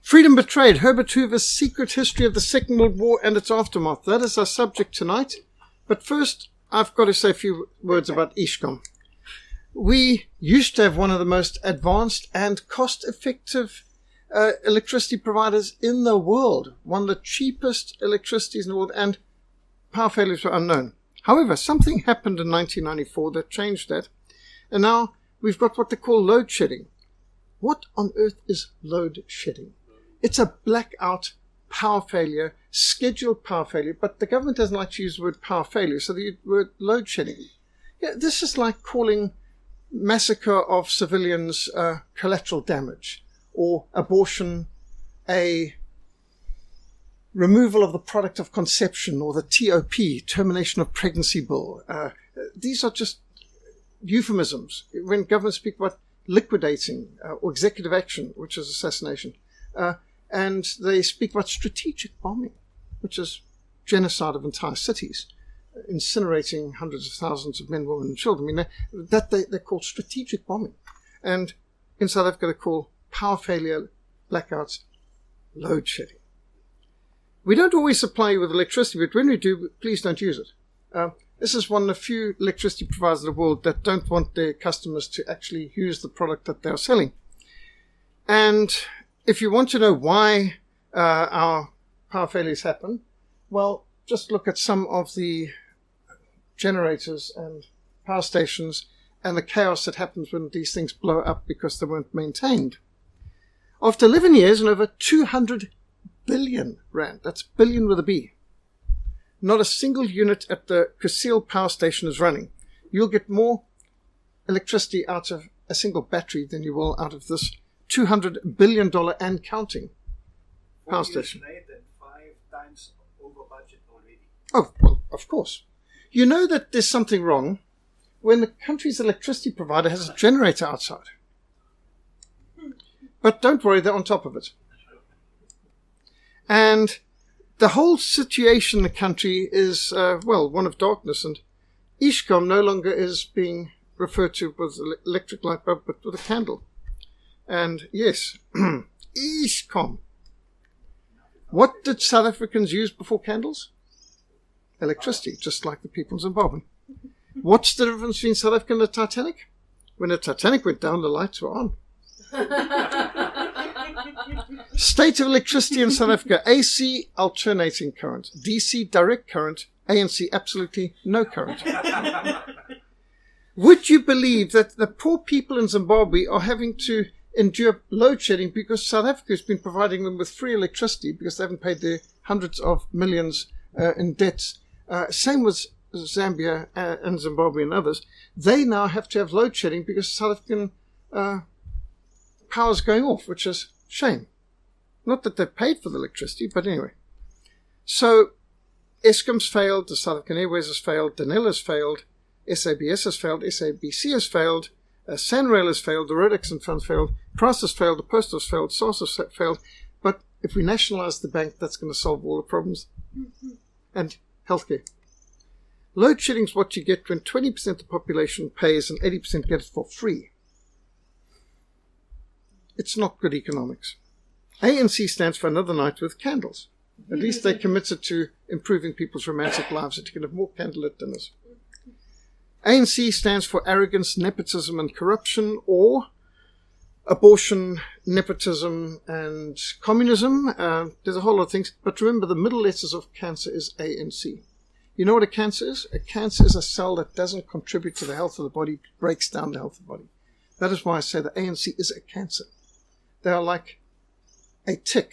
Freedom Betrayed, Herbert Hoover's Secret History of the Second World War and its Aftermath. That is our subject tonight. But first, I've got to say a few words about Eskom. We used to have one of the most advanced and cost-effective electricity providers in the world. One of the cheapest electricities in the world, and power failures were unknown. However, something happened in 1994 that changed that. And now we've got what they call load shedding. What on earth is load shedding? It's a blackout power failure, scheduled power failure, but the government doesn't like to use the word power failure, so the word load shedding. Yeah, this is like calling massacre of civilians collateral damage, or abortion a removal of the product of conception, or the TOP, termination of pregnancy bill. These are just euphemisms. When governments speak about liquidating or executive action, which is assassination, and they speak about strategic bombing, which is genocide of entire cities, incinerating hundreds of thousands of men, women, and children. I mean, they're called strategic bombing. And in South Africa, they call power failure, blackouts, load shedding. We don't always supply you with electricity, but when we do, please don't use it. This is one of the few electricity providers in the world that don't want their customers to actually use the product that they're selling. And if you want to know why our power failures happen, well, just look at some of the generators and power stations and the chaos that happens when these things blow up because they weren't maintained. After 11 years and over 200 billion rand, that's billion with a B, not a single unit at the Kusile power station is running. You'll get more electricity out of a single battery than you will out of this $200 billion and counting power station. Later, 5 times over budget already. Oh, well, of course. You know that there's something wrong when the country's electricity provider has a generator outside. But don't worry, they're on top of it. And the whole situation in the country is, one of darkness. And Eskom no longer is being referred to with electric light bulb, but with a candle. And yes, Eskom. What did South Africans use before candles? Electricity, just like the people in Zimbabwe. What's the difference between South Africa and the Titanic? When the Titanic went down, the lights were on. State of electricity in South Africa: AC, alternating current; DC, direct current; ANC, absolutely no current. Would you believe that the poor people in Zimbabwe are having to endure load shedding because South Africa has been providing them with free electricity because they haven't paid their hundreds of millions in debts? Same with Zambia and Zimbabwe and others. They now have to have load shedding because South African power's going off, which is shame. Not that they've paid for the electricity, but anyway. So Eskom's failed, the South African Airways has failed, Denel has failed, SABS has failed, SABC has failed, Sanrail has failed, the Road Accident Fund failed, Price has failed, the Post has failed, SARS has failed. But if we nationalise the bank, that's going to solve all the problems. Mm-hmm. And healthcare. Load shedding is what you get when 20% of the population pays and 80% get it for free. It's not good economics. ANC stands for another night with candles. At least they committed to improving people's romantic lives, that you can have more candlelit dinners. ANC stands for arrogance, nepotism, and corruption, or abortion, nepotism, and communism. There's a whole lot of things. But remember, the middle letters of cancer is ANC. You know what a cancer is? A cancer is a cell that doesn't contribute to the health of the body, breaks down the health of the body. That is why I say the ANC is a cancer. They are like a tick.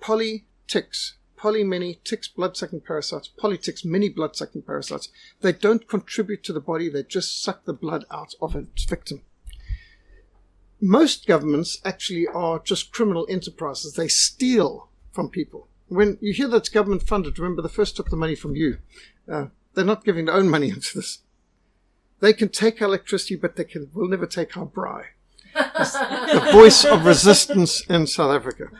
Polyticks. Poly, many, ticks, blood-sucking parasites. Polyticks, many blood-sucking parasites. They don't contribute to the body. They just suck the blood out of its victim. Most governments actually are just criminal enterprises. They steal from people. When you hear that's government funded, remember they first took the money from you. They're not giving their own money into this. They can take our electricity, but will never take our braai. The voice of resistance in South Africa.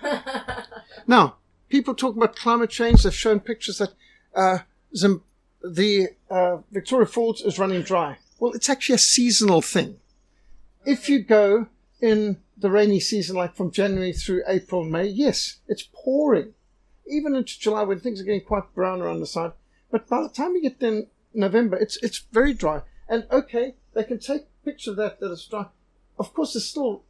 Now, people talk about climate change. They've shown pictures that the Victoria Falls is running dry. Well, it's actually a seasonal thing. If you go in the rainy season, like from January through April, May, yes, it's pouring. Even into July when things are getting quite brown around the side. But by the time you get in November, it's very dry. And okay, they can take a picture of that it's dry. Of course, there's still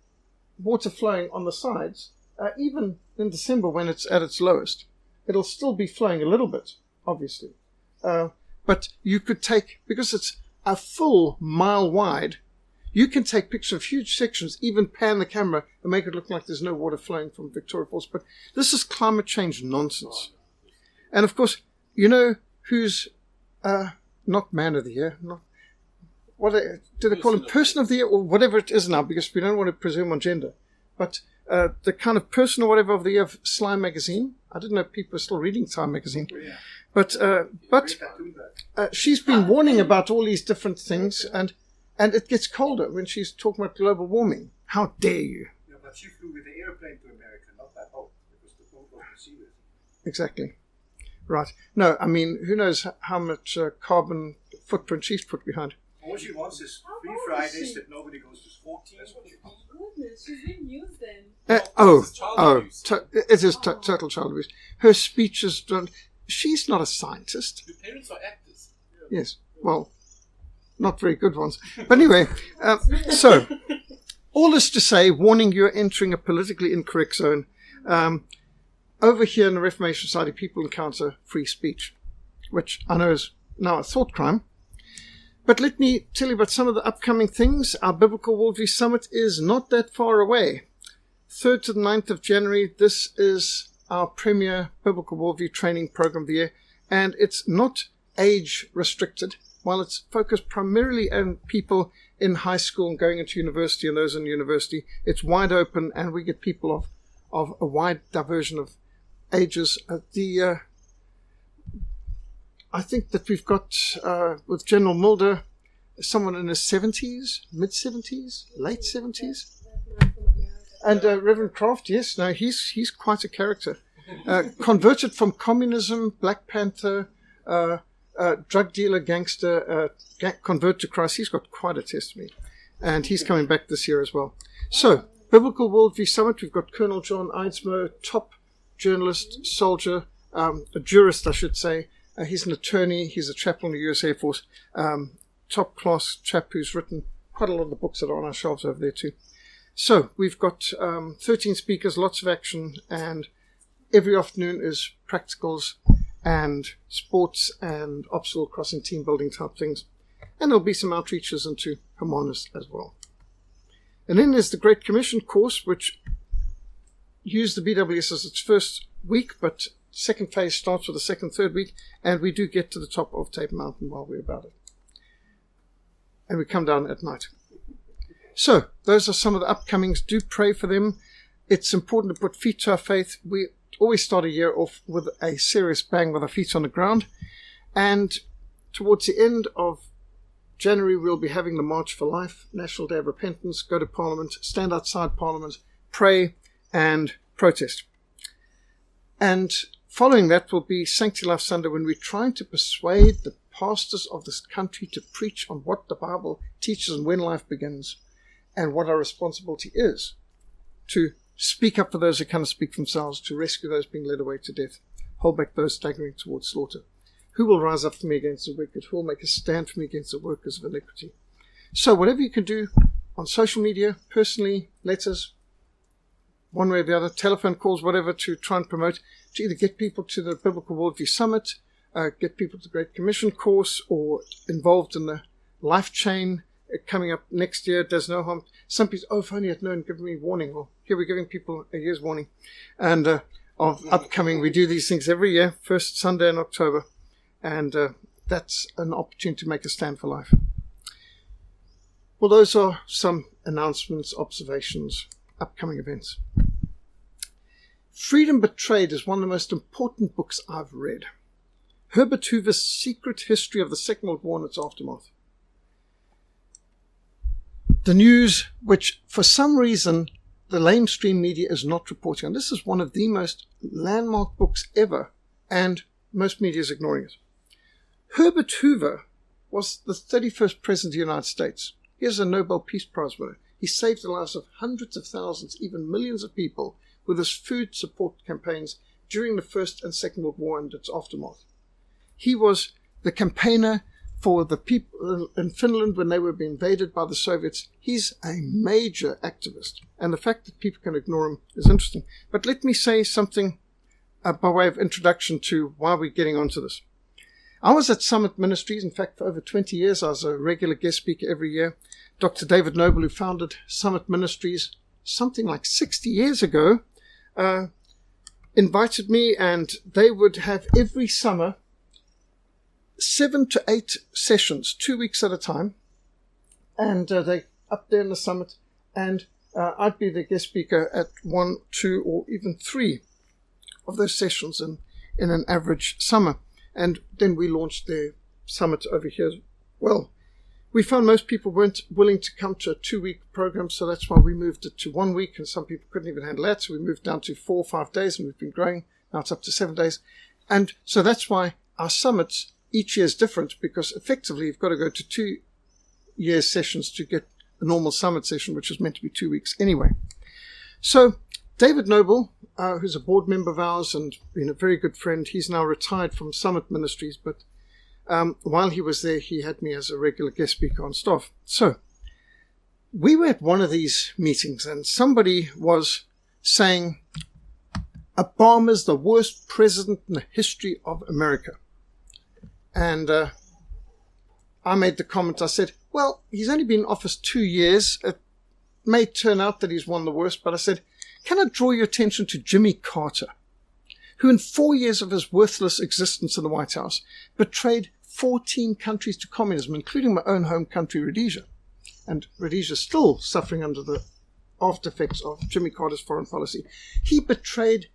water flowing on the sides. Even in December when it's at its lowest, it'll still be flowing a little bit, obviously. But you could take, because it's a full mile wide, you can take pictures of huge sections, even pan the camera and make it look like there's no water flowing from Victoria Falls. But this is climate change nonsense. And of course, you know who's not man of the year, not what do they call him, person of the year, or whatever it is now, because we don't want to presume on gender. But the kind of person or whatever of the year of Slime magazine. I didn't know people are still reading Time magazine. But she's been warning about all these different things, and it gets colder when she's talking about global warming. How dare you? Yeah, but she flew with the airplane to America, not by boat, because the boat was serious. Exactly. Right. No, I mean, who knows how much carbon footprint she's put behind. All she wants is 3 Fridays that nobody goes to 14. That's what she wants. Goodness, she's been used then. It is total child abuse. Her speeches don't. She's not a scientist. Your parents are actors. Yes. Well, not very good ones. But anyway, so all this to say, warning you're entering a politically incorrect zone. Over here in the Reformation Society, people encounter free speech, which I know is now a thought crime. But let me tell you about some of the upcoming things. Our Biblical Worldview Summit is not that far away. 3rd to the 9th of January, this is our premier Biblical Worldview training program of the year. And it's not age restricted. While it's focused primarily on people in high school and going into university and those in university, it's wide open and we get people of a wide diversion of ages. I think that we've got, with General Mulder, someone in his 70s, mid-70s, late 70s. And Reverend Kraft, yes, no, he's quite a character. Converted from communism, Black Panther, drug dealer, gangster, convert to Christ. He's got quite a testimony. And he's coming back this year as well. So, Biblical Worldview Summit, we've got Colonel John Eidsmoe, top journalist, soldier, a jurist, I should say. He's an attorney. He's a chaplain in the US Air Force. Top class chap who's written quite a lot of the books that are on our shelves over there too. So we've got 13 speakers, lots of action, and every afternoon is practicals and sports and obstacle crossing, team building type things. And there'll be some outreaches into Hermanus as well. And then there's the Great Commission course, which used the BWS as its first week, but second phase starts with the second, third week, and we do get to the top of Table Mountain while we're about it. And we come down at night. So, those are some of the upcomings. Do pray for them. It's important to put feet to our faith. We always start a year off with a serious bang with our feet on the ground. And towards the end of January, we'll be having the March for Life, National Day of Repentance, go to Parliament, stand outside Parliament, pray and protest. And following that will be Sanctity Life Sunday, when we're trying to persuade the pastors of this country to preach on what the Bible teaches and when life begins, and what our responsibility is to speak up for those who cannot speak for themselves, to rescue those being led away to death, hold back those staggering towards slaughter. Who will rise up for me against the wicked? Who will make a stand for me against the workers of iniquity? So whatever you can do on social media, personally, letters, one way or the other, telephone calls, whatever, to try and promote, to either get people to the Biblical Worldview Summit, get people to the Great Commission course, or involved in the life chain coming up next year. Does no harm. Some people, if only I'd known, give me warning. Well, here we're giving people a year's warning. And of upcoming, we do these things every year, first Sunday in October. And that's an opportunity to make a stand for life. Well, those are some announcements, observations, upcoming events. Freedom Betrayed is one of the most important books I've read. Herbert Hoover's Secret History of the Second World War and its Aftermath. The news, which for some reason the lamestream media is not reporting on. This is one of the most landmark books ever, and most media is ignoring it. Herbert Hoover was the 31st President of the United States. He is a Nobel Peace Prize winner. He saved the lives of hundreds of thousands, even millions of people with his food support campaigns during the First and Second World War and its aftermath. He was the campaigner for the people in Finland when they were being invaded by the Soviets. He's a major activist, and the fact that people can ignore him is interesting. But let me say something by way of introduction to why we're getting onto this. I was at Summit Ministries. In fact, for over 20 years, I was a regular guest speaker every year. Dr. David Noble, who founded Summit Ministries something like 60 years ago, invited me, and they would have every summer 7 to 8 sessions, 2 weeks at a time, and they up there in the summit, and I'd be the guest speaker at 1, 2, or even 3 of those sessions in an average summer. And then we launched the summit over here. Well, we found most people weren't willing to come to a 2-week program, so that's why we moved it to 1 week, and some people couldn't even handle that, so we moved down to 4 or 5 days, and we've been growing. Now it's up to 7 days. And so that's why our summits each year is different, because effectively you've got to go to 2 year sessions to get a normal summit session, which is meant to be 2 weeks anyway. So David Noble, who's a board member of ours and been a very good friend, he's now retired from Summit Ministries, but while he was there, he had me as a regular guest speaker on staff. So we were at one of these meetings, and somebody was saying, Obama's the worst president in the history of America. And I made the comment, I said, well, he's only been in office 2 years. It may turn out that he's one of the worst, but I said, can I draw your attention to Jimmy Carter, who in 4 years of his worthless existence in the White House betrayed 14 countries to communism, including my own home country, Rhodesia. And Rhodesia is still suffering under the after effects of Jimmy Carter's foreign policy. He betrayed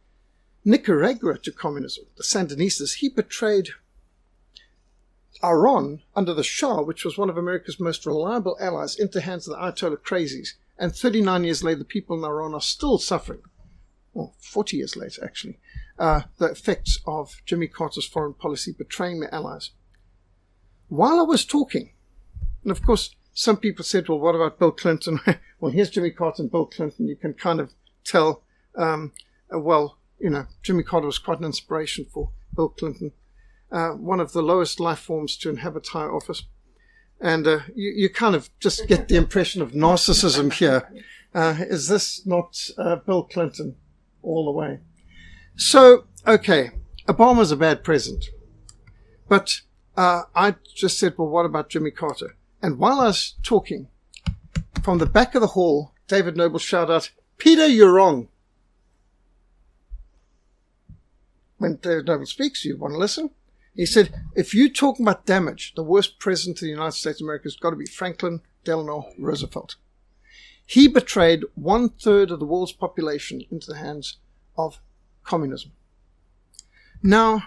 Nicaragua to communism, the Sandinistas. He betrayed Iran under the Shah, which was one of America's most reliable allies, into the hands of the Ayatollah crazies. And 39 years later, the people in Iran are still suffering, well, 40 years later, actually, the effects of Jimmy Carter's foreign policy betraying their allies. While I was talking, and of course, some people said, well, what about Bill Clinton? Well, here's Jimmy Carter and Bill Clinton. You can kind of tell, well, you know, Jimmy Carter was quite an inspiration for Bill Clinton. One of the lowest life forms to inhabit high office. And you kind of just get the impression of narcissism here. Is this not Bill Clinton all the way? So, okay, Obama's a bad president. But I just said, well, what about Jimmy Carter? And while I was talking, from the back of the hall, David Noble shouted out, Peter, you're wrong. When David Noble speaks, you want to listen? He said, if you're talking about damage, the worst president of the United States of America has got to be Franklin Delano Roosevelt. He betrayed 1/3 of the world's population into the hands of communism. Now,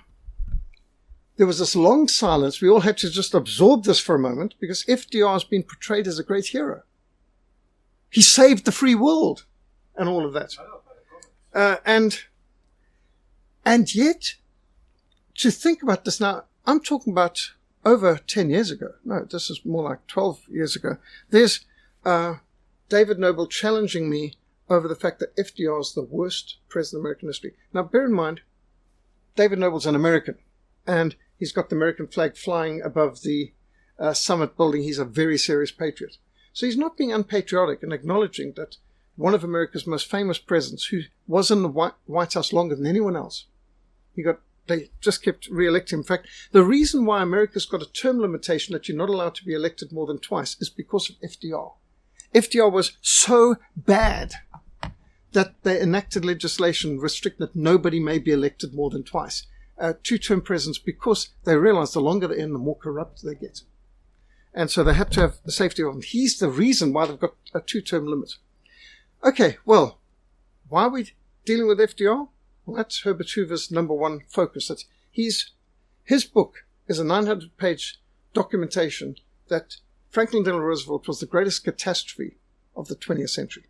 there was this long silence. We all had to just absorb this for a moment, because FDR has been portrayed as a great hero. He saved the free world and all of that. And yet, to think about this now, I'm talking about over 10 years ago. No, this is more like 12 years ago. There's David Noble challenging me over the fact that FDR is the worst president of American history. Now, bear in mind, David Noble's an American, and he's got the American flag flying above the Summit building. He's a very serious patriot. So he's not being unpatriotic and acknowledging that one of America's most famous presidents, who was in the White House longer than anyone else, they just kept re-electing him. In fact, the reason why America's got a term limitation that you're not allowed to be elected more than twice is because of FDR. FDR was so bad that they enacted legislation restricting that nobody may be elected more than twice. Two-term presidents, because they realized the longer they're in, the more corrupt they get. And so they had to have the safety of him. He's the reason why they've got a 2-term limit. Okay, well, why are we dealing with FDR? Well, that's Herbert Hoover's #1 focus. His book is a 900-page documentation that Franklin Delano Roosevelt was the greatest catastrophe of the 20th century.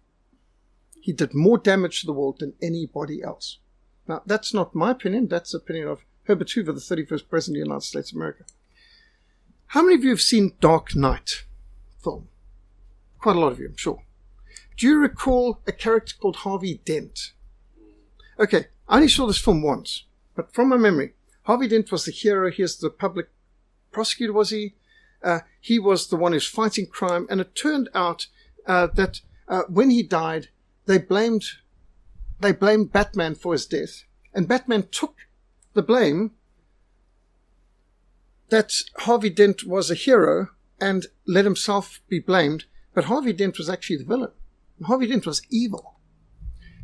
He did more damage to the world than anybody else. Now, that's not my opinion. That's the opinion of Herbert Hoover, the 31st President of the United States of America. How many of you have seen Dark Knight film? Quite a lot of you, I'm sure. Do you recall a character called Harvey Dent? Okay, I only saw this film once, but from my memory, Harvey Dent was the hero. He was the public prosecutor, was he? He was the one who's fighting crime, and it turned out that when he died, they blamed Batman for his death, and Batman took the blame that Harvey Dent was a hero and let himself be blamed, but Harvey Dent was actually the villain. Harvey Dent was evil.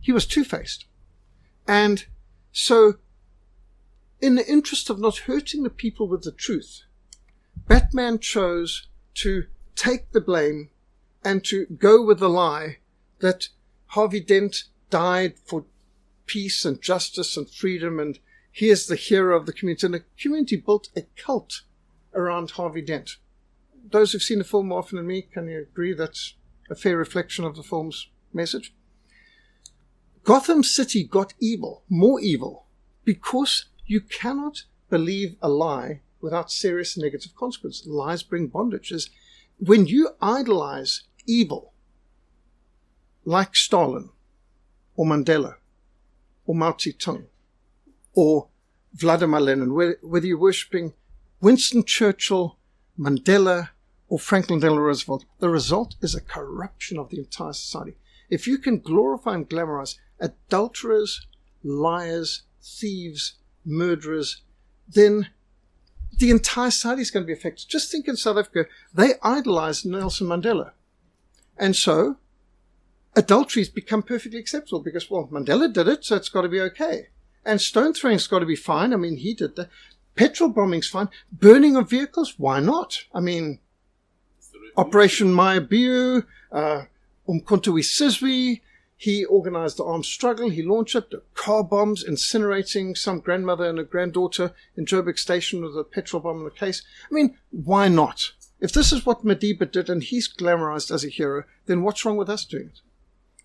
He was two-faced. And so, in the interest of not hurting the people with the truth, Batman chose to take the blame and to go with the lie that Harvey Dent died for peace and justice and freedom, and he is the hero of the community. And the community built a cult around Harvey Dent. Those who've seen the film more often than me, can you agree that's a fair reflection of the film's message? Gotham City got evil, more evil, because you cannot believe a lie without serious negative consequences. Lies bring bondage. When you idolize evil, like Stalin, or Mandela, or Mao Zedong, or Vladimir Lenin, whether you're worshipping Winston Churchill, Mandela, or Franklin Delano Roosevelt, the result is a corruption of the entire society. If you can glorify and glamorize adulterers, liars, thieves, murderers, then the entire society is going to be affected. Just think in South Africa, they idolized Nelson Mandela. And so, adultery has become perfectly acceptable because, well, Mandela did it, so it's got to be okay. And stone throwing's got to be fine. I mean, he did that. Petrol bombing's fine. Burning of vehicles, why not? I mean, Operation Mayabiu, Umkhonto we Sizwe, he organized the armed struggle, he launched it, the car bombs, incinerating some grandmother and a granddaughter in Joburg Station with a petrol bomb in the case. I mean, why not? If this is what Madiba did and he's glamorized as a hero, then what's wrong with us doing it?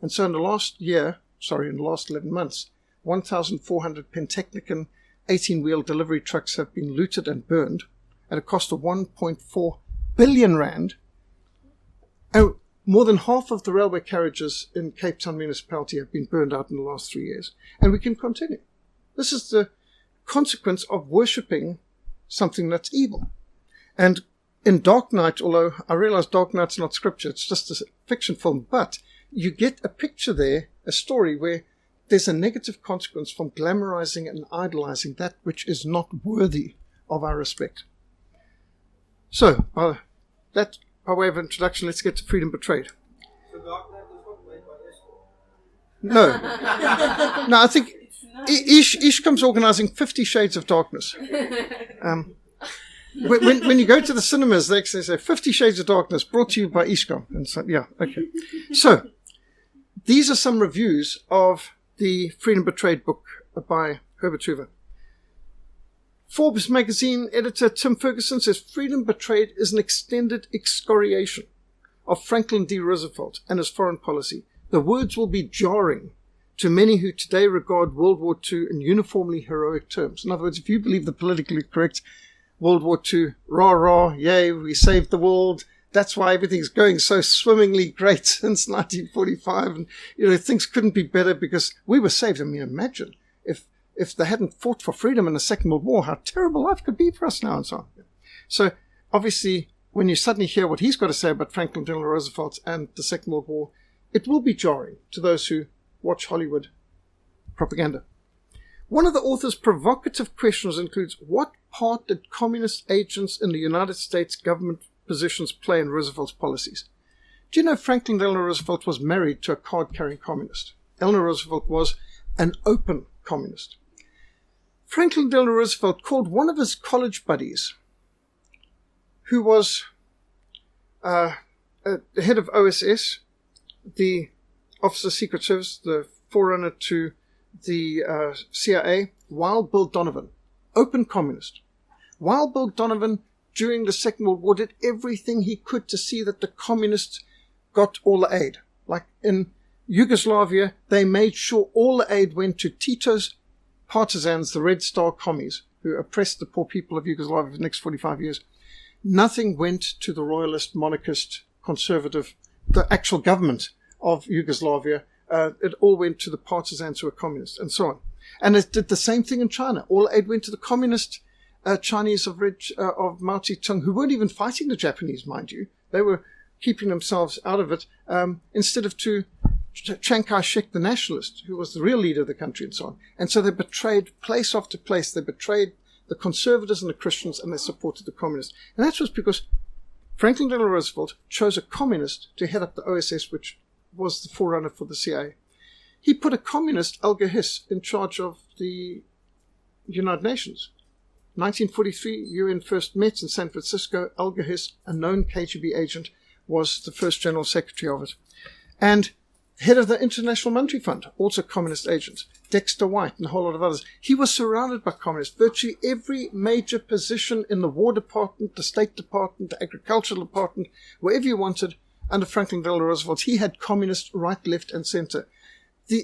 And so in the last 11 months, 1,400 Pentechnicon 18-wheel delivery trucks have been looted and burned at a cost of 1.4 billion rand. And more than half of the railway carriages in Cape Town municipality have been burned out in the last 3 years. And we can continue. This is the consequence of worshipping something that's evil. And in Dark Knight, although I realize Dark Knight's not scripture, it's just a fiction film, but you get a picture there, a story where there's a negative consequence from glamorizing and idolizing that which is not worthy of our respect. So, that by way of introduction, let's get to Freedom Betrayed. So Dark Knight is not made by Esco? No, I think Ishkam's organizing 50 Shades of Darkness. When you go to the cinemas, they say 50 Shades of Darkness brought to you by Ishkam. And so, yeah, okay. So, these are some reviews of the Freedom Betrayed book by Herbert Hoover. Forbes magazine editor Tim Ferguson says Freedom Betrayed is an extended excoriation of Franklin D. Roosevelt and his foreign policy. The words will be jarring to many who today regard World War II in uniformly heroic terms. In other words, if you believe the politically correct World War II, rah, rah, yay, we saved the world, that's why everything's going so swimmingly great since 1945, and things couldn't be better because we were saved. I mean, imagine if they hadn't fought for freedom in the Second World War, how terrible life could be for us now and so on. So, obviously, when you suddenly hear what he's got to say about Franklin Delano Roosevelt and the Second World War, it will be jarring to those who watch Hollywood propaganda. One of the author's provocative questions includes, what part did communist agents in the United States government positions play in Roosevelt's policies? Do you know Franklin Delano Roosevelt was married to a card-carrying communist? Eleanor Roosevelt was an open communist. Franklin Delano Roosevelt called one of his college buddies, who was the head of OSS, the Office of Secret Service, the forerunner to the CIA, Wild Bill Donovan, open communist. Wild Bill Donovan, during the Second World War, did everything he could to see that the communists got all the aid. Like in Yugoslavia, they made sure all the aid went to Tito's partisans, the Red Star commies, who oppressed the poor people of Yugoslavia for the next 45 years. Nothing went to the royalist, monarchist, conservative, the actual government of Yugoslavia. It all went to the partisans who were communists, and so on. And it did the same thing in China. All aid went to the communist Chinese of Mao Zedong, who weren't even fighting the Japanese, mind you. They were keeping themselves out of it, instead of to Chiang Kai-shek, the nationalist, who was the real leader of the country, and so on. And so they betrayed place after place. They betrayed the conservatives and the Christians, and they supported the communists. And that was because Franklin Delano Roosevelt chose a communist to head up the OSS, which was the forerunner for the CIA. He put a communist, Alger Hiss, in charge of the United Nations. 1943, UN first met in San Francisco. Alger Hiss, a known KGB agent, was the first general secretary of it. And head of the International Monetary Fund, also communist agents, Dexter White and a whole lot of others. He was surrounded by communists. Virtually every major position in the War Department, the State Department, the Agricultural Department, wherever you wanted, under Franklin Delano Roosevelt, he had communists right, left, and center.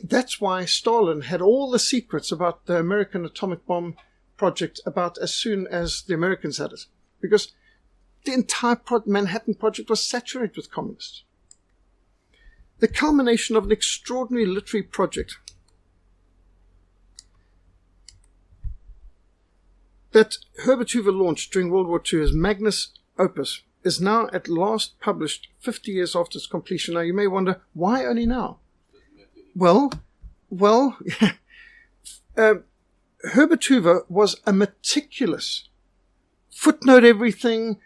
That's why Stalin had all the secrets about the American atomic bomb project about as soon as the Americans had it. Because the entire Manhattan Project was saturated with communists. The culmination of an extraordinary literary project that Herbert Hoover launched during World War II, his magnus opus, is now at last published 50 years after its completion. Now you may wonder, why only now? Well, Herbert Hoover was a meticulous, footnote everything,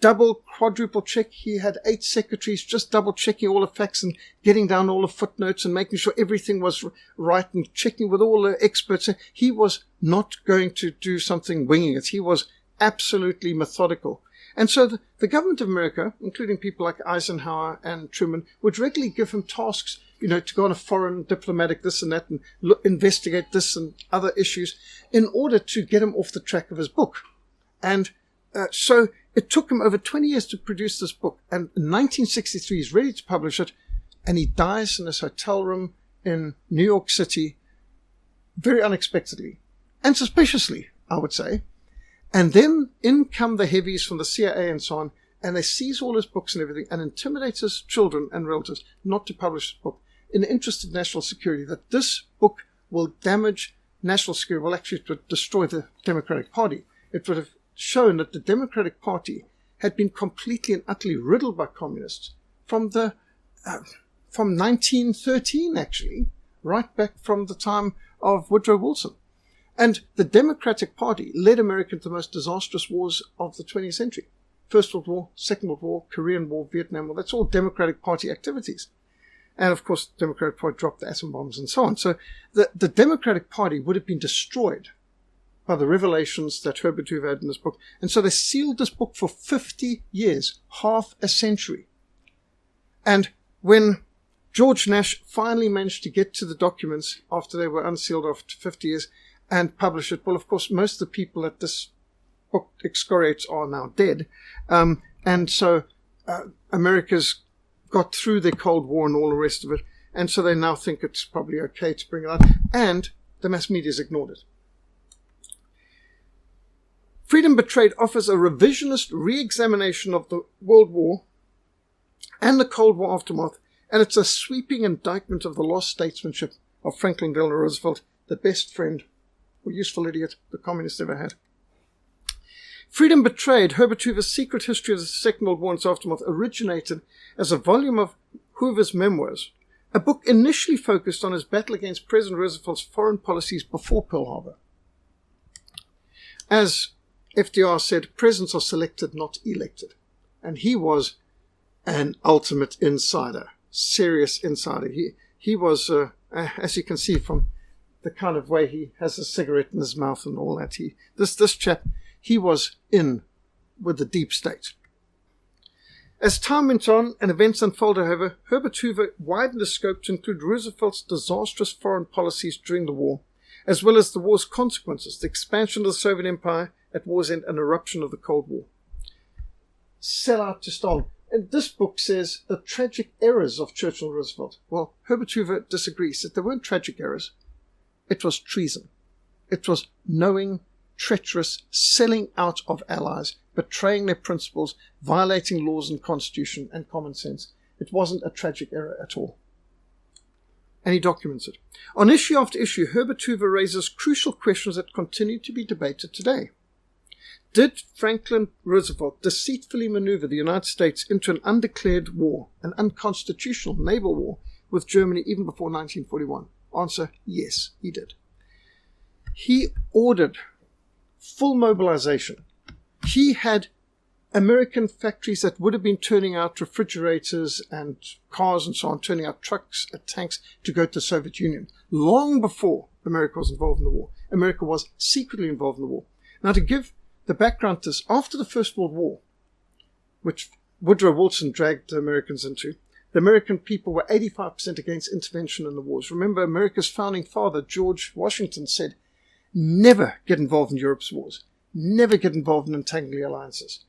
double, quadruple check. He had 8 secretaries just double checking all the facts and getting down all the footnotes and making sure everything was right and checking with all the experts. He was not going to do something winging it. He was absolutely methodical. And so the government of America, including people like Eisenhower and Truman, would regularly give him tasks, to go on a foreign diplomatic this and that and investigate this and other issues in order to get him off the track of his book. And so it took him over 20 years to produce this book. And in 1963, he's ready to publish it. And he dies in his hotel room in New York City very unexpectedly and suspiciously, I would say. And then in come the heavies from the CIA and so on, and they seize all his books and everything and intimidate his children and relatives not to publish his book in the interest of national security, that this book will damage national security. Well, actually, it would destroy the Democratic Party. It would have shown that the Democratic Party had been completely and utterly riddled by communists from 1913, actually, right back from the time of Woodrow Wilson. And the Democratic Party led America into the most disastrous wars of the 20th century. First World War, Second World War, Korean War, Vietnam War, that's all Democratic Party activities. And of course, the Democratic Party dropped the atom bombs and so on. So the Democratic Party would have been destroyed by the revelations that Herbert Hoover had in this book. And so they sealed this book for 50 years, half a century. And when George Nash finally managed to get to the documents after they were unsealed after 50 years and publish it, well, of course, most of the people that this book excoriates are now dead. And so America's got through their Cold War and all the rest of it. And so they now think it's probably okay to bring it out. And the mass media's ignored it. Freedom Betrayed offers a revisionist re-examination of the World War and the Cold War aftermath, and it's a sweeping indictment of the lost statesmanship of Franklin Delano Roosevelt, the best friend or useful idiot the communists ever had. Freedom Betrayed, Herbert Hoover's Secret History of the Second World War and its Aftermath, originated as a volume of Hoover's memoirs, a book initially focused on his battle against President Roosevelt's foreign policies before Pearl Harbor. As FDR said, presidents are selected, not elected. And he was an ultimate insider, serious insider. He was, as you can see from the kind of way he has a cigarette in his mouth and all that, this chap, he was in with the deep state. As time went on and events unfolded, however, Herbert Hoover widened the scope to include Roosevelt's disastrous foreign policies during the war, as well as the war's consequences, the expansion of the Soviet Empire at war's end and eruption of the Cold War. Sell out to Stalin. And this book says the tragic errors of Churchill and Roosevelt. Well, Herbert Hoover disagrees that there weren't tragic errors. It was treason. It was knowing, treacherous, selling out of allies, betraying their principles, violating laws and constitution and common sense. It wasn't a tragic error at all. And he documents it. On issue after issue, Herbert Hoover raises crucial questions that continue to be debated today. Did Franklin Roosevelt deceitfully maneuver the United States into an undeclared war, an unconstitutional naval war with Germany even before 1941? Answer, yes, he did. He ordered full mobilization. He had American factories that would have been turning out refrigerators and cars and so on, turning out trucks and tanks to go to the Soviet Union. Long before America was involved in the war, America was secretly involved in the war. Now, to give the background to this, after the First World War, which Woodrow Wilson dragged the Americans into, the American people were 85% against intervention in the wars. Remember, America's founding father, George Washington, said, never get involved in Europe's wars. Never get involved in entangling alliances.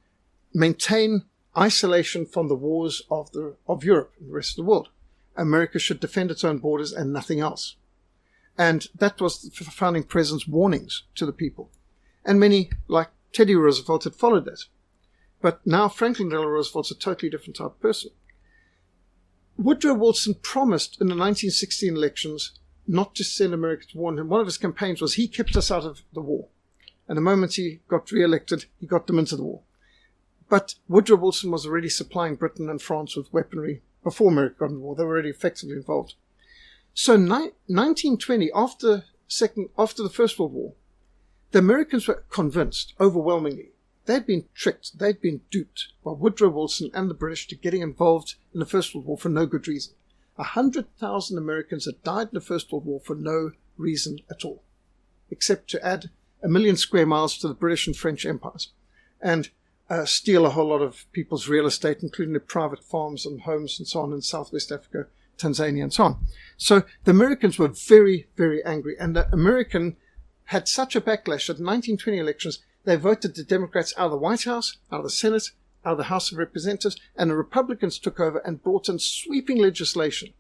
Maintain isolation from the wars of Europe and the rest of the world. America should defend its own borders and nothing else. And that was the founding president's warnings to the people. And many, like Teddy Roosevelt, had followed that. But now Franklin Delano Roosevelt's a totally different type of person. Woodrow Wilson promised in the 1916 elections not to send America to war. And one of his campaigns was he kept us out of the war. And the moment he got re-elected, he got them into the war. But Woodrow Wilson was already supplying Britain and France with weaponry before America got in the war. They were already effectively involved. So 1920, after the First World War, the Americans were convinced, overwhelmingly, they'd been tricked, they'd been duped by Woodrow Wilson and the British to getting involved in the First World War for no good reason. 100,000 Americans had died in the First World War for no reason at all, except to add 1 million square miles to the British and French empires, and steal a whole lot of people's real estate, including their private farms and homes and so on in Southwest Africa, Tanzania and so on. So the Americans were very, very angry, and the American had such a backlash that in the 1920 elections, they voted the Democrats out of the White House, out of the Senate, out of the House of Representatives, and the Republicans took over and brought in sweeping legislation,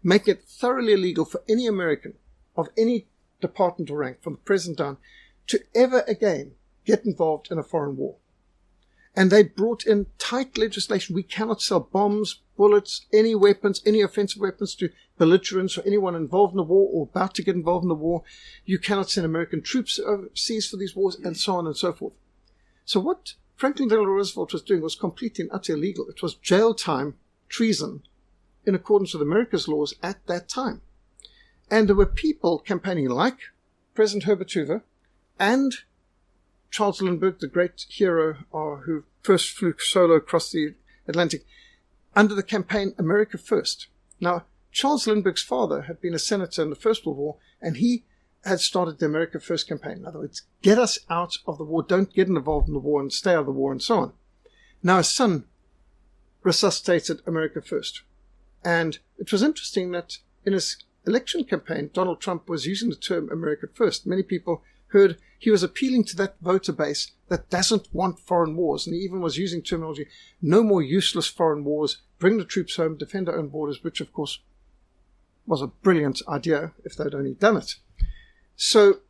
making it thoroughly illegal for any American of any department or rank, from the president down, to ever again get involved in a foreign war. And they brought in tight legislation. We cannot sell bombs, bullets, any weapons, any offensive weapons to belligerents or anyone involved in the war or about to get involved in the war. You cannot send American troops overseas for these wars, and so on and so forth. So what Franklin Delano Roosevelt was doing was completely and utterly illegal. It was jail time, treason, in accordance with America's laws at that time. And there were people campaigning like President Herbert Hoover and Charles Lindbergh, the great hero who first flew solo across the Atlantic, under the campaign America First. Now, Charles Lindbergh's father had been a senator in the First World War, and he had started the America First campaign. In other words, get us out of the war, don't get involved in the war, and stay out of the war, and so on. Now, his son resuscitated America First. And it was interesting that in his election campaign, Donald Trump was using the term America First. Many people heard he was appealing to that voter base that doesn't want foreign wars. And he even was using terminology, no more useless foreign wars, bring the troops home, defend our own borders, which of course was a brilliant idea if they'd only done it. So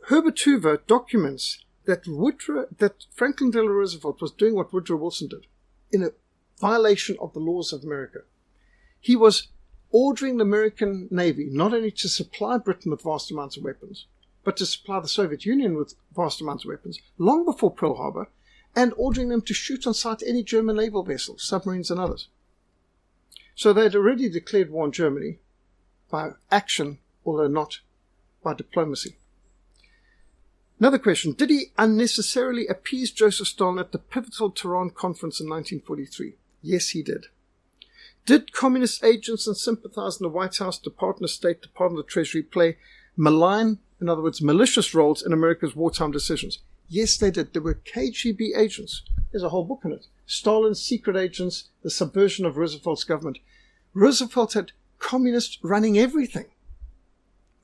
Herbert Hoover documents that Franklin Delano Roosevelt was doing what Woodrow Wilson did in a violation of the laws of America. He was ordering the American Navy not only to supply Britain with vast amounts of weapons, but to supply the Soviet Union with vast amounts of weapons, long before Pearl Harbor, and ordering them to shoot on sight any German naval vessels, submarines and others. So they had already declared war on Germany by action, although not by diplomacy. Another question, did he unnecessarily appease Joseph Stalin at the pivotal Tehran conference in 1943? Yes, he did. Did communist agents and sympathizers in the White House, Department of State, Department of the Treasury play malign, in other words, malicious roles in America's wartime decisions? Yes, they did. There were KGB agents. There's a whole book on it. Stalin's secret agents, the subversion of Roosevelt's government. Roosevelt had communists running everything.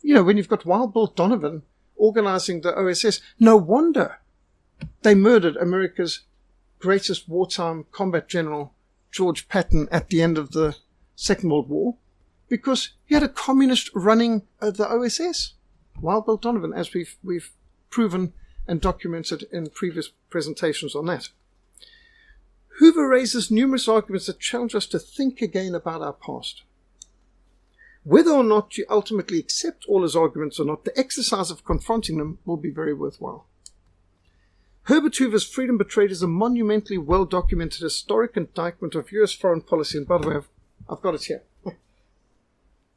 You know, when you've got Wild Bill Donovan organizing the OSS, no wonder they murdered America's greatest wartime combat general, George Patton, at the end of the Second World War, because he had a communist running the OSS. Wild Bill Donovan, as we've proven and documented in previous presentations on that. Hoover raises numerous arguments that challenge us to think again about our past. Whether or not you ultimately accept all his arguments or not, the exercise of confronting them will be very worthwhile. Herbert Hoover's Freedom Betrayed is a monumentally well-documented historic indictment of U.S. foreign policy. And by the way, I've got it here.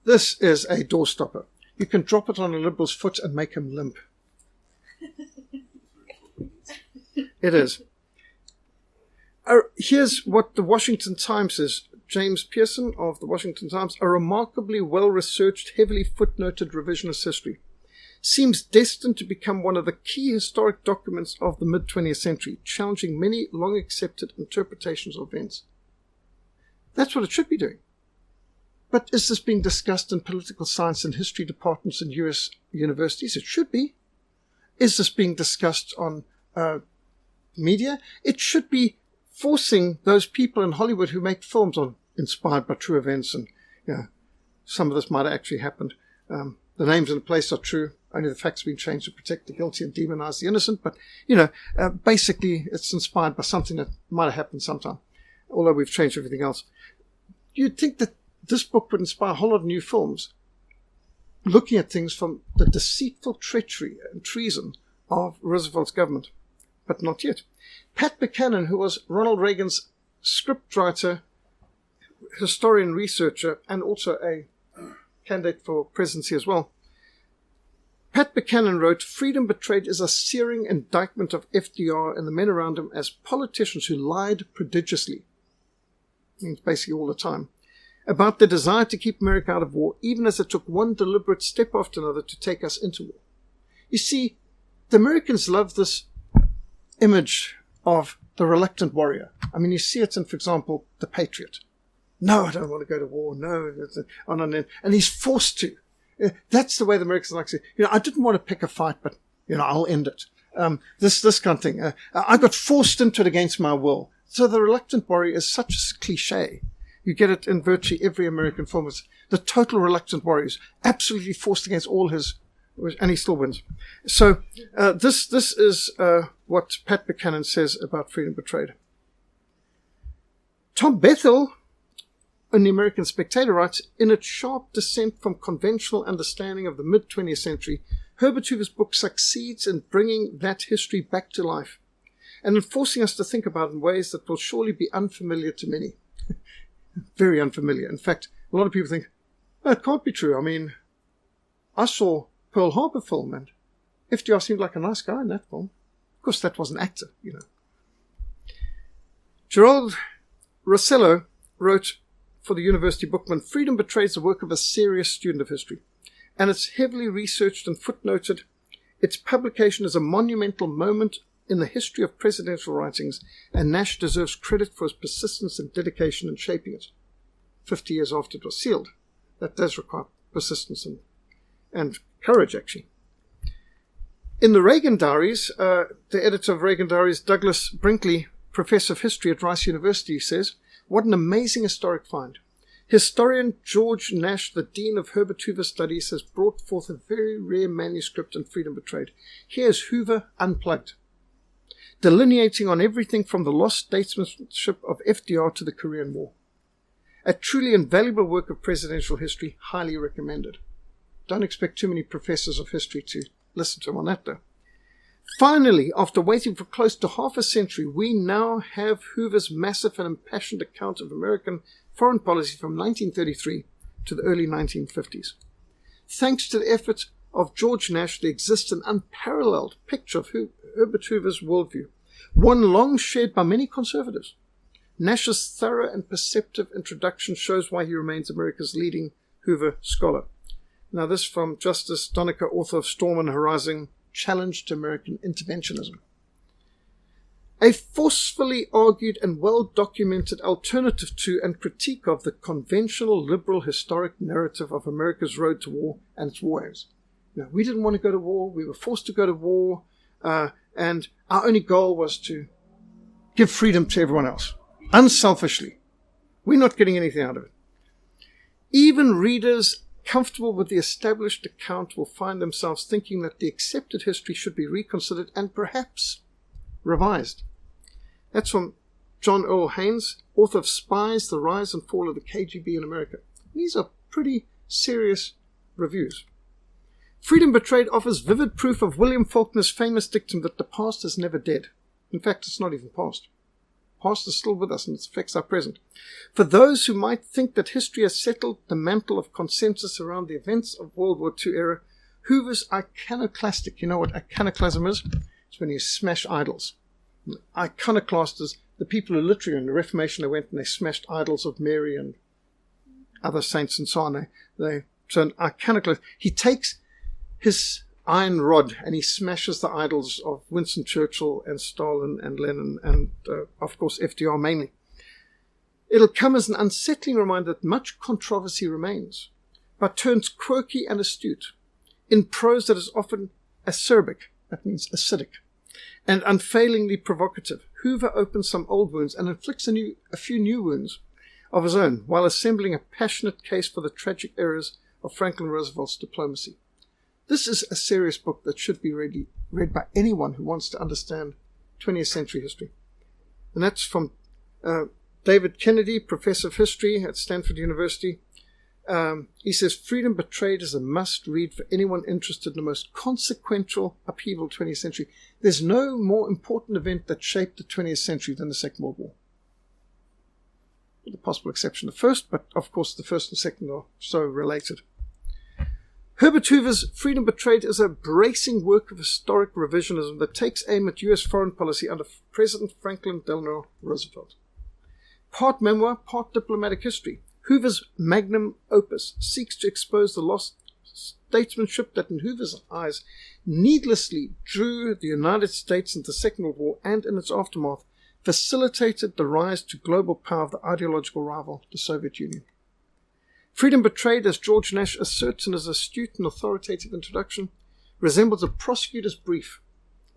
This is a doorstopper. You can drop it on a liberal's foot and make him limp. It is. Here's what the Washington Times says. James Pearson of the Washington Times, a remarkably well-researched, heavily footnoted revisionist history, seems destined to become one of the key historic documents of the mid-20th century, challenging many long-accepted interpretations of events. That's what it should be doing. But is this being discussed in political science and history departments in U.S. universities? It should be. Is this being discussed on media? It should be forcing those people in Hollywood who make films on inspired by true events, and some of this might have actually happened. The names and the place are true. Only the facts have been changed to protect the guilty and demonize the innocent. But, basically it's inspired by something that might have happened sometime, although we've changed everything else. You'd think that this book would inspire a whole lot of new films, looking at things from the deceitful treachery and treason of Roosevelt's government. But not yet. Pat Buchanan, who was Ronald Reagan's scriptwriter, historian, researcher, and also a candidate for presidency as well. Pat Buchanan wrote, "Freedom Betrayed is a searing indictment of FDR and the men around him as politicians who lied prodigiously," means basically all the time, "about their desire to keep America out of war, even as it took one deliberate step after another to take us into war." You see, the Americans love this image of the reluctant warrior. I mean, you see it in, for example, The Patriot. No, I don't want to go to war. No, on and on. And he's forced to. That's the way the Americans like to say, I didn't want to pick a fight, but, I'll end it. This kind of thing. I got forced into it against my will. So the reluctant warrior is such a cliche. You get it in virtually every American film. It's the total reluctant warrior is absolutely forced against all his, and he still wins. So this is what Pat Buchanan says about Freedom Betrayed. Tom Bethel, in the American Spectator, writes, "In its sharp descent from conventional understanding of the mid-20th century, Herbert Hoover's book succeeds in bringing that history back to life and in forcing us to think about it in ways that will surely be unfamiliar to many." Very unfamiliar. In fact, a lot of people think, it can't be true. I mean, I saw Pearl Harbor film, and FDR seemed like a nice guy in that film. Of course, that was an actor, Gerald Rossello wrote for the University Bookman, "Freedom Betrays the work of a serious student of history, and it's heavily researched and footnoted. Its publication is a monumental moment in the history of presidential writings, and Nash deserves credit for his persistence and dedication in shaping it." 50 years after it was sealed. That does require persistence and courage, actually. In the Reagan Diaries, the editor of Reagan Diaries, Douglas Brinkley, professor of history at Rice University, says, "What an amazing historic find. Historian George Nash, the dean of Herbert Hoover Studies, has brought forth a very rare manuscript in Freedom Betrayed. Here's Hoover unplugged, delineating on everything from the lost statesmanship of FDR to the Korean War. A truly invaluable work of presidential history, highly recommended." Don't expect too many professors of history to listen to him on that, though. Finally, after waiting for close to half a century, we now have Hoover's massive and impassioned account of American foreign policy from 1933 to the early 1950s. Thanks to the efforts of George Nash, there exists an unparalleled picture of Herbert Hoover's worldview, one long shared by many conservatives. Nash's thorough and perceptive introduction shows why he remains America's leading Hoover scholar. Now this from Justice Donica, author of Storm and Horizon, Challenge to American Interventionism. A forcefully argued and well-documented alternative to and critique of the conventional liberal historic narrative of America's road to war and its war aims. We didn't want to go to war. We were forced to go to war. And our only goal was to give freedom to everyone else, unselfishly. We're not getting anything out of it. Even readers comfortable with the established account will find themselves thinking that the accepted history should be reconsidered and perhaps revised. That's from John Earl Haynes, author of Spies, The Rise and Fall of the KGB in America. These are pretty serious reviews. Freedom Betrayed offers vivid proof of William Faulkner's famous dictum that the past is never dead. In fact, it's not even past. Past is still with us and it affects our present. For those who might think that history has settled the mantle of consensus around the events of World War II era, Hoover's iconoclastic, you know what iconoclasm is? It's when you smash idols. Iconoclast is the people who literally in the Reformation they went and they smashed idols of Mary and other saints and so on. So an iconoclast, he takes his iron rod and he smashes the idols of Winston Churchill and Stalin and Lenin and of course FDR mainly. It'll come as an unsettling reminder that much controversy remains, but turns quirky and astute in prose that is often acerbic, that means acidic, and unfailingly provocative. Hoover opens some old wounds and inflicts a few new wounds of his own while assembling a passionate case for the tragic errors of Franklin Roosevelt's diplomacy. This is a serious book that should be read by anyone who wants to understand 20th century history. And that's from David Kennedy, professor of history at Stanford University. He says, Freedom Betrayed is a must-read for anyone interested in the most consequential upheaval of the 20th century. There's no more important event that shaped the 20th century than the Second World War. With the possible exception of the first, but of course the first and second are so related. Herbert Hoover's Freedom Betrayed is a bracing work of historic revisionism that takes aim at U.S. foreign policy under President Franklin Delano Roosevelt. Part memoir, part diplomatic history, Hoover's magnum opus seeks to expose the lost statesmanship that in Hoover's eyes needlessly drew the United States into the Second World War and in its aftermath facilitated the rise to global power of the ideological rival, the Soviet Union. Freedom Betrayed, as George Nash asserts in his astute and authoritative introduction, resembles a prosecutor's brief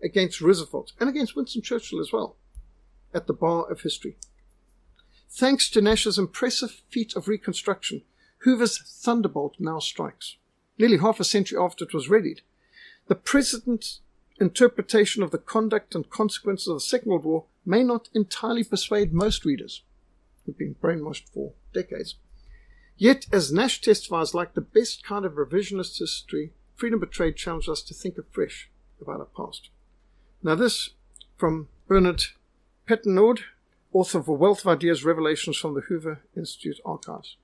against Roosevelt and against Winston Churchill as well, at the bar of history. Thanks to Nash's impressive feat of reconstruction, Hoover's thunderbolt now strikes. Nearly half a century after it was readied, the President's interpretation of the conduct and consequences of the Second World War may not entirely persuade most readers, who've been brainwashed for decades. Yet, as Nash testifies, like the best kind of revisionist history, Freedom Betrayed challenged us to think afresh about our past. Now this, from Bernard Pettenord, author of A Wealth of Ideas, Revelations from the Hoover Institute Archives.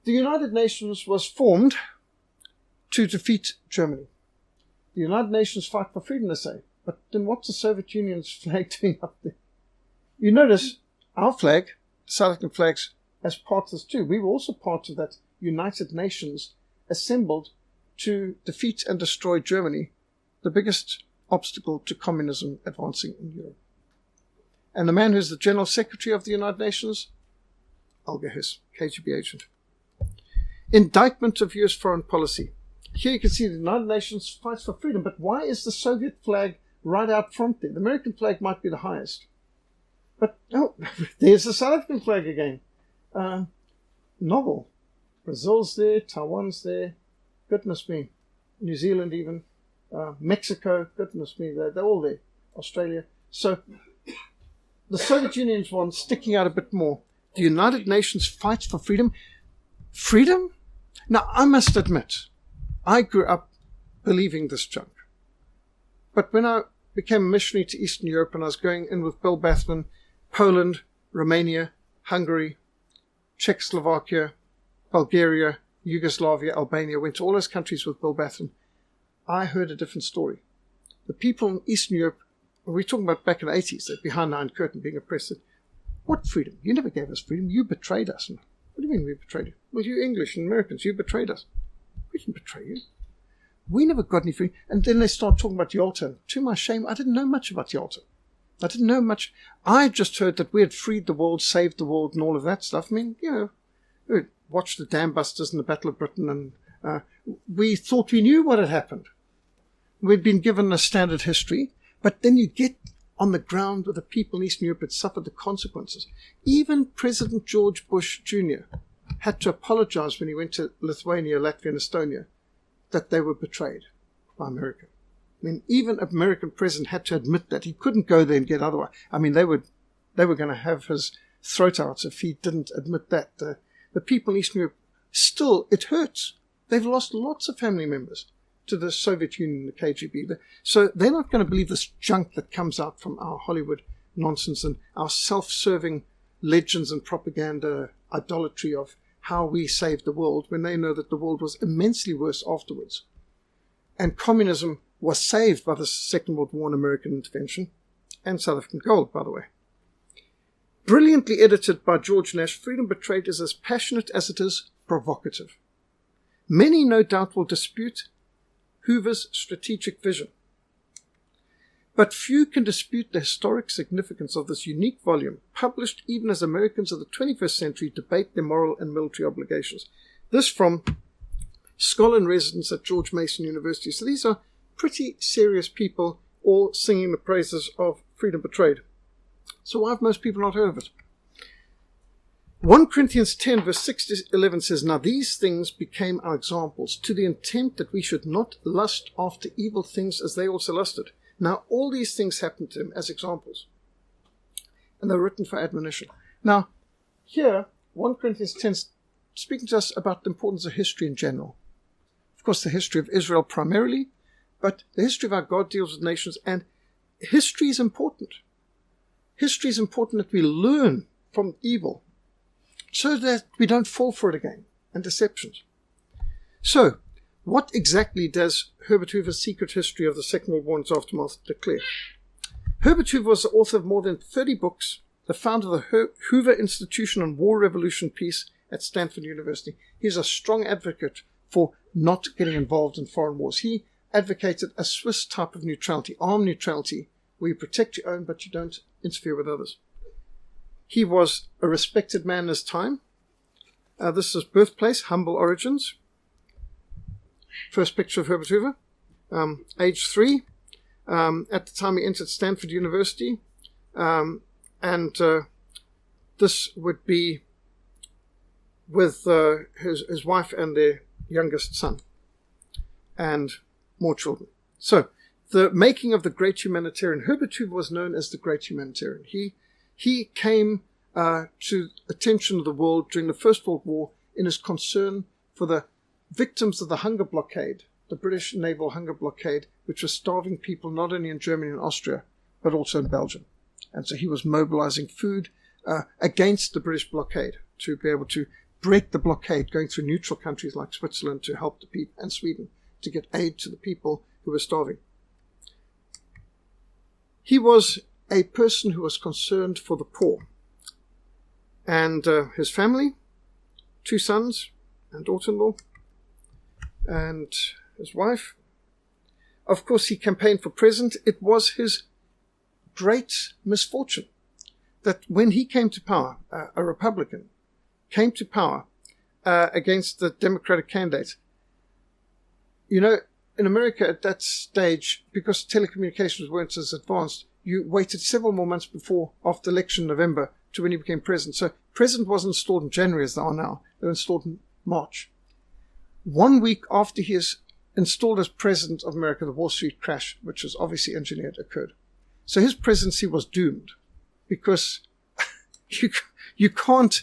The United Nations was formed to defeat Germany. The United Nations fight for freedom, they say. But then what's the Soviet Union's flag doing up there? You notice our flag, the South African flags, as part of this too. We were also part of that United Nations assembled to defeat and destroy Germany, the biggest obstacle to communism advancing in Europe. And the man who's the General Secretary of the United Nations, Olga Hess, KGB agent. Indictment of US foreign policy. Here you can see the United Nations fights for freedom, but why is the Soviet flag right out front there? The American flag might be the highest. But, oh, there's the South African flag again. Novel. Brazil's there, Taiwan's there, goodness me. New Zealand even, Mexico, goodness me, they're all there. Australia. So the Soviet Union's one sticking out a bit more. The United Nations fights for freedom. Freedom? Now, I must admit, I grew up believing this junk. But when I became a missionary to Eastern Europe and I was going in with Bill Bathman, Poland, Romania, Hungary, Czechoslovakia, Bulgaria, Yugoslavia, Albania, went to all those countries with Bill Bathman, I heard a different story. The people in Eastern Europe, we're talking about back in the 80s, they're behind the Iron Curtain being oppressed. What freedom? You never gave us freedom. You betrayed us. What do you mean we betrayed you? Well, you English and Americans, you betrayed us. We didn't betray you. We never got any freedom. And then they start talking about Yalta. To my shame, I didn't know much about Yalta. I didn't know much. I just heard that we had freed the world, saved the world, and all of that stuff. I mean, you know, we watched the Dam Busters and the Battle of Britain, and we thought we knew what had happened. We'd been given a standard history, but then you get on the ground with the people in Eastern Europe that suffered the consequences. Even President George Bush Jr. had to apologize when he went to Lithuania, Latvia, and Estonia that they were betrayed by America. I mean, even an American president had to admit that. He couldn't go there and get otherwise. I mean, they were going to have his throat out if he didn't admit that. The people in Eastern Europe still, it hurts. They've lost lots of family members to the Soviet Union, the KGB. So they're not going to believe this junk that comes out from our Hollywood nonsense and our self-serving legends and propaganda idolatry of how we saved the world, when they know that the world was immensely worse afterwards. And communism was saved by the Second World War and American intervention, and South African gold, by the way. Brilliantly edited by George Nash, Freedom Betrayed is as passionate as it is provocative. Many, no doubt, will dispute Hoover's strategic vision, but few can dispute the historic significance of this unique volume, published even as Americans of the 21st century debate their moral and military obligations. This from scholar in residence at George Mason University. So these are pretty serious people, all singing the praises of Freedom Betrayed. So why have most people not heard of it? 1 Corinthians 10 verse 6 to 11 says, "Now these things became our examples, to the intent that we should not lust after evil things as they also lusted." Now all these things happened to him as examples, and they're written for admonition. Now here, 1 Corinthians 10 speaking to us about the importance of history in general. Of course, the history of Israel primarily, but the history of our God deals with nations, and history is important. History is important that we learn from evil so that we don't fall for it again, and deceptions. So, what exactly does Herbert Hoover's Secret History of the Second World War and its aftermath declare? Herbert Hoover was the author of more than 30 books, the founder of the Hoover Institution on War, Revolution, Peace at Stanford University. He's a strong advocate for not getting involved in foreign wars. He advocated a Swiss type of neutrality, armed neutrality, where you protect your own but you don't interfere with others. He was a respected man in his time. This is his birthplace, humble origins. First picture of Herbert Hoover, age 3. At the time he entered Stanford University. This would be with his wife and their youngest son, and more children. So, the making of the great humanitarian. Herbert Hoover was known as the great humanitarian. He came to attention of the world during the First World War in his concern for the victims of the hunger blockade, the British naval hunger blockade, which was starving people not only in Germany and Austria, but also in Belgium. And so he was mobilizing food against the British blockade to be able to break the blockade, going through neutral countries like Switzerland to help the people, and Sweden, to get aid to the people who were starving. He was a person who was concerned for the poor. And his family, 2 sons and daughter-in-law, and his wife. Of course, he campaigned for president. It was his great misfortune that when he came to power, a Republican came to power against the Democratic candidate. You know, in America at that stage, because telecommunications weren't as advanced, you waited several more months after election in November to when he became president. So president wasn't installed in January as they are now. They were installed in March. 1 week after he is installed as president of America, the Wall Street crash, which was obviously engineered, occurred. So his presidency was doomed because you can't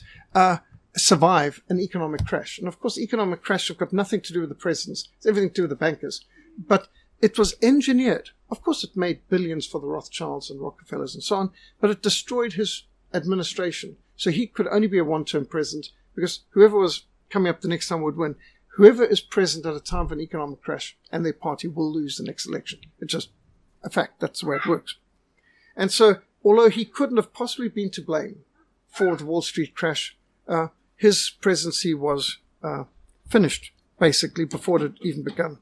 survive an economic crash. And of course, economic crash have got nothing to do with the presidents. It's everything to do with the bankers. But it was engineered. Of course, it made billions for the Rothschilds and Rockefellers and so on, but it destroyed his administration. So he could only be a one-term president because whoever was coming up the next time would win. Whoever is president at a time of an economic crash and their party will lose the next election. It's just a fact. That's the way it works. And so, although he couldn't have possibly been to blame for the Wall Street crash, his presidency was finished, basically, before it had even begun.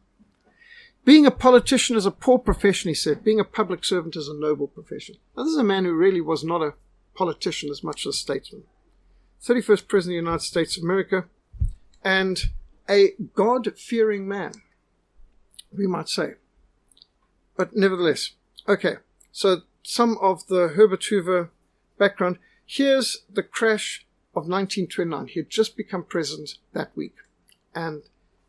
Being a politician is a poor profession, he said. Being a public servant is a noble profession. Now, this is a man who really was not a politician as much as a statesman. 31st President of the United States of America, and a God-fearing man, we might say. But nevertheless, okay, so some of the Herbert Hoover background. Here's the crash of 1929. He had just become president that week, and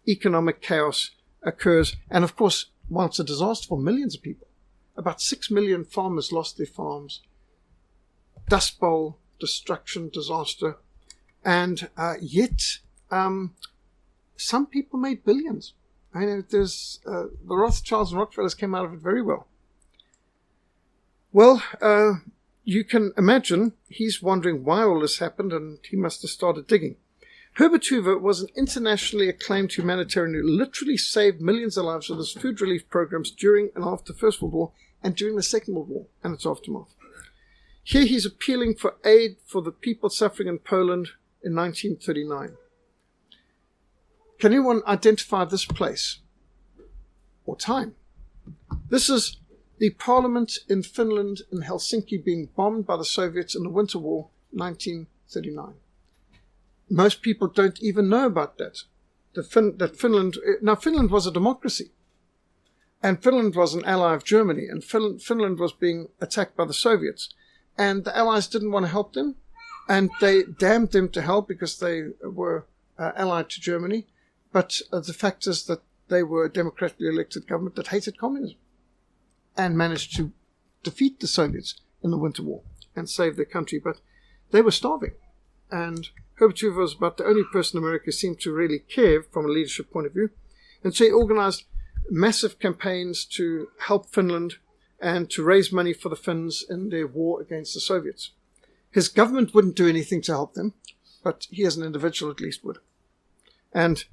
economic chaos occurs. And of course, while it's a disaster for millions of people, about 6 million farmers lost their farms. Dust bowl, destruction, disaster. And yet, some people made billions. I know there's the Rothschilds and Rockefellers came out of it very well. Well, you can imagine he's wondering why all this happened, and he must have started digging. Herbert Hoover was an internationally acclaimed humanitarian who literally saved millions of lives with his food relief programs during and after the First World War and during the Second World War and its aftermath. Here he's appealing for aid for the people suffering in Poland in 1939. Can anyone identify this place or time? This is the parliament in Finland in Helsinki being bombed by the Soviets in the Winter War, 1939. Most people don't even know about that. Finland was a democracy, and Finland was an ally of Germany, and Finland was being attacked by the Soviets, and the Allies didn't want to help them, and they damned them to hell because they were allied to Germany. But the fact is that they were a democratically elected government that hated communism and managed to defeat the Soviets in the Winter War and save their country. But they were starving, and Herbert Hoover was about the only person in America who seemed to really care from a leadership point of view. And so he organized massive campaigns to help Finland and to raise money for the Finns in their war against the Soviets. His government wouldn't do anything to help them, but he as an individual at least would. And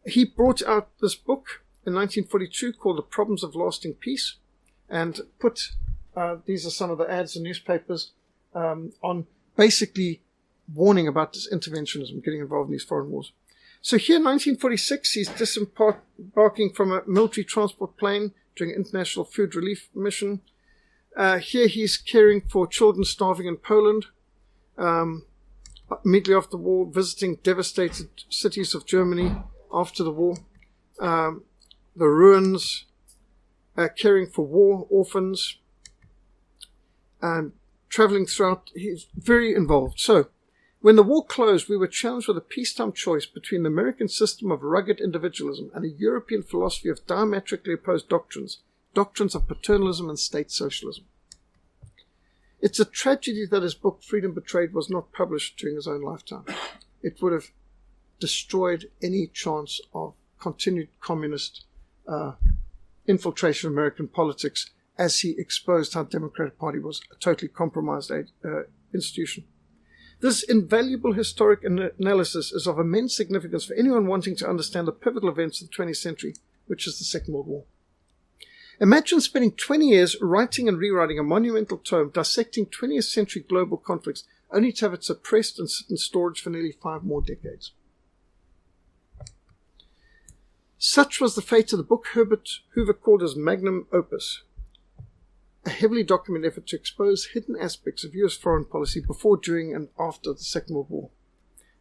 he brought out this book in 1942 called The Problems of Lasting Peace, and put, these are some of the ads in newspapers, on basically warning about this interventionism, getting involved in these foreign wars. So here in 1946, he's disembarking from a military transport plane during an international food relief mission. Here he's caring for children starving in Poland. Immediately after the war, visiting devastated cities of Germany after the war. The ruins, caring for war orphans, and traveling throughout. He's very involved. So, when the war closed, we were challenged with a peacetime choice between the American system of rugged individualism and a European philosophy of diametrically opposed doctrines of paternalism and state socialism. It's a tragedy that his book, Freedom Betrayed, was not published during his own lifetime. It would have destroyed any chance of continued communist infiltration of American politics, as he exposed how the Democratic Party was a totally compromised institution. This invaluable historic analysis is of immense significance for anyone wanting to understand the pivotal events of the 20th century, which is the Second World War. Imagine spending 20 years writing and rewriting a monumental tome dissecting 20th century global conflicts, only to have it suppressed and sit in storage for nearly 5 more decades. Such was the fate of the book Herbert Hoover called his magnum opus, a heavily documented effort to expose hidden aspects of U.S. foreign policy before, during, and after the Second World War.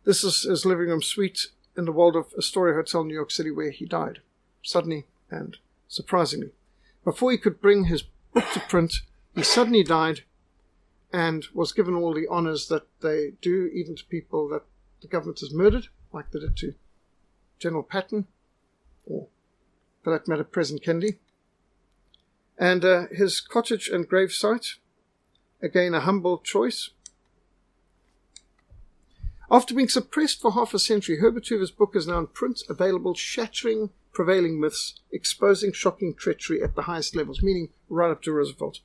This is his living room suite in the Waldorf Astoria Hotel in New York City, where he died, suddenly and surprisingly. Before he could bring his book to print, he suddenly died and was given all the honors that they do even to people that the government has murdered, like they did to General Patton, or for that matter, President Kennedy. And his cottage and grave site, again a humble choice. After being suppressed for half a century, Herbert Hoover's book is now in print, available, shattering prevailing myths, exposing shocking treachery at the highest levels, meaning right up to Roosevelt.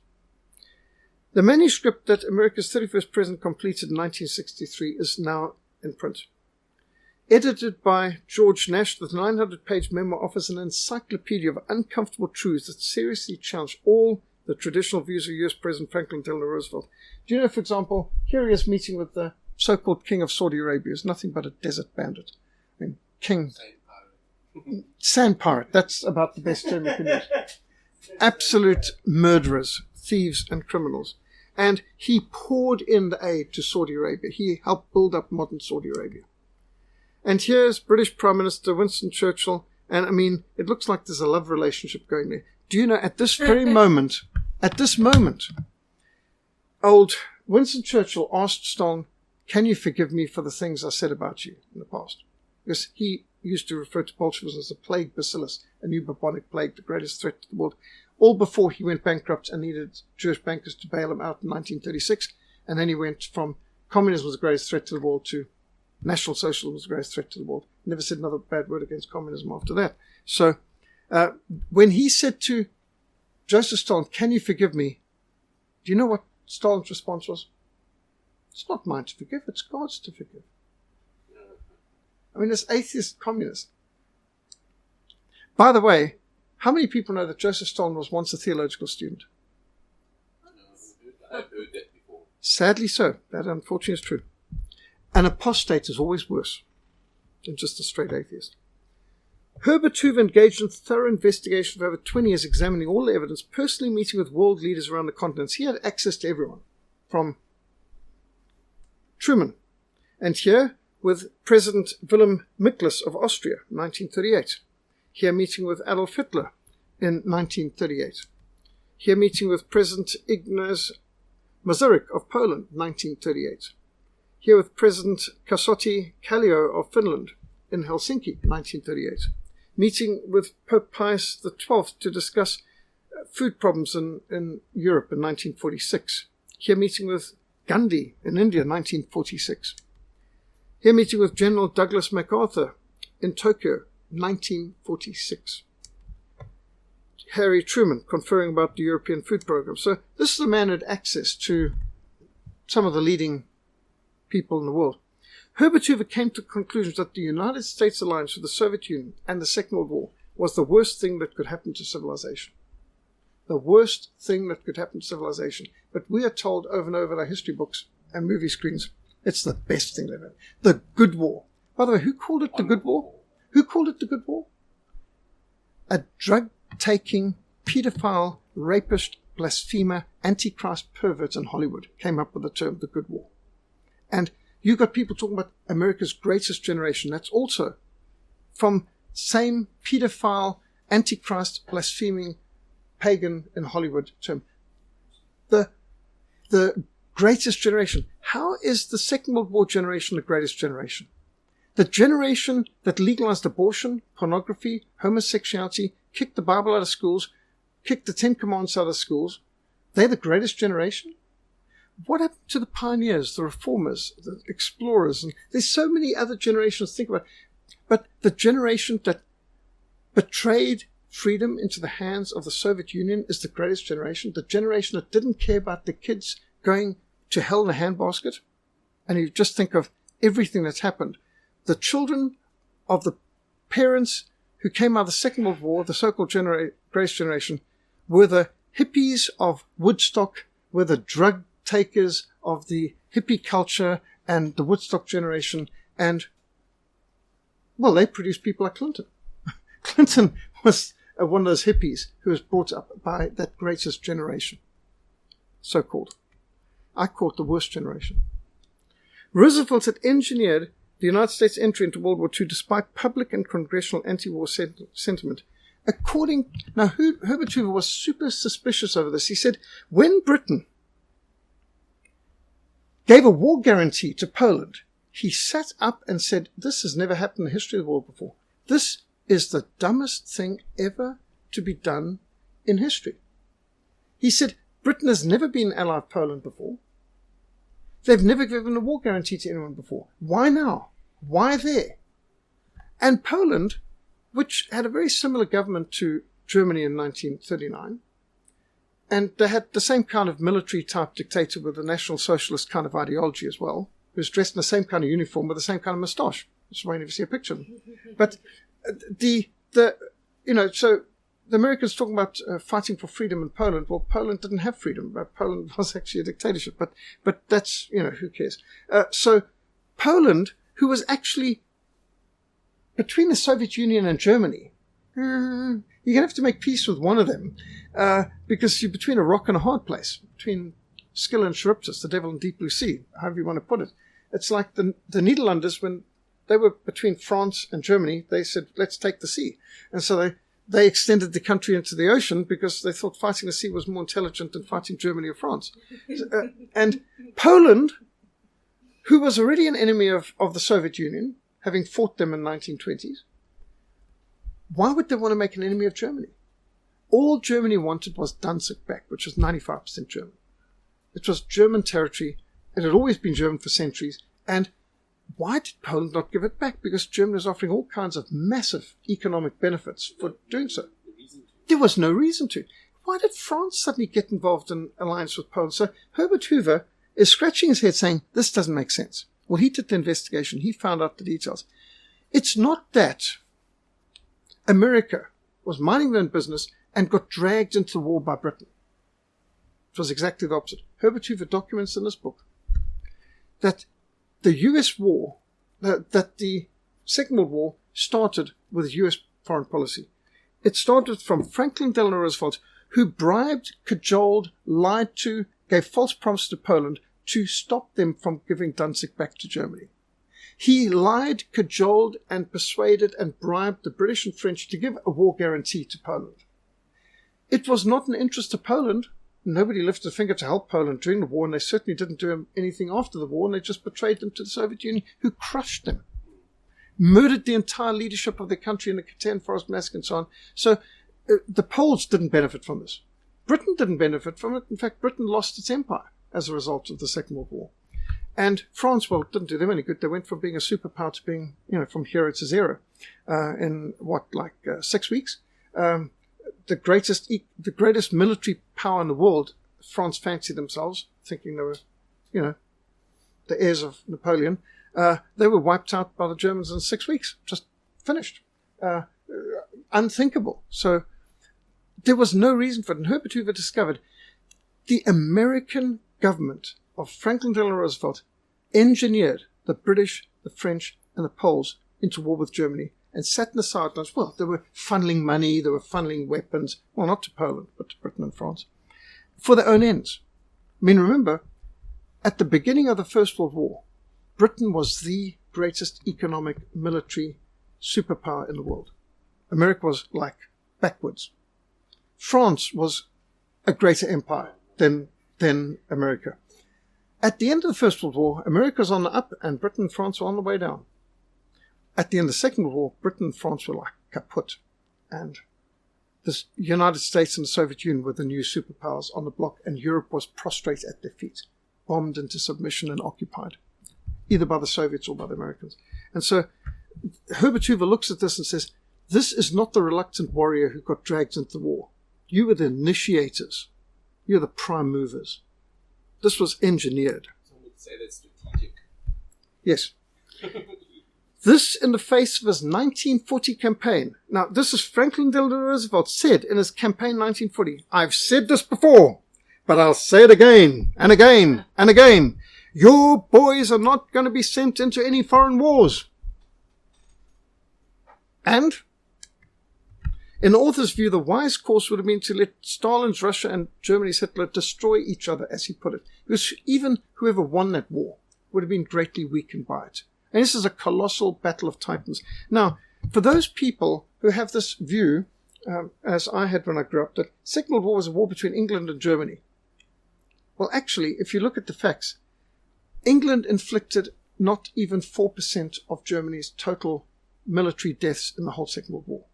The manuscript that America's 31st president completed in 1963 is now in print. Edited by George Nash, the 900-page memoir offers an encyclopedia of uncomfortable truths that seriously challenge all the traditional views of U.S. President Franklin Delano Roosevelt. Do you know, for example, here he is meeting with the so-called king of Saudi Arabia, who's nothing but a desert bandit. I mean, king... Sand pirate, that's about the best term you can use. Absolute murderers, thieves, and criminals. And he poured in the aid to Saudi Arabia. He helped build up modern Saudi Arabia. And here's British Prime Minister Winston Churchill, and I mean, it looks like there's a love relationship going there. Do you know, at this very moment, old Winston Churchill asked Stalin, "Can you forgive me for the things I said about you in the past?" Because he used to refer to Bolshevism as a plague bacillus, a new bubonic plague, the greatest threat to the world, all before he went bankrupt and needed Jewish bankers to bail him out in 1936. And then he went from communism was the greatest threat to the world to National Socialism was the greatest threat to the world. Never said another bad word against communism after that. So when he said to Joseph Stalin, "Can you forgive me?" Do you know what Stalin's response was? "It's not mine to forgive, it's God's to forgive." I mean, this atheist communist. By the way, how many people know that Joseph Stalin was once a theological student? I've heard that before. Sadly so. That unfortunately is true. An apostate is always worse than just a straight atheist. Herbert Hoover engaged in thorough investigation for over 20 years, examining all the evidence, personally meeting with world leaders around the continents. He had access to everyone, from Truman, and here with President Wilhelm Miklas of Austria, 1938. Here meeting with Adolf Hitler in 1938. Here meeting with President Ignaz Masaryk of Poland, 1938. Here with President Kasoti Kallio of Finland in Helsinki, 1938. Meeting with Pope Pius XII to discuss food problems in Europe in 1946. Here meeting with Gandhi in India, 1946. Here meeting with General Douglas MacArthur in Tokyo, 1946. Harry Truman conferring about the European food program. So this is a man who had access to some of the leading people in the world. Herbert Hoover came to conclusions that the United States alliance with the Soviet Union and the Second World War was the worst thing that could happen to civilization. The worst thing that could happen to civilization. But we are told over and over in our history books and movie screens, it's the best thing ever. The good war. By the way, who called it the good war? Who called it the good war? A drug-taking, pedophile, rapist, blasphemer, antichrist pervert in Hollywood came up with the term the good war. And you got people talking about America's greatest generation. That's also from same pedophile, antichrist, blaspheming, pagan in Hollywood term. The greatest generation. How is the Second World War generation the greatest generation? The generation that legalized abortion, pornography, homosexuality, kicked the Bible out of schools, kicked the Ten Commandments out of schools, they're the greatest generation? What happened to the pioneers, the reformers, the explorers? And there's so many other generations to think about. But the generation that betrayed freedom into the hands of the Soviet Union is the greatest generation. The generation that didn't care about the kids going to hell in a handbasket. And you just think of everything that's happened. The children of the parents who came out of the Second World War, the so-called greatest generation, were the hippies of Woodstock, were the drug takers of the hippie culture and the Woodstock generation. And, well, they produced people like Clinton. Clinton was one of those hippies who was brought up by that greatest generation, so-called. I call it the worst generation. Roosevelt had engineered the United States entry into World War II despite public and congressional anti-war sentiment. Now Herbert Hoover was super suspicious over this. He said, when Britain gave a war guarantee to Poland, he sat up and said, this has never happened in the history of the world before. This is the dumbest thing ever to be done in history. He said, Britain has never been an ally of Poland before. They've never given a war guarantee to anyone before. Why now? Why there? And Poland, which had a very similar government to Germany in 1939, and they had the same kind of military-type dictator with a National Socialist kind of ideology as well, who was dressed in the same kind of uniform with the same kind of moustache. That's why you never see a picture of him. But so the Americans talking about fighting for freedom in Poland. Well, Poland didn't have freedom. Poland was actually a dictatorship. But that's, who cares? So Poland, who was actually between the Soviet Union and Germany, you're going to have to make peace with one of them because you're between a rock and a hard place, between Scylla and Charybdis, the devil and deep blue sea, however you want to put it. It's like the Netherlanders, when they were between France and Germany, they said, let's take the sea. And so they extended the country into the ocean because they thought fighting the sea was more intelligent than fighting Germany or France. And Poland, who was already an enemy of the Soviet Union, having fought them in the 1920s, why would they want to make an enemy of Germany? All Germany wanted was Danzig back, which was 95% German. It was German territory. It had always been German for centuries. And Why did Poland not give it back? Because Germany was offering all kinds of massive economic benefits for doing so. There was no reason to. Why did France suddenly get involved in alliance with Poland? So Herbert Hoover is scratching his head saying, this doesn't make sense. Well, he did the investigation. He found out the details. It's not that America was minding their own business and got dragged into the war by Britain. It was exactly the opposite. Herbert Hoover documents in this book that the U.S. war, that the Second World War started with U.S. foreign policy. It started from Franklin Delano Roosevelt, who bribed, cajoled, lied to, gave false promises to Poland to stop them from giving Danzig back to Germany. He lied, cajoled, and persuaded and bribed the British and French to give a war guarantee to Poland. It was not an interest to Poland. Nobody lifted a finger to help Poland during the war, and they certainly didn't do anything after the war, and they just betrayed them to the Soviet Union, who crushed them, murdered the entire leadership of the country in the Katyn Forest Massacre and so on. So the Poles didn't benefit from this. Britain didn't benefit from it. In fact, Britain lost its empire as a result of the Second World War. And France, well, it didn't do them any good. They went from being a superpower to being, from hero to zero in 6 weeks. The greatest military power in the world, France fancied themselves, thinking they were, the heirs of Napoleon. They were wiped out by the Germans in 6 weeks, just finished. Unthinkable. So there was no reason for it. And Herbert Hoover discovered the American government of Franklin Delano Roosevelt engineered the British, the French, and the Poles into war with Germany and sat in the sidelines. Well, they were funneling money, they were funneling weapons, well, not to Poland, but to Britain and France, for their own ends. I mean, remember, at the beginning of the First World War, Britain was the greatest economic, military superpower in the world. America was like backwards. France was a greater empire than America. At the end of the First World War, America was on the up and Britain and France were on the way down. At the end of the Second World War, Britain and France were like kaput. And the United States and the Soviet Union were the new superpowers on the block, and Europe was prostrate at their feet, bombed into submission and occupied, either by the Soviets or by the Americans. And so Herbert Hoover looks at this and says, this is not the reluctant warrior who got dragged into the war. You were the initiators. You're the prime movers. This was engineered. Some would say that's strategic. Yes. This in the face of his 1940 campaign. Now, this is Franklin Delano Roosevelt said in his campaign 1940. I've said this before, but I'll say it again and again and again. Your boys are not going to be sent into any foreign wars. And in the author's view, the wise course would have been to let Stalin's Russia and Germany's Hitler destroy each other, as he put it. Because even whoever won that war would have been greatly weakened by it. And this is a colossal battle of titans. Now, for those people who have this view, as I had when I grew up, that Second World War was a war between England and Germany. Well, actually, if you look at the facts, England inflicted not even 4% of Germany's total military deaths in the whole Second World War.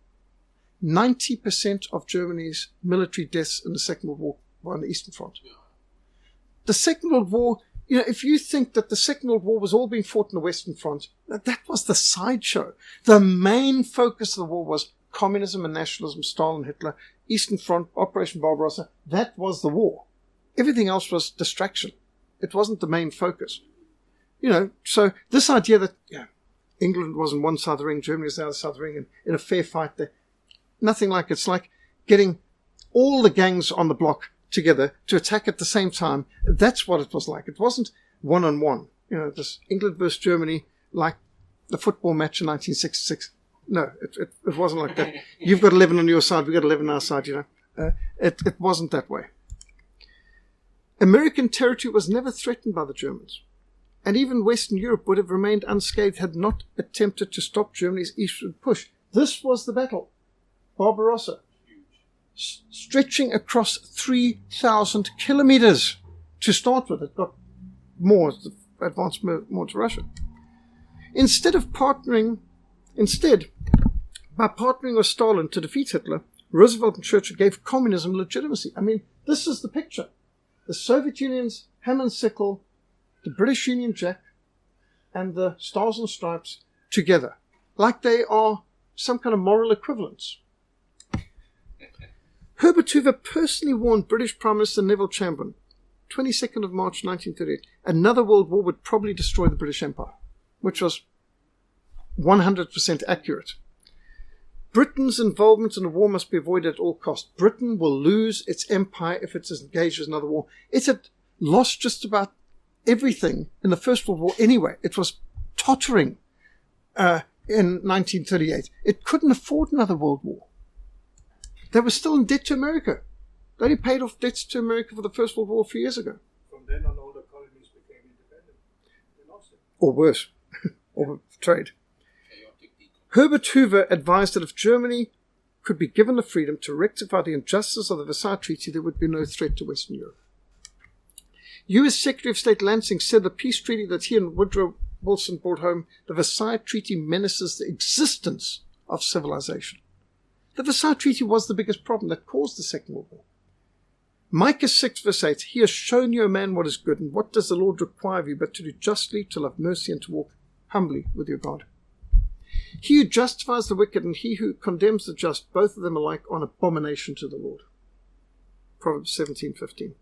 90% of Germany's military deaths in the Second World War were on the Eastern Front. The Second World War, if you think that the Second World War was all being fought in the Western Front, that was the sideshow. The main focus of the war was communism and nationalism, Stalin, Hitler, Eastern Front, Operation Barbarossa. That was the war. Everything else was distraction. It wasn't the main focus. So this idea that England was on one side of the ring, Germany was on the other side of the ring, and in a fair fight, nothing like it. It's like getting all the gangs on the block together to attack at the same time. That's what it was like. It wasn't one-on-one. This England versus Germany, like the football match in 1966. No, it wasn't like that. You've got 11 on your side, we've got 11 on our side, It wasn't that way. American territory was never threatened by the Germans. And even Western Europe would have remained unscathed had not attempted to stop Germany's eastward push. This was the battle. Barbarossa. Stretching across 3,000 kilometers to start with. It got more as the advanced more to Russia. Instead, by partnering with Stalin to defeat Hitler, Roosevelt and Churchill gave communism legitimacy. I mean, this is the picture. The Soviet Union's hammer and sickle, the British Union Jack, and the Stars and Stripes together, like they are some kind of moral equivalence. Herbert Hoover personally warned British Prime Minister Neville Chamberlain, 22nd of March 1938, another world war would probably destroy the British Empire, which was 100% accurate. Britain's involvement in the war must be avoided at all costs. Britain will lose its empire if it engages in another war. It had lost just about everything in the First World War anyway. It was tottering in 1938. It couldn't afford another world war. They were still in debt to America. They only paid off debts to America for the First World War a few years ago. From then on, all the colonies became independent. They lost it. Or worse, or trade. Herbert Hoover advised that if Germany could be given the freedom to rectify the injustice of the Versailles Treaty, there would be no threat to Western Europe. U.S. Secretary of State Lansing said the peace treaty that he and Woodrow Wilson brought home, the Versailles Treaty menaces the existence of civilization. The Versailles Treaty was the biggest problem that caused the Second World War. Micah 6 verse 8, he has shown you, a man, what is good, and what does the Lord require of you, but to do justly, to love mercy, and to walk humbly with your God. He who justifies the wicked and he who condemns the just, both of them alike, are an abomination to the Lord. Proverbs 17:15.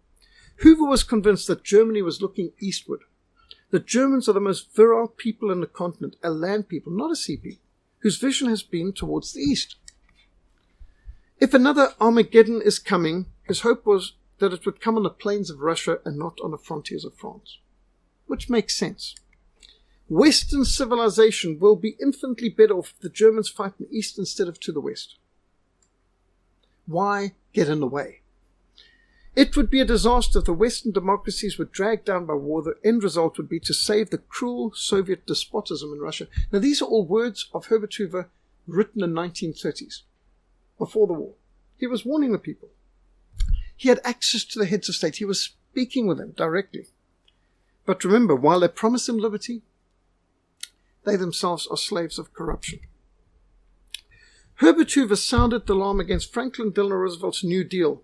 Hoover was convinced that Germany was looking eastward. The Germans are the most virile people in the continent, a land people, not a sea people, whose vision has been towards the east. If another Armageddon is coming, his hope was that it would come on the plains of Russia and not on the frontiers of France, which makes sense. Western civilization will be infinitely better off if the Germans fight in the east instead of to the west. Why get in the way? It would be a disaster if the Western democracies were dragged down by war. The end result would be to save the cruel Soviet despotism in Russia. Now, these are all words of Herbert Hoover written in the 1930s, before the war. He was warning the people. He had access to the heads of state. He was speaking with them directly. But remember, while they promise them liberty, they themselves are slaves of corruption. Herbert Hoover sounded the alarm against Franklin Delano Roosevelt's New Deal,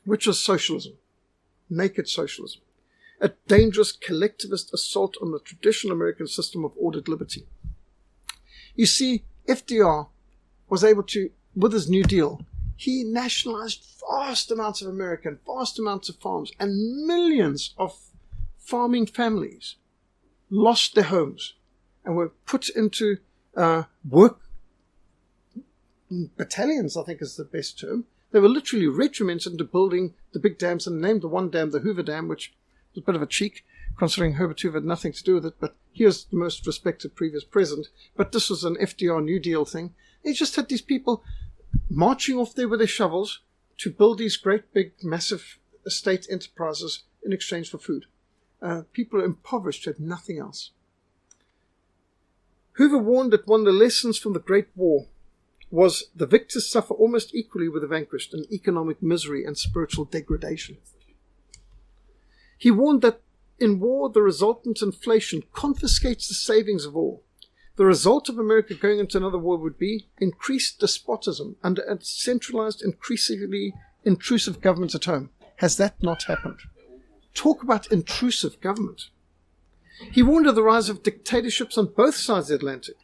which was socialism, naked socialism, a dangerous collectivist assault on the traditional American system of ordered liberty. You see, FDR was able to, with his New Deal, he nationalized vast amounts of America and vast amounts of farms, and millions of farming families lost their homes and were put into work battalions, I think is the best term. They were literally regimented into building the big dams, and named the one dam the Hoover Dam, which was a bit of a cheek, considering Herbert Hoover had nothing to do with it, but he was the most respected previous president. But this was an FDR New Deal thing. They just had these people marching off there with their shovels to build these great, big, massive estate enterprises in exchange for food. People are impoverished, had nothing else. Hoover warned that one of the lessons from the Great War was the victors suffer almost equally with the vanquished in economic misery and spiritual degradation. He warned that in war, the resultant inflation confiscates the savings of all. The result of America going into another war would be increased despotism under a centralized, increasingly intrusive government at home. Has that not happened? Talk about intrusive government. He warned of the rise of dictatorships on both sides of the Atlantic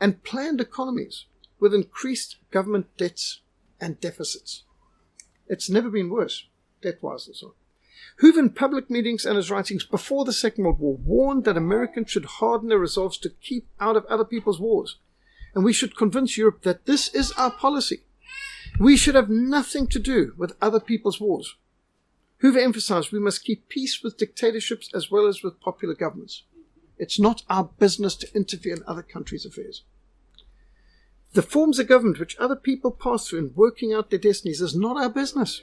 and planned economies with increased government debts and deficits. It's never been worse, debt-wise and so on. Hoover, in public meetings and his writings before the Second World War, warned that Americans should harden their resolves to keep out of other people's wars, and we should convince Europe that this is our policy. We should have nothing to do with other people's wars. Hoover emphasized we must keep peace with dictatorships as well as with popular governments. It's not our business to interfere in other countries' affairs. The forms of government which other people pass through in working out their destinies is not our business.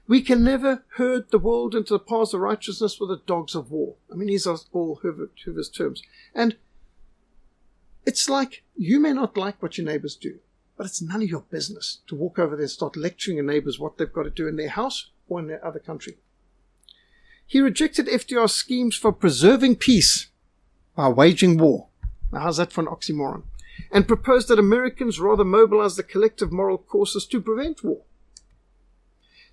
We can never herd the world into the paths of righteousness with the dogs of war. I mean, these are all Hoover's terms. And it's like, you may not like what your neighbors do, but it's none of your business to walk over there and start lecturing your neighbors what they've got to do in their house or in their other country. He rejected FDR's schemes for preserving peace by waging war. Now, how's that for an oxymoron? And proposed that Americans rather mobilize the collective moral courses to prevent war.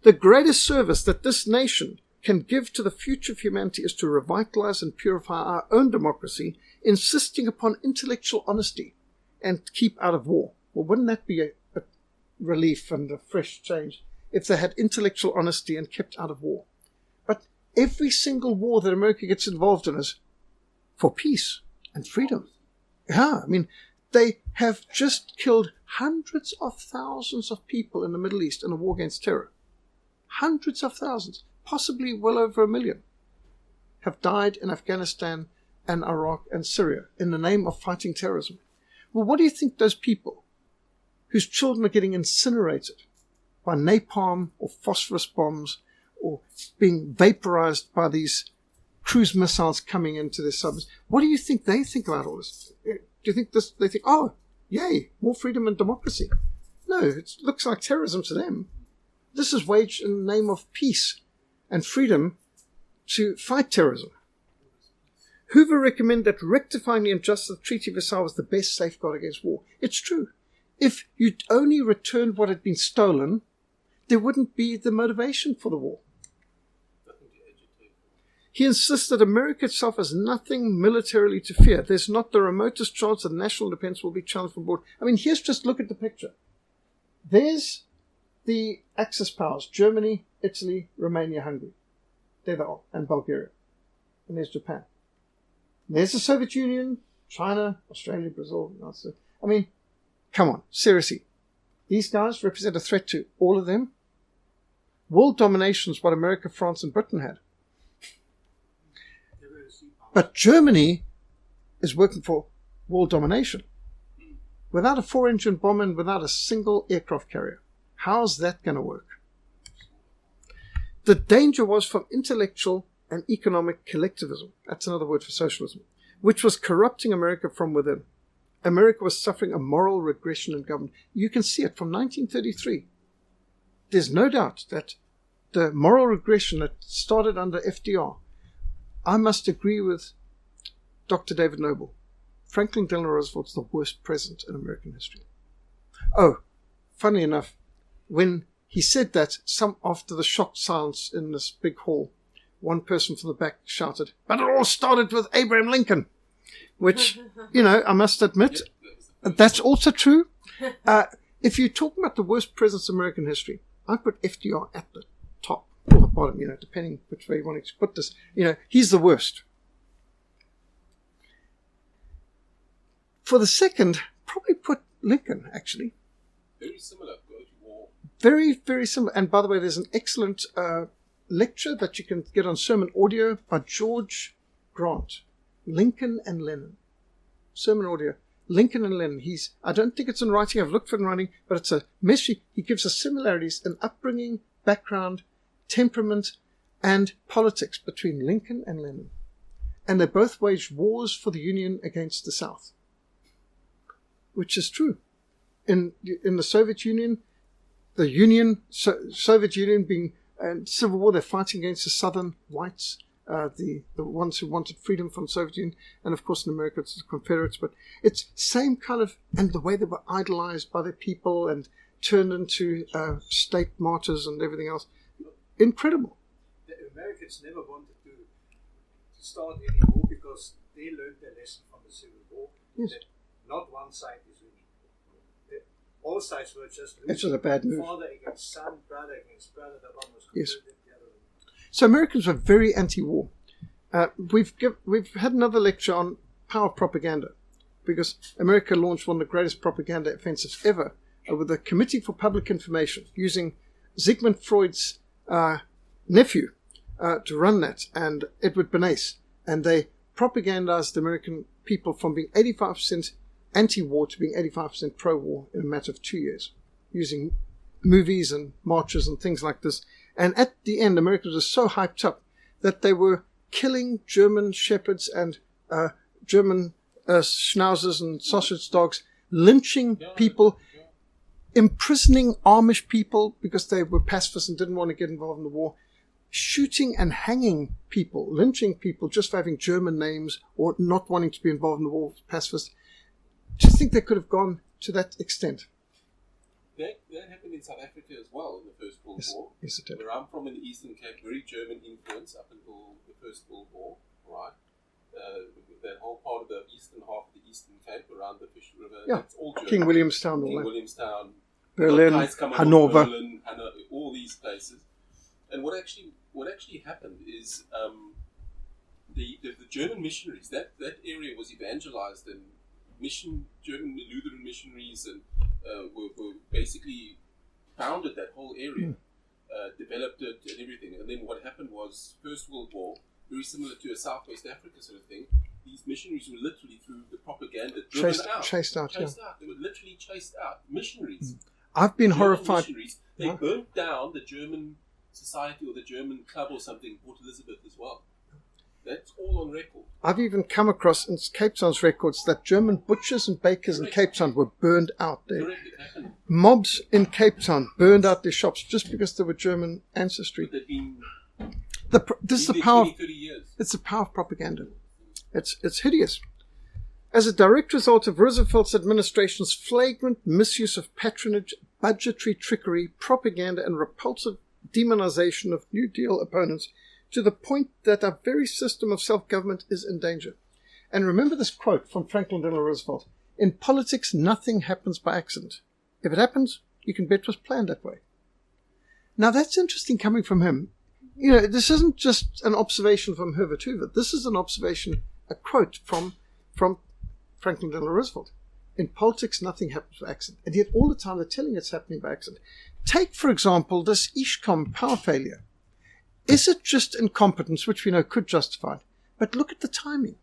The greatest service that this nation can give to the future of humanity is to revitalize and purify our own democracy, insisting upon intellectual honesty and keep out of war. Well, wouldn't that be a relief and a fresh change if they had intellectual honesty and kept out of war? But every single war that America gets involved in is for peace and freedom. Yeah, I mean, they have just killed hundreds of thousands of people in the Middle East in a war against terror. Hundreds of thousands, possibly well over 1 million, have died in Afghanistan and Iraq and Syria in the name of fighting terrorism. Well, what do you think those people whose children are getting incinerated by napalm or phosphorus bombs or being vaporized by these cruise missiles coming into their suburbs, what do you think they think about all this? Do you think they think, oh, yay, more freedom and democracy? No, it looks like terrorism to them. This is waged in the name of peace and freedom to fight terrorism. Hoover recommended that rectifying the injustice of the Treaty of Versailles was the best safeguard against war. It's true. If you'd only returned what had been stolen, there wouldn't be the motivation for the war. He insists that America itself has nothing militarily to fear. There's not the remotest chance that national defense will be challenged from abroad. I mean, just look at the picture. There's the Axis powers, Germany, Italy, Romania, Hungary. There they are, and Bulgaria. And there's Japan. There's the Soviet Union, China, Australia, Brazil. I mean, come on, seriously. These guys represent a threat to all of them. World domination is what America, France, and Britain had. But Germany is working for world domination. Without a 4-engine bomber and without a single aircraft carrier. How's that going to work? The danger was from intellectual and economic collectivism. That's another word for socialism. Which was corrupting America from within. America was suffering a moral regression in government. You can see it from 1933. There's no doubt that the moral regression that started under FDR, I must agree with Dr. David Noble. Franklin Delano Roosevelt's the worst president in American history. Oh, funny enough, when he said that, after the shocked silence in this big hall, one person from the back shouted, "But it all started with Abraham Lincoln," which, I must admit, that's also true. If you're talking about the worst presidents in American history, I put FDR at the top or the bottom, depending which way you want to put this. He's the worst. For the second, probably put Lincoln, actually. Very similar. Go to war. Very, very similar. And by the way, there's an excellent lecture that you can get on sermon audio by George Grant. Lincoln and Lennon. Sermon audio. Lincoln and Lennon. I don't think it's in writing. I've looked for it in writing, but it's a message. He gives us similarities in upbringing, background, temperament, and politics between Lincoln and Lennon. And they both waged wars for the Union against the South. Which is true. In the Soviet Union, Soviet Union being civil war, they're fighting against the Southern whites, the ones who wanted freedom from the Soviet Union, and of course in America it's the Confederates. But it's same kind of, and the way they were idolized by their people and turned into state martyrs and everything else. Incredible. The Americans never wanted to start any war because they learned their lesson from the Civil War. Yes. That not one side is winning. All sides were just losing. It's just a bad move. Father against son, brother against brother. The one was Yes. converted, the other one. So Americans were very anti-war. We've had another lecture on power of propaganda, because America launched one of the greatest propaganda offensives ever with the Committee for Public Information, using Sigmund Freud's nephew to run that, and Edward Bernays. And they propagandized the American people from being 85% anti-war to being 85% pro-war in a matter of 2 years, using movies and marches and things like this. And at the end, Americans were so hyped up that they were killing German shepherds and German schnauzers and sausage dogs, lynching people, imprisoning Amish people because they were pacifists and didn't want to get involved in the war, shooting and hanging people, lynching people just for having German names or not wanting to be involved in the war, pacifists. Do you think they could have gone to that extent? that happened in South Africa as well in the First World War. Yes, it did. Where I'm from in the Eastern Cape, very German influence up until the First World War, right? That whole part of the eastern half of the Eastern Cape around the Fish River, Yeah. it's all German. King Williamstown, all King that. Williamstown, Berlin, guys coming from Hanover. Berlin, all these places. And what actually happened is the German missionaries, that area was evangelized, and German Lutheran missionaries and were basically founded that whole area, developed it and everything. And then what happened was First World War, very similar to a Southwest Africa sort of thing. These missionaries were literally through the propaganda Chased out. They were literally chased out. Missionaries. I've been German horrified. missionaries, they burnt down the German society or the German club or something in Port Elizabeth as well. That's all on record. I've even come across in Cape Town's records that German butchers and bakers in Cape Town were burned out there. Correct, it happened. Mobs in Cape Town burned out their shops just because they were German ancestry. But they've been This is the there power. 20, 30 years. It's the power of propaganda. It's hideous. As a direct result of Roosevelt's administration's flagrant misuse of patronage, budgetary trickery, propaganda, and repulsive demonization of New Deal opponents, to the point that our very system of self-government is in danger. And remember this quote from Franklin Delano Roosevelt: "In politics, nothing happens by accident. If it happens, you can bet it was planned that way." Now that's interesting coming from him. You know, this isn't just an observation from Herbert Hoover. This is an observation, a quote from Franklin Delano Roosevelt. In politics, nothing happens by accident. And yet all the time they're telling it's happening by accident. Take, for example, this Ishcom power failure. Is it just incompetence, which we know could justify it? But look at the timing.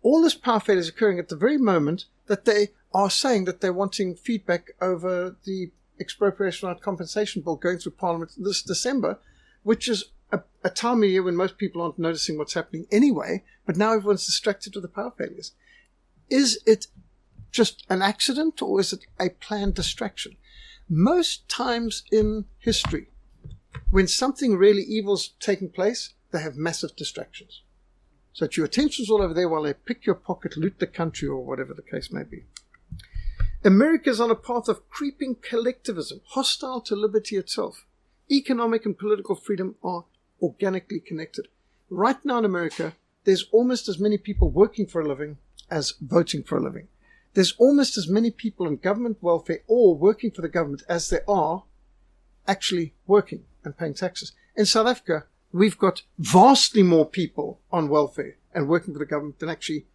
All this power failure is occurring at the very moment that they are saying that they're wanting feedback over the expropriation right compensation bill going through Parliament this December, which is a time of year when most people aren't noticing what's happening anyway, but now everyone's distracted with the power failures. Is it just an accident, or is it a planned distraction? Most times in history, when something really evil's taking place, they have massive distractions. So that your attention's all over there while they pick your pocket, loot the country, or whatever the case may be. America is on a path of creeping collectivism, hostile to liberty itself. Economic and political freedom are organically connected. Right now in America, there's almost as many people working for a living as voting for a living. There's almost as many people in government welfare or working for the government as there are actually working and paying taxes. In South Africa, we've got vastly more people on welfare and working for the government than actually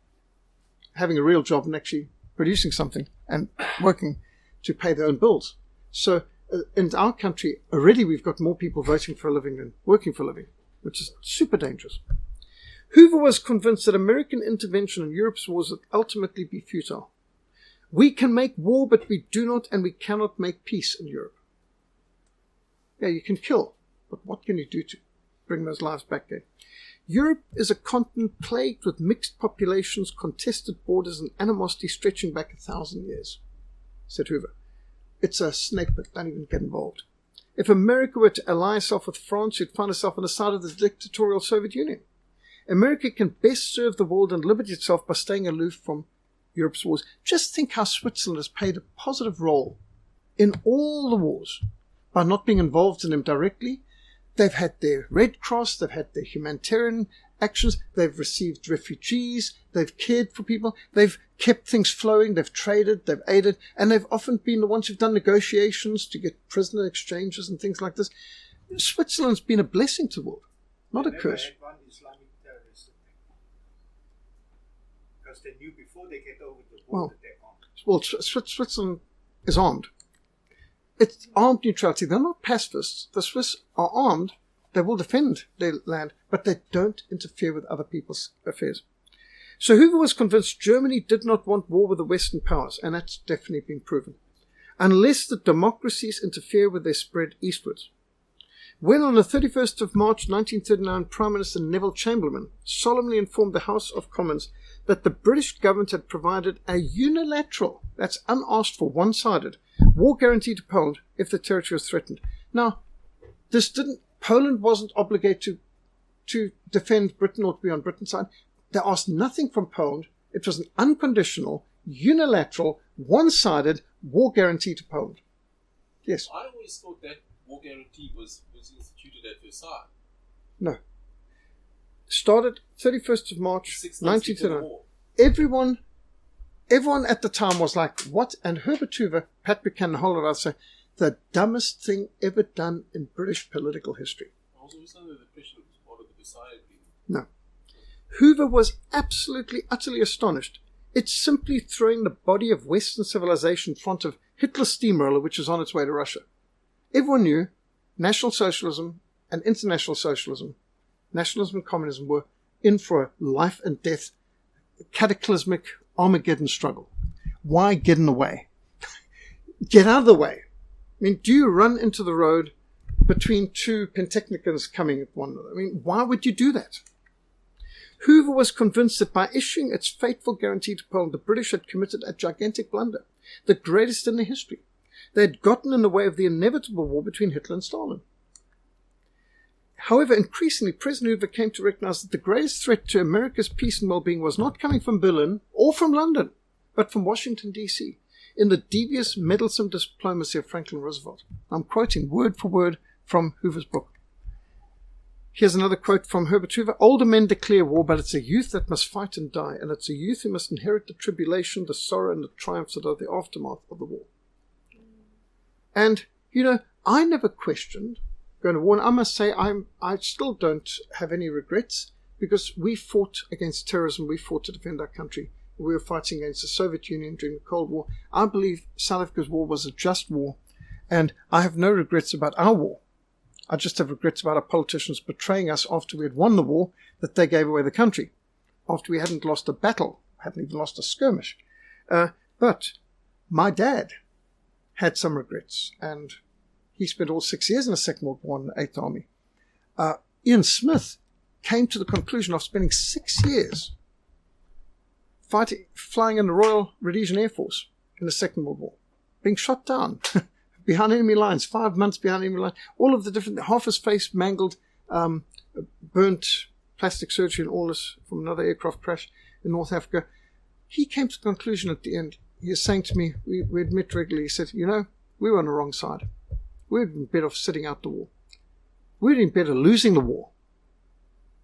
having a real job and actually producing something and working to pay their own bills. So in our country, already we've got more people voting for a living than working for a living, which is super dangerous. Hoover was convinced that American intervention in Europe's wars would ultimately be futile. We can make war, but we do not and we cannot make peace in Europe. Yeah, you can kill, but what can you do to bring those lives back there? Europe is a continent plagued with mixed populations, contested borders, and animosity stretching back 1,000 years, said Hoover. It's a snake pit, don't even get involved. If America were to ally itself with France, you'd find itself on the side of the dictatorial Soviet Union. America can best serve the world and liberty itself by staying aloof from Europe's wars. Just think how Switzerland has played a positive role in all the wars by not being involved in them directly. They've had their Red Cross, they've had their humanitarian actions, they've received refugees, they've cared for people, they've kept things flowing, they've traded, they've aided, and they've often been the ones who've done negotiations to get prisoner exchanges and things like this. Switzerland's been a blessing to the world, not a curse. Had one Islamic terrorist attack. Because they knew before they get over the war that they're armed. Well, Switzerland is armed. It's armed neutrality. They're not pacifists. The Swiss are armed. They will defend their land, but they don't interfere with other people's affairs. So Hoover was convinced Germany did not want war with the Western powers, and that's definitely been proven, unless the democracies interfere with their spread eastwards. When on the 31st of March 1939, Prime Minister Neville Chamberlain solemnly informed the House of Commons that the British government had provided a unilateral, that's unasked for, one-sided, war guarantee to Poland if the territory was threatened. Now, Poland wasn't obligated to defend Britain or to be on Britain's side. They asked nothing from Poland. It was an unconditional, unilateral, one-sided war guarantee to Poland. Yes. I always thought that war guarantee was instituted at Versailles. No. Started 31st of March, 6 months before the 1939. war. Everyone at the time was like, what? And Herbert Hoover, Pat Buchanan, whole of us say, the dumbest thing ever done in British political history. I was always under the impression it was part of the Versailles Agreement. No. Hoover was absolutely, utterly astonished. It's simply throwing the body of Western civilization in front of Hitler's steamroller, which is on its way to Russia. Everyone knew National Socialism and International Socialism, nationalism and communism, were in for a life and death, cataclysmic Armageddon struggle. Why get in the way? Get out of the way. I mean, do you run into the road between two Pentechnicons coming at one another? I mean, why would you do that? Hoover was convinced that by issuing its fateful guarantee to Poland, the British had committed a gigantic blunder, the greatest in their history. They had gotten in the way of the inevitable war between Hitler and Stalin. However, increasingly, President Hoover came to recognize that the greatest threat to America's peace and well-being was not coming from Berlin or from London, but from Washington, D.C., in the devious, meddlesome diplomacy of Franklin Roosevelt. I'm quoting word for word from Hoover's book. Here's another quote from Herbert Hoover. Older men declare war, but it's a youth that must fight and die, and it's a youth who must inherit the tribulation, the sorrow, and the triumphs that are the aftermath of the war. And, you know, I never questioned going to war, and I must say I still don't have any regrets, because we fought against terrorism, we fought to defend our country. We were fighting against the Soviet Union during the Cold War. I believe South Africa's war was a just war, and I have no regrets about our war. I just have regrets about our politicians betraying us after we had won the war, that they gave away the country, after we hadn't lost a battle, hadn't even lost a skirmish. But my dad had some regrets, and he spent all 6 years in the Second World War in the 8th Army. Ian Smith came to the conclusion of spending 6 years flying in the Royal Rhodesian Air Force in the Second World War, being shot down behind enemy lines, 5 months behind enemy lines, all of the different, half his face mangled, burnt plastic surgery and all this from another aircraft crash in North Africa. He came to the conclusion at the end, he was saying to me, we admit regularly, he said, you know, we were on the wrong side. We'd been better off sitting out the war. We'd been better losing the war.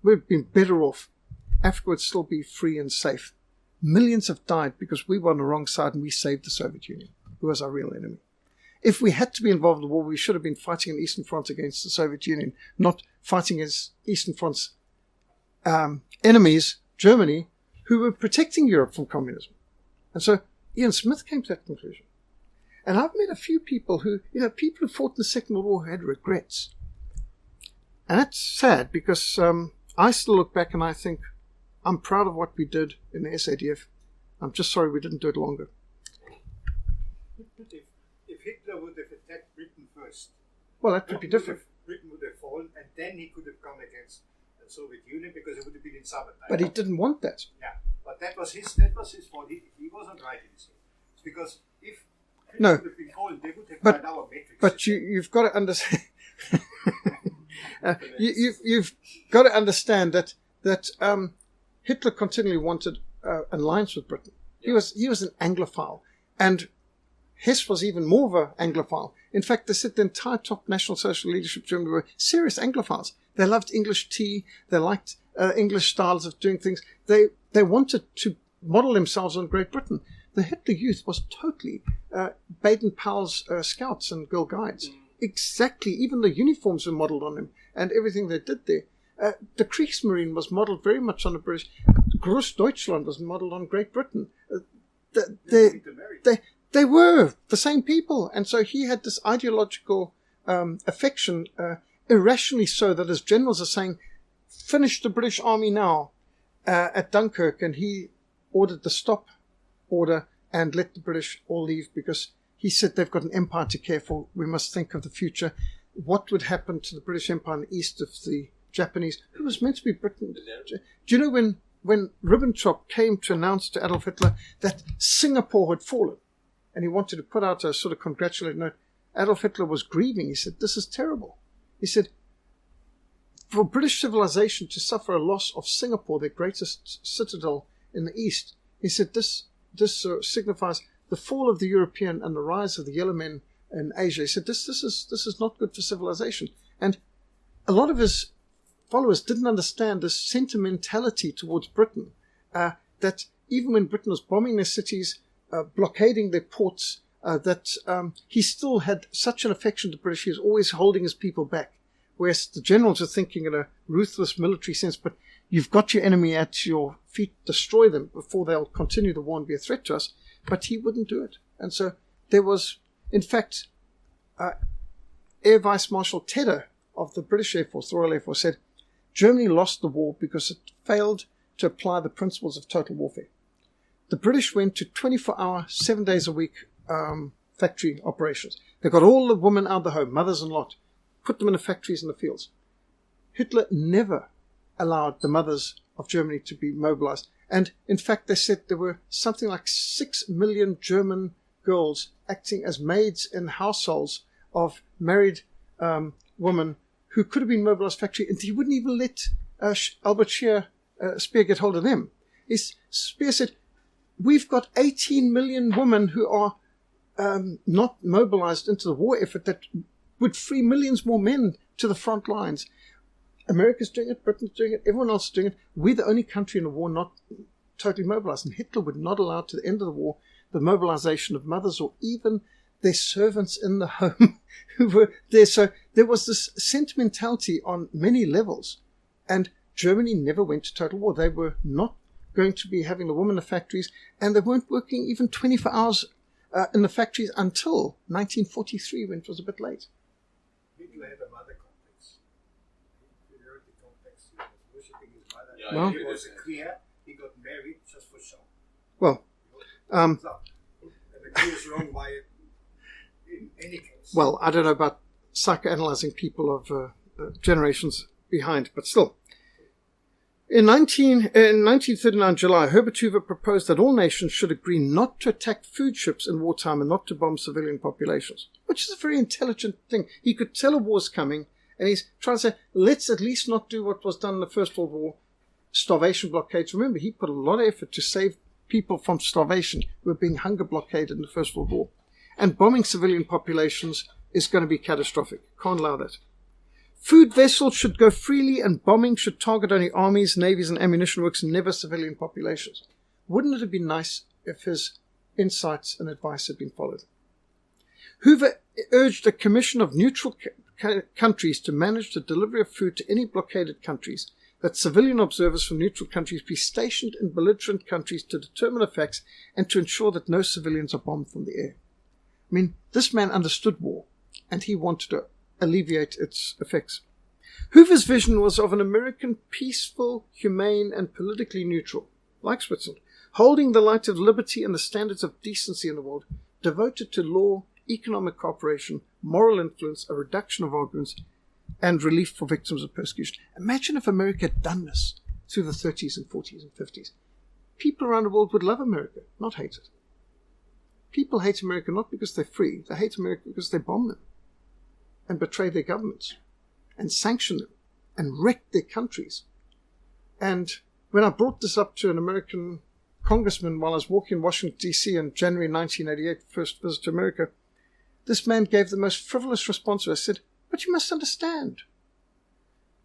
We'd been better off. Africa would still be free and safe. Millions have died because we were on the wrong side and we saved the Soviet Union, who was our real enemy. If we had to be involved in the war, we should have been fighting in Eastern Front against the Soviet Union, not fighting against Eastern Front's enemies, Germany, who were protecting Europe from communism. And so Ian Smith came to that conclusion. And I've met a few people who, you know, people who fought in the Second World War who had regrets. And that's sad because I still look back and I think, I'm proud of what we did in the SADF. I'm just sorry we didn't do it longer. If Hitler would have attacked Britain first, Well, that would be different. Britain would have fallen, and then he could have come against the Soviet Union because it would have been in summertime. But he didn't want that. Yeah, but that was his fault. He wasn't right in his head. It's because if Britain would have been fallen, they would have tried our metrics. But you've got to understand. You've got to understand that Hitler continually wanted an alliance with Britain. Yeah. He was an Anglophile, and Hess was even more of an Anglophile. In fact, they said the entire top National Social leadership in Germany were serious Anglophiles. They loved English tea. They liked English styles of doing things. They wanted to model themselves on Great Britain. The Hitler Youth was totally Baden-Powell's scouts and Girl Guides. Exactly. Even the uniforms were modelled on him and everything they did there. The Kriegsmarine was modelled very much on the British. Großdeutschland was modelled on Great Britain. They were the same people. And so he had this ideological affection, irrationally so, that his generals are saying, finish the British army now at Dunkirk. And he ordered the stop order and let the British all leave because he said they've got an empire to care for. We must think of the future. What would happen to the British Empire in the east of the Japanese, who was meant to be Britain? Do you know when Ribbentrop came to announce to Adolf Hitler that Singapore had fallen and he wanted to put out a sort of congratulatory note, Adolf Hitler was grieving. He said, this is terrible. He said, for British civilization to suffer a loss of Singapore, their greatest citadel in the east, he said, this signifies the fall of the European and the rise of the yellow men in Asia. He said, this is not good for civilization. And a lot of his followers didn't understand this sentimentality towards Britain, that even when Britain was bombing their cities, blockading their ports, that he still had such an affection to the British. He was always holding his people back. Whereas the generals are thinking in a ruthless military sense, but you've got your enemy at your feet, destroy them before they'll continue the war and be a threat to us. But he wouldn't do it. And so there was, in fact, Air Vice Marshal Tedder of the British Air Force, the Royal Air Force, said Germany lost the war because it failed to apply the principles of total warfare. The British went to 24-hour, 7 days a week factory operations. They got all the women out of the home, mothers and lot, put them in the factories and the fields. Hitler never allowed the mothers of Germany to be mobilized. And in fact, they said there were something like 6 million German girls acting as maids in households of married women who could have been mobilized factory, and he wouldn't even let Albert Speer get hold of them. Speer said, we've got 18 million women who are not mobilized into the war effort that would free millions more men to the front lines. America's doing it, Britain's doing it, everyone else is doing it. We're the only country in the war not totally mobilized. And Hitler would not allow to the end of the war the mobilization of mothers or even their servants in the home who were there. So there was this sentimentality on many levels. And Germany never went to total war. They were not going to be having the women in the factories, and they weren't working even 24 hours in the factories until 1943, when it was a bit late. Hitler had a mother complex. Inferiority complex. He was worshipping his mother. Yeah, Well- He was clear. He got married just for show. Well, And the clear is wrong by it in any case. well, I don't know about psychoanalyzing people of generations behind, but still. In 1939 July, Herbert Hoover proposed that all nations should agree not to attack food ships in wartime and not to bomb civilian populations, which is a very intelligent thing. He could tell a war's coming, and he's trying to say, let's at least not do what was done in the First World War, starvation blockades. Remember, he put a lot of effort to save people from starvation who were being hunger blockaded in the First World War. And bombing civilian populations is going to be catastrophic. Can't allow that. Food vessels should go freely, and bombing should target only armies, navies, and ammunition works, never civilian populations. Wouldn't it have been nice if his insights and advice had been followed? Hoover urged a commission of neutral countries to manage the delivery of food to any blockaded countries, that civilian observers from neutral countries be stationed in belligerent countries to determine the facts and to ensure that no civilians are bombed from the air. I mean, this man understood war, and he wanted to alleviate its effects. Hoover's vision was of an American peaceful, humane, and politically neutral, like Switzerland, holding the light of liberty and the standards of decency in the world, devoted to law, economic cooperation, moral influence, a reduction of arguments, and relief for victims of persecution. Imagine if America had done this through the 30s and 40s and 50s. People around the world would love America, not hate it. People hate America not because they're free. They hate America because they bomb them and betray their governments and sanction them and wreck their countries. And when I brought this up to an American congressman while I was walking in Washington, D.C. in January 1988, first visit to America, this man gave the most frivolous response. I said, but you must understand,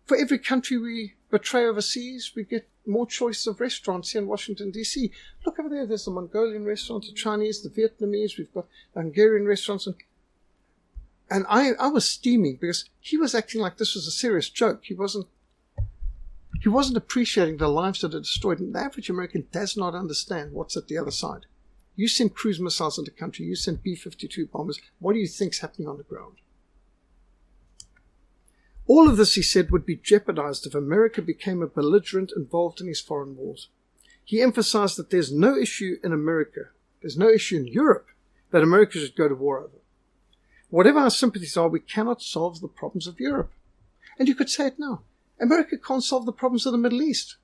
for every country we betray overseas, we get more choice of restaurants here in Washington, D.C. Look over there, there's the Mongolian restaurants, the Chinese, the Vietnamese, we've got Hungarian restaurants. And I was steaming because he was acting like this was a serious joke. He wasn't appreciating the lives that are destroyed. And the average American does not understand what's at the other side. You send cruise missiles into the country, you send B-52 bombers. What do you think's happening on the ground? All of this, he said, would be jeopardized if America became a belligerent involved in his foreign wars. He emphasized that there's no issue in America, there's no issue in Europe that America should go to war over. Whatever our sympathies are, we cannot solve the problems of Europe. And you could say it now. America can't solve the problems of the Middle East.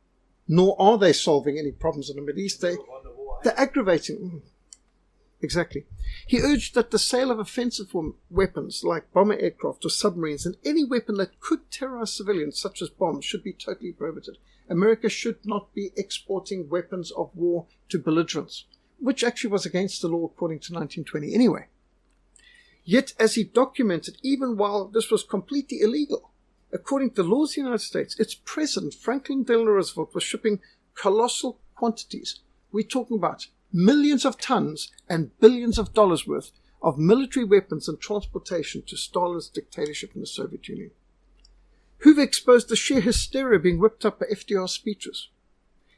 Nor are they solving any problems in the Middle East. They're aggravating. Exactly. He urged that the sale of offensive weapons like bomber aircraft or submarines and any weapon that could terrorize civilians, such as bombs, should be totally prohibited. America should not be exporting weapons of war to belligerents, which actually was against the law according to 1920 anyway. Yet, as he documented, even while this was completely illegal, according to the laws of the United States, its president, Franklin Delano Roosevelt, was shipping colossal quantities. We're talking about millions of tons and billions of dollars worth of military weapons and transportation to Stalin's dictatorship in the Soviet Union. Hoover exposed the sheer hysteria being whipped up by FDR's speeches.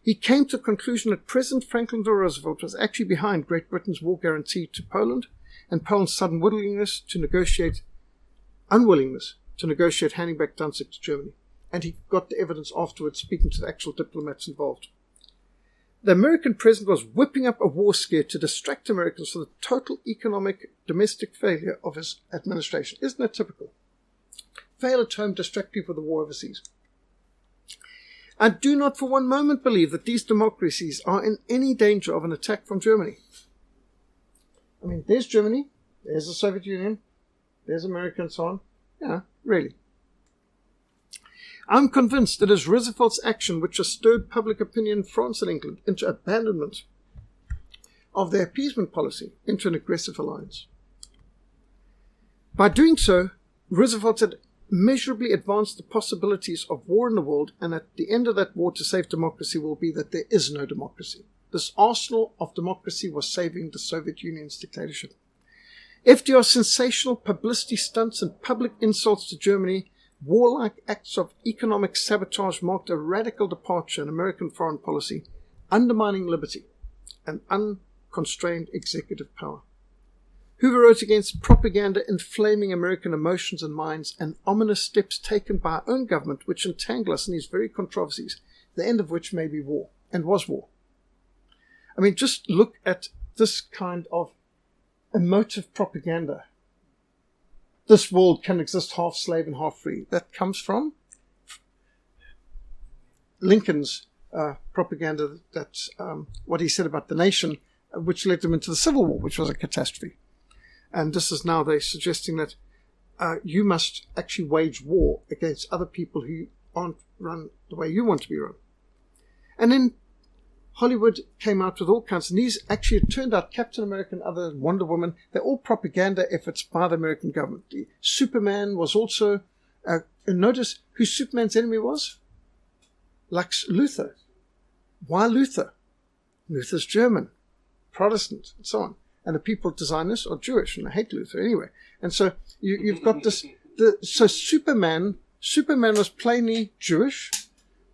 He came to the conclusion that President Franklin Delano Roosevelt was actually behind Great Britain's war guarantee to Poland and Poland's sudden unwillingness to negotiate handing back Danzig to Germany. And he got the evidence afterwards, speaking to the actual diplomats involved. The American president was whipping up a war scare to distract Americans from the total economic domestic failure of his administration. Isn't that typical? Fail at home, distract people with the war overseas. I do not for one moment believe that these democracies are in any danger of an attack from Germany. I mean, there's Germany, there's the Soviet Union, there's America and so on. Yeah, really. I'm convinced it is Roosevelt's action which has stirred public opinion in France and England into abandonment of their appeasement policy into an aggressive alliance. By doing so, Roosevelt had measurably advanced the possibilities of war in the world, and at the end of that war to save democracy will be that there is no democracy. This arsenal of democracy was saving the Soviet Union's dictatorship. FDR's sensational publicity stunts and public insults to Germany, warlike acts of economic sabotage marked a radical departure in American foreign policy, undermining liberty and unconstrained executive power. Hoover wrote against propaganda inflaming American emotions and minds and ominous steps taken by our own government which entangle us in these very controversies, the end of which may be war, and was war. I mean, just look at this kind of emotive propaganda. This world can exist half slave and half free. That comes from Lincoln's propaganda, that's what he said about the nation, which led them into the Civil War, which was a catastrophe. And this is now they're suggesting that you must actually wage war against other people who aren't run the way you want to be run. And then Hollywood came out with all kinds, and these actually, it turned out Captain America and other Wonder Woman, they're all propaganda efforts by the American government. The Superman was also, and notice who Superman's enemy was? Lex Luthor. Why Luther? Luther's German, Protestant, and so on. And the people design this are Jewish, and they hate Luther anyway. And so you've got this, so Superman was plainly Jewish,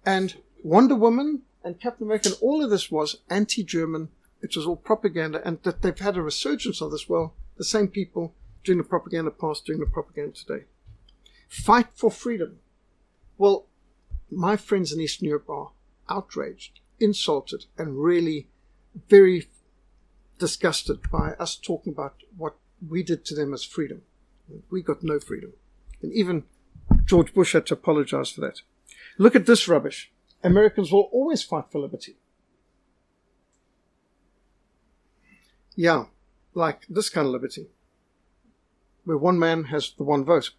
and Wonder Woman and Captain America, and all of this was anti-German. It was all propaganda, and that they've had a resurgence of this. Well, the same people doing the propaganda past, doing the propaganda today. Fight for freedom. Well, my friends in Eastern Europe are outraged, insulted, and really very disgusted by us talking about what we did to them as freedom. We got no freedom. And even George Bush had to apologize for that. Look at this rubbish. Americans will always fight for liberty. Yeah, like this kind of liberty, where one man has the one vote.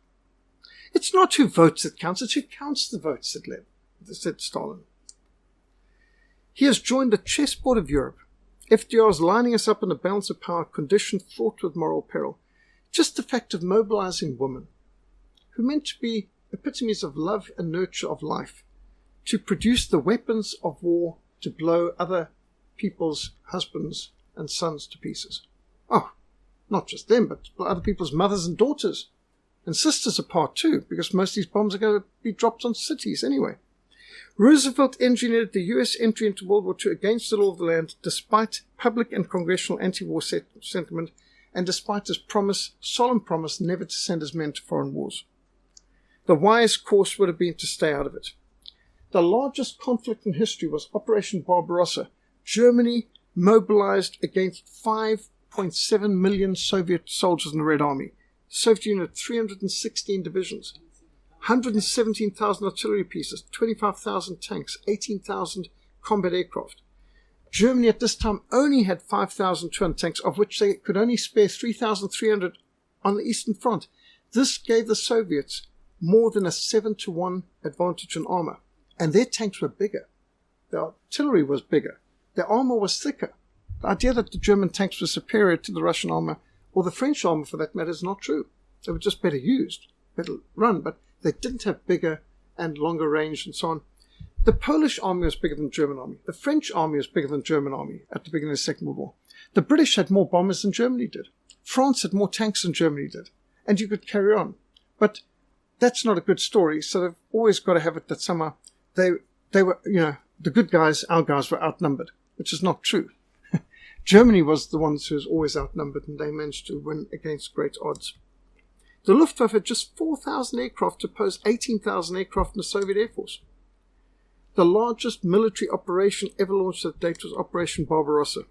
It's not who votes that counts, it's who counts the votes, said Stalin. He has joined the chessboard of Europe. FDR is lining us up in a balance of power condition fraught with moral peril. Just the fact of mobilizing women, who meant to be epitomes of love and nurture of life, to produce the weapons of war to blow other people's husbands and sons to pieces. Oh, not just them, but other people's mothers and daughters and sisters apart too, because most of these bombs are going to be dropped on cities anyway. Roosevelt engineered the U.S. entry into World War II against the law of the land, despite public and congressional anti-war sentiment, and despite his solemn promise never to send his men to foreign wars. The wise course would have been to stay out of it. The largest conflict in history was Operation Barbarossa. Germany mobilized against 5.7 million Soviet soldiers in the Red Army. The Soviet Union had 316 divisions, 117,000 artillery pieces, 25,000 tanks, 18,000 combat aircraft. Germany at this time only had 5,200 tanks, of which they could only spare 3,300 on the Eastern Front. This gave the Soviets more than a 7-to-1 advantage in armor. And their tanks were bigger. Their artillery was bigger. Their armor was thicker. The idea that the German tanks were superior to the Russian armor or the French army for that matter is not true. They were just better used, better run, but they didn't have bigger and longer range and so on. The Polish army was bigger than the German army. The French army was bigger than the German army at the beginning of the Second World War. The British had more bombers than Germany did. France had more tanks than Germany did. And you could carry on. But that's not a good story, so they've always got to have it that somehow they were, the good guys, our guys, were outnumbered, which is not true. Germany was the ones who was always outnumbered, and they managed to win against great odds. The Luftwaffe had just 4,000 aircraft to oppose 18,000 aircraft in the Soviet Air Force. The largest military operation ever launched at that date was Operation Barbarossa.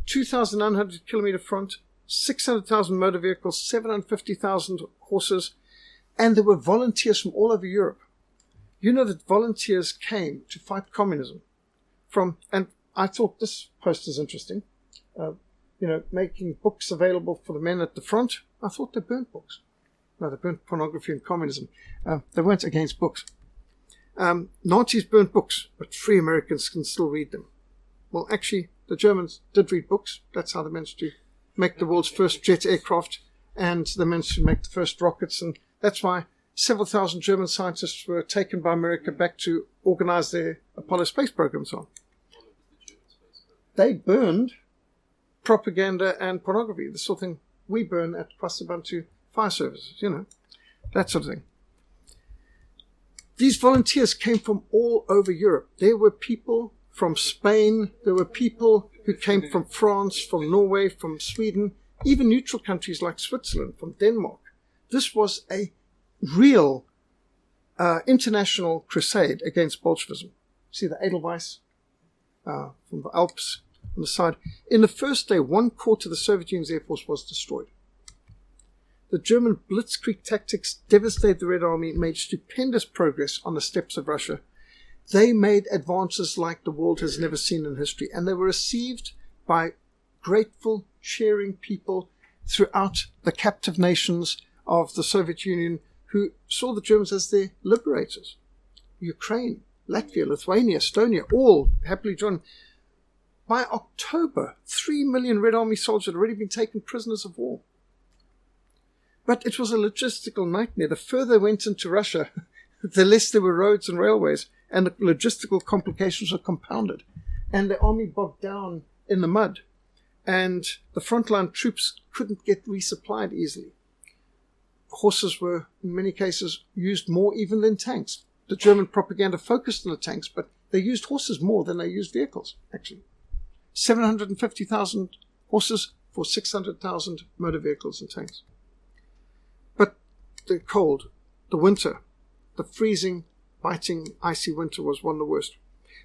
2,900 kilometer front, 600,000 motor vehicles, 750,000 horses, and there were volunteers from all over Europe. You know that volunteers came to fight communism and I thought this post is interesting, making books available for the men at the front. I thought they burnt books. No, they burnt pornography and communism. They weren't against books. Nazis burnt books, but free Americans can still read them. Well, actually, the Germans did read books. That's how they managed to make the world's first jet aircraft, and they managed to make the first rockets, and that's why several thousand German scientists were taken by America back to organize their Apollo space program and so on. They burned propaganda and pornography, the sort of thing we burn at Kwasabuntu fire services, that sort of thing. These volunteers came from all over Europe. There were people from Spain, there were people who came from France, from Norway, from Sweden, even neutral countries like Switzerland, from Denmark. This was a real international crusade against Bolshevism. See the Edelweiss from the Alps on the side. In the first day, 1/4 of the Soviet Union's Air Force was destroyed. The German blitzkrieg tactics devastated the Red Army, made stupendous progress on the steppes of Russia. They made advances like the world has never seen in history, and they were received by grateful, cheering people throughout the captive nations of the Soviet Union who saw the Germans as their liberators. Ukraine, Latvia, Lithuania, Estonia, all happily joined. By October, 3 million Red Army soldiers had already been taken prisoners of war. But it was a logistical nightmare. The further they went into Russia, the less there were roads and railways, and the logistical complications were compounded. And the army bogged down in the mud, and the frontline troops couldn't get resupplied easily. Horses were, in many cases, used more even than tanks. The German propaganda focused on the tanks, but they used horses more than they used vehicles, actually. 750,000 horses for 600,000 motor vehicles and tanks. But the cold, the winter, the freezing, biting, icy winter was one of the worst.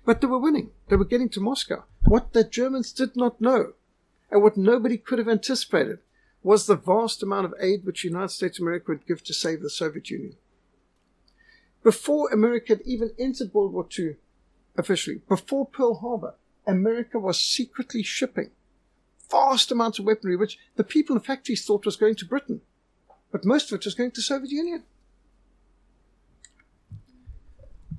But they were winning. They were getting to Moscow. What the Germans did not know, and what nobody could have anticipated, was the vast amount of aid which the United States of America would give to save the Soviet Union. Before America had even entered World War II officially, before Pearl Harbor, America was secretly shipping vast amounts of weaponry, which the people in the factories thought was going to Britain, but most of it was going to the Soviet Union.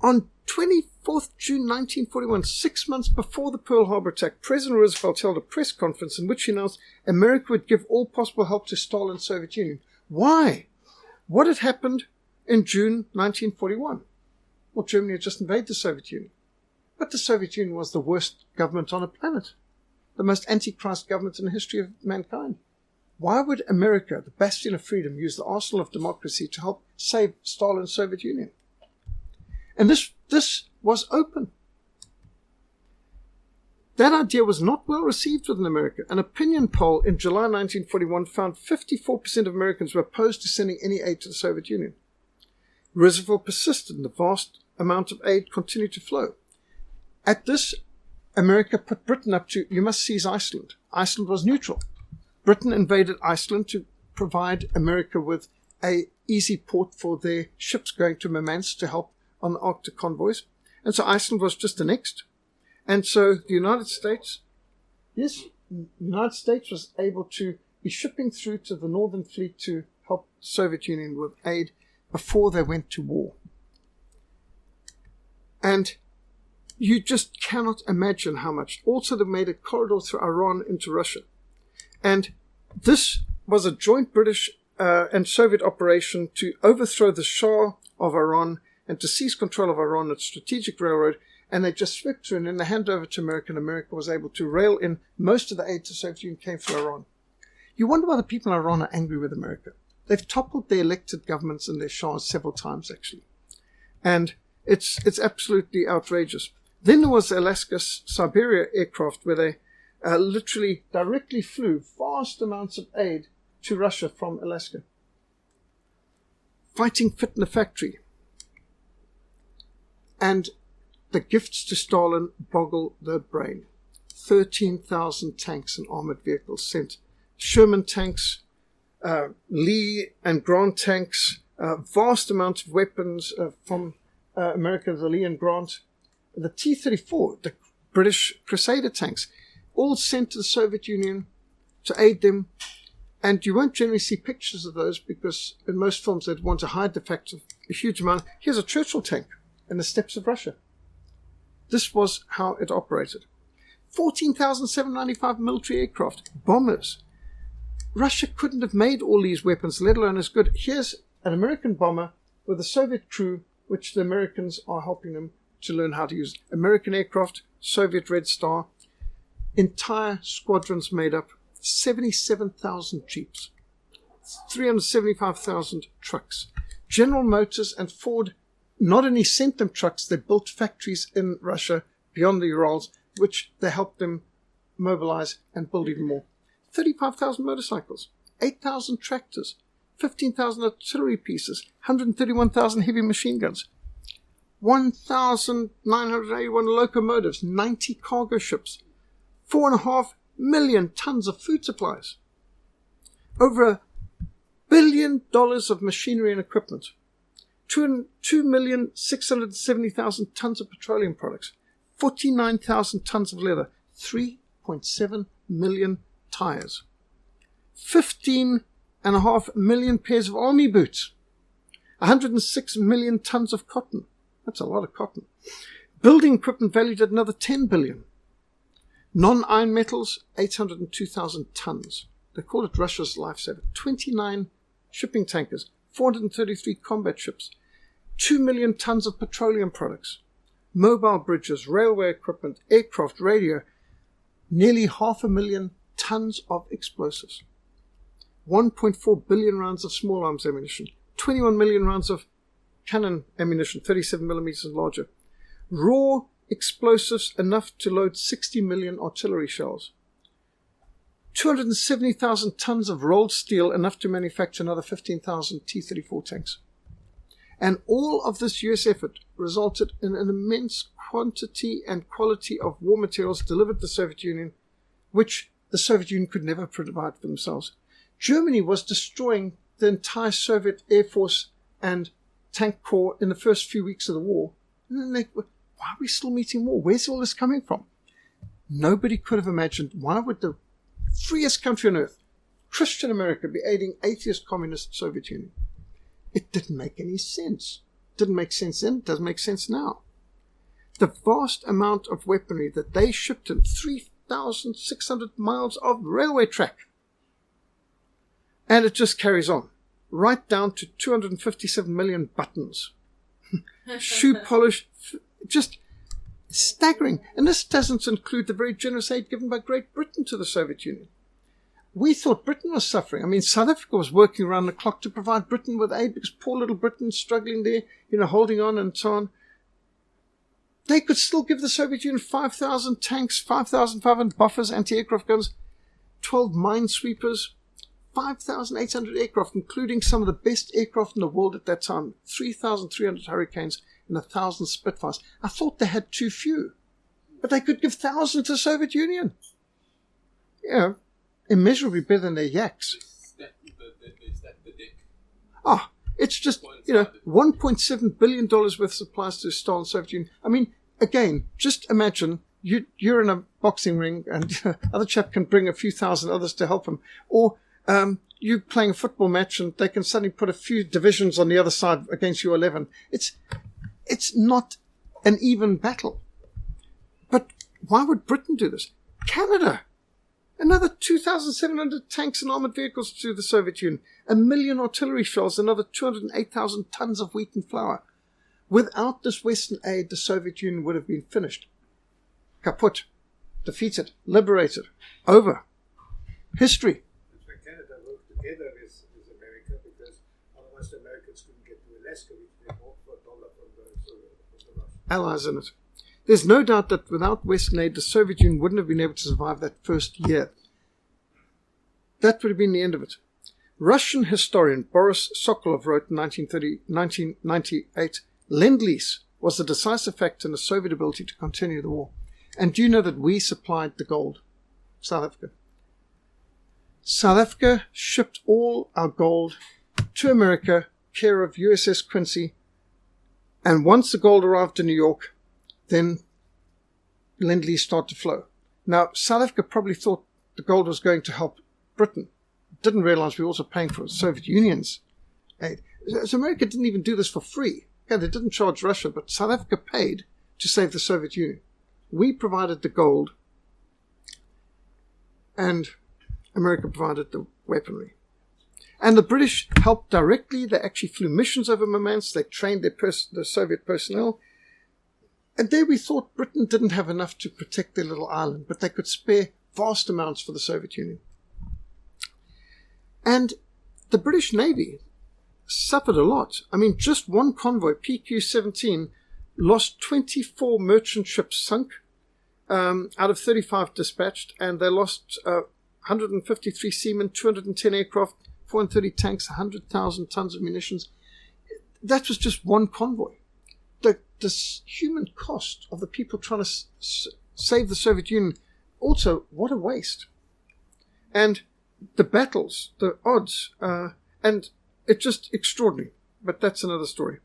On 24th June 1941, 6 months before the Pearl Harbor attack, President Roosevelt held a press conference in which he announced America would give all possible help to Stalin's Soviet Union. Why? What had happened in June 1941? Well, Germany had just invaded the Soviet Union. But the Soviet Union was the worst government on the planet, the most antichrist government in the history of mankind. Why would America, the bastion of freedom, use the arsenal of democracy to help save Stalin's Soviet Union? And this was open. That idea was not well received within America. An opinion poll in July 1941 found 54% of Americans were opposed to sending any aid to the Soviet Union. Roosevelt persisted, and the vast amount of aid continued to flow. At this, America put Britain up to, you must seize Iceland. Iceland was neutral. Britain invaded Iceland to provide America with an easy port for their ships going to Murmansk to help on the Arctic convoys. And so Iceland was just annexed. And so the United States was able to be shipping through to the Northern Fleet to help the Soviet Union with aid before they went to war. And you just cannot imagine how much. Also, they made a corridor through Iran into Russia. And this was a joint British and Soviet operation to overthrow the Shah of Iran and to seize control of Iran, its strategic railroad, and they just swept through, and then they handed over to America, and America was able to rail in most of the aid to the Soviet Union came through Iran. You wonder why the people in Iran are angry with America. They've toppled their elected governments and their shahs several times, actually. And it's absolutely outrageous. Then there was the Alaska-Siberia aircraft where they literally directly flew vast amounts of aid to Russia from Alaska. Fighting fit in the factory. And the gifts to Stalin boggle the brain. 13,000 tanks and armored vehicles sent. Sherman tanks, Lee and Grant tanks, vast amounts of weapons from America, the Lee and Grant. The T-34, the British Crusader tanks, all sent to the Soviet Union to aid them. And you won't generally see pictures of those because in most films they'd want to hide the fact of a huge amount. Here's a Churchill tank in the steppes of Russia. This was how it operated. 14,795 military aircraft, bombers. Russia couldn't have made all these weapons, let alone as good. Here's an American bomber with a Soviet crew, which the Americans are helping them to learn how to use. American aircraft, Soviet Red Star, entire squadrons made up, 77,000 jeeps, 375,000 trucks. General Motors and Ford not only sent them trucks, they built factories in Russia beyond the Urals, which they helped them mobilize and build even more. 35,000 motorcycles, 8,000 tractors, 15,000 artillery pieces, 131,000 heavy machine guns, 1,981 locomotives, 90 cargo ships, 4.5 million tons of food supplies, over $1 billion of machinery and equipment, 2,670,000 tons of petroleum products, 49,000 tons of leather, 3.7 million tires, 15.5 million pairs of army boots, 106 million tons of cotton. That's a lot of cotton. Building equipment valued at another 10 billion. Non-iron metals, 802,000 tons. They call it Russia's lifesaver. 29 shipping tankers, 433 combat ships, 2 million tons of petroleum products, mobile bridges, railway equipment, aircraft, radio, nearly 500,000 tons of explosives, 1.4 billion rounds of small arms ammunition, 21 million rounds of cannon ammunition, 37 millimeters and larger, raw explosives enough to load 60 million artillery shells, 270,000 tons of rolled steel, enough to manufacture another 15,000 T-34 tanks. And all of this US effort resulted in an immense quantity and quality of war materials delivered to the Soviet Union, which the Soviet Union could never provide for themselves. Germany was destroying the entire Soviet Air Force and tank corps in the first few weeks of the war. And then why are we still meeting war? Where's all this coming from? Nobody could have imagined, why would the freest country on earth, Christian America, be aiding atheist communist Soviet Union? It didn't make any sense. Didn't make sense then, doesn't make sense now. The vast amount of weaponry that they shipped in, 3,600 miles of railway track. And it just carries on, right down to 257 million buttons. Shoe polish, just staggering. And this doesn't include the very generous aid given by Great Britain to the Soviet Union. We thought Britain was suffering. I mean, South Africa was working around the clock to provide Britain with aid because poor little Britain's struggling there, holding on and so on. They could still give the Soviet Union 5,000 tanks, 5,500 buffers, anti-aircraft guns, 12 minesweepers, 5,800 aircraft, including some of the best aircraft in the world at that time, 3,300 Hurricanes and 1,000 Spitfires. I thought they had too few, but they could give thousands to the Soviet Union. Immeasurably better than their yaks. Is that the deck? It's just, $1.7 billion worth of supplies to Stalin Soviet Union. I mean, again, just imagine you're in a boxing ring and other chap can bring a few thousand others to help him. Or you playing a football match and they can suddenly put a few divisions on the other side against your 11. It's not an even battle. But why would Britain do this? Canada. Another 2,700 tanks and armored vehicles to the Soviet Union. 1 million artillery shells, another 208,000 tons of wheat and flour. Without this Western aid, the Soviet Union would have been finished. Kaput. Defeated. Liberated. Over. History. That's why Canada worked together with America, because otherwise the Americans couldn't get to Alaska, which they bought for $1 from the Russians. Allies in it. There's no doubt that without Western aid, the Soviet Union wouldn't have been able to survive that first year. That would have been the end of it. Russian historian Boris Sokolov wrote in 1998, Lend-Lease was the decisive factor in the Soviet ability to continue the war. And do you know that we supplied the gold? South Africa. South Africa shipped all our gold to America, care of USS Quincy. And once the gold arrived in New York, then Lend-Lease started to flow. Now, South Africa probably thought the gold was going to help Britain. Didn't realize we were also paying for the Soviet Union's aid. So America didn't even do this for free. Okay, they didn't charge Russia, but South Africa paid to save the Soviet Union. We provided the gold, and America provided the weaponry. And the British helped directly. They actually flew missions over Murmansk. They trained the Soviet personnel. And there we thought Britain didn't have enough to protect their little island, but they could spare vast amounts for the Soviet Union. And the British Navy suffered a lot. I mean, just one convoy, PQ-17, lost 24 merchant ships sunk, out of 35 dispatched, and they lost 153 seamen, 210 aircraft, 430 tanks, 100,000 tons of munitions. That was just one convoy. The human cost of the people trying to save the Soviet Union, also, what a waste. And the battles, the odds, and it's just extraordinary. But that's another story.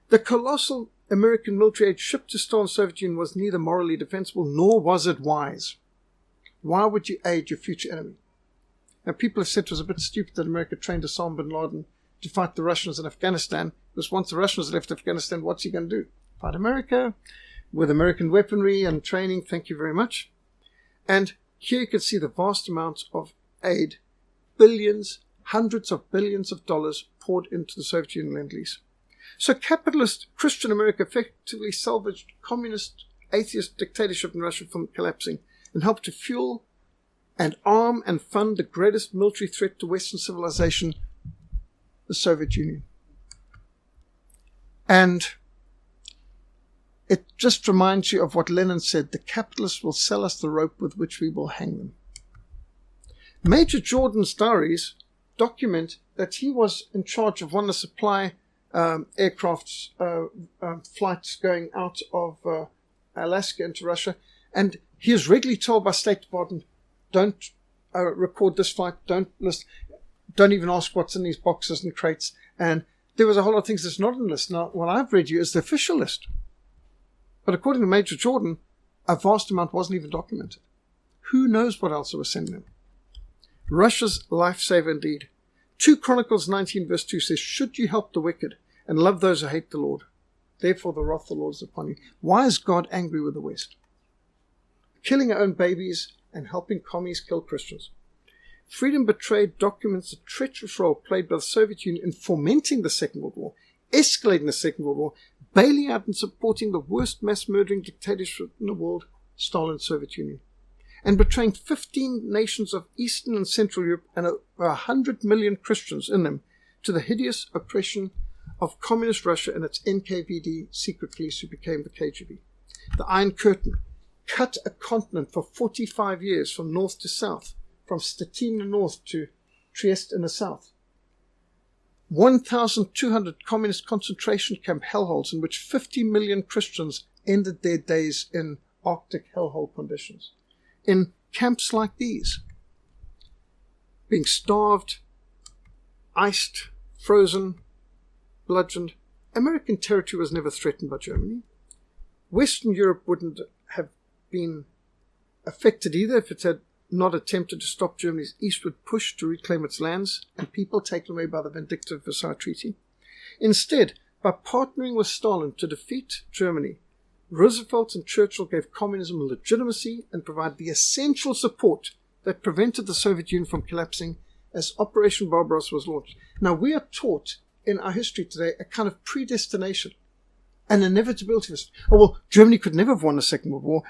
The colossal American military aid shipped to Stalin's Soviet Union was neither morally defensible nor was it wise. Why would you aid your future enemy? And people have said it was a bit stupid that America trained Osama bin Laden to fight the Russians in Afghanistan, because once the Russians left Afghanistan, what's he going to do? Fight America with American weaponry and training, thank you very much. And here you can see the vast amounts of aid, billions, hundreds of billions of dollars poured into the Soviet Union Lend-Lease. So capitalist Christian America effectively salvaged communist, atheist dictatorship in Russia from collapsing and helped to fuel and arm and fund the greatest military threat to Western civilization, the Soviet Union. And it just reminds you of what Lenin said, the capitalists will sell us the rope with which we will hang them. Major Jordan's diaries document that he was in charge of one of the supply aircraft's flights going out of Alaska into Russia, and he is regularly told by State Department, don't record this flight, don't list, don't even ask what's in these boxes and crates. And there was a whole lot of things that's not in the list. Now, what I've read you is the official list. But according to Major Jordan, a vast amount wasn't even documented. Who knows what else they were sending them? Russia's lifesaver indeed. 2 Chronicles 19 verse 2 says, should you help the wicked and love those who hate the Lord, therefore the wrath of the Lord is upon you. Why is God angry with the West? Killing our own babies and helping commies kill Christians. Freedom Betrayed documents the treacherous role played by the Soviet Union in fomenting the Second World War, escalating the Second World War, bailing out and supporting the worst mass-murdering dictatorship in the world, Stalin's Soviet Union, and betraying 15 nations of Eastern and Central Europe and over 100 million Christians in them to the hideous oppression of Communist Russia and its NKVD secret police who became the KGB. The Iron Curtain cut a continent for 45 years from north to south, from Stettin in the north to Trieste in the south. 1,200 communist concentration camp hellholes in which 50 million Christians ended their days in Arctic hellhole conditions. In camps like these, being starved, iced, frozen, bludgeoned. American territory was never threatened by Germany. Western Europe wouldn't have been affected either if it had not attempted to stop Germany's eastward push to reclaim its lands and people taken away by the vindictive Versailles Treaty. Instead, by partnering with Stalin to defeat Germany, Roosevelt and Churchill gave communism legitimacy and provided the essential support that prevented the Soviet Union from collapsing as Operation Barbarossa was launched. Now, we are taught in our history today a kind of predestination, an inevitability of this. Oh, well, Germany could never have won the Second World War,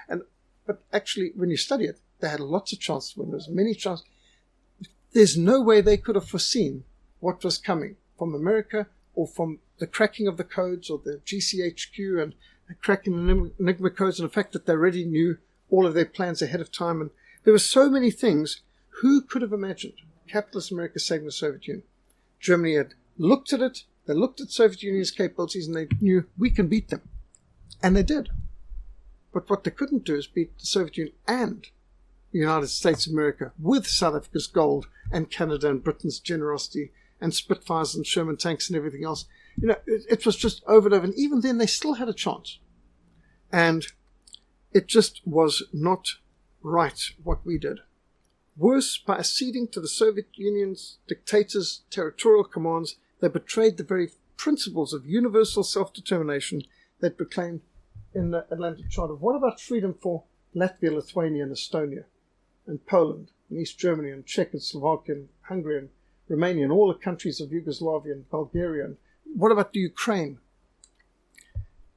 but actually, when you study it, they had lots of chances to win. There was many chances. There's no way they could have foreseen what was coming from America or from the cracking of the codes or the GCHQ and the cracking the Enigma codes and the fact that they already knew all of their plans ahead of time. And there were so many things. Who could have imagined capitalist America saving the Soviet Union? Germany had looked at it. They looked at Soviet Union's capabilities and they knew we can beat them. And they did. But what they couldn't do is beat the Soviet Union and the United States of America with South Africa's gold and Canada and Britain's generosity and Spitfires and Sherman tanks and everything else. You know, it was just over and over. And even then, they still had a chance. And it just was not right what we did. Worse, by acceding to the Soviet Union's dictators' territorial commands, they betrayed the very principles of universal self-determination that proclaimed in the Atlantic Charter. What about freedom for Latvia, Lithuania, and Estonia, and Poland, and East Germany, and Czech, and Slovakia, and Hungary, and Romania, and all the countries of Yugoslavia, and Bulgaria? And what about the Ukraine?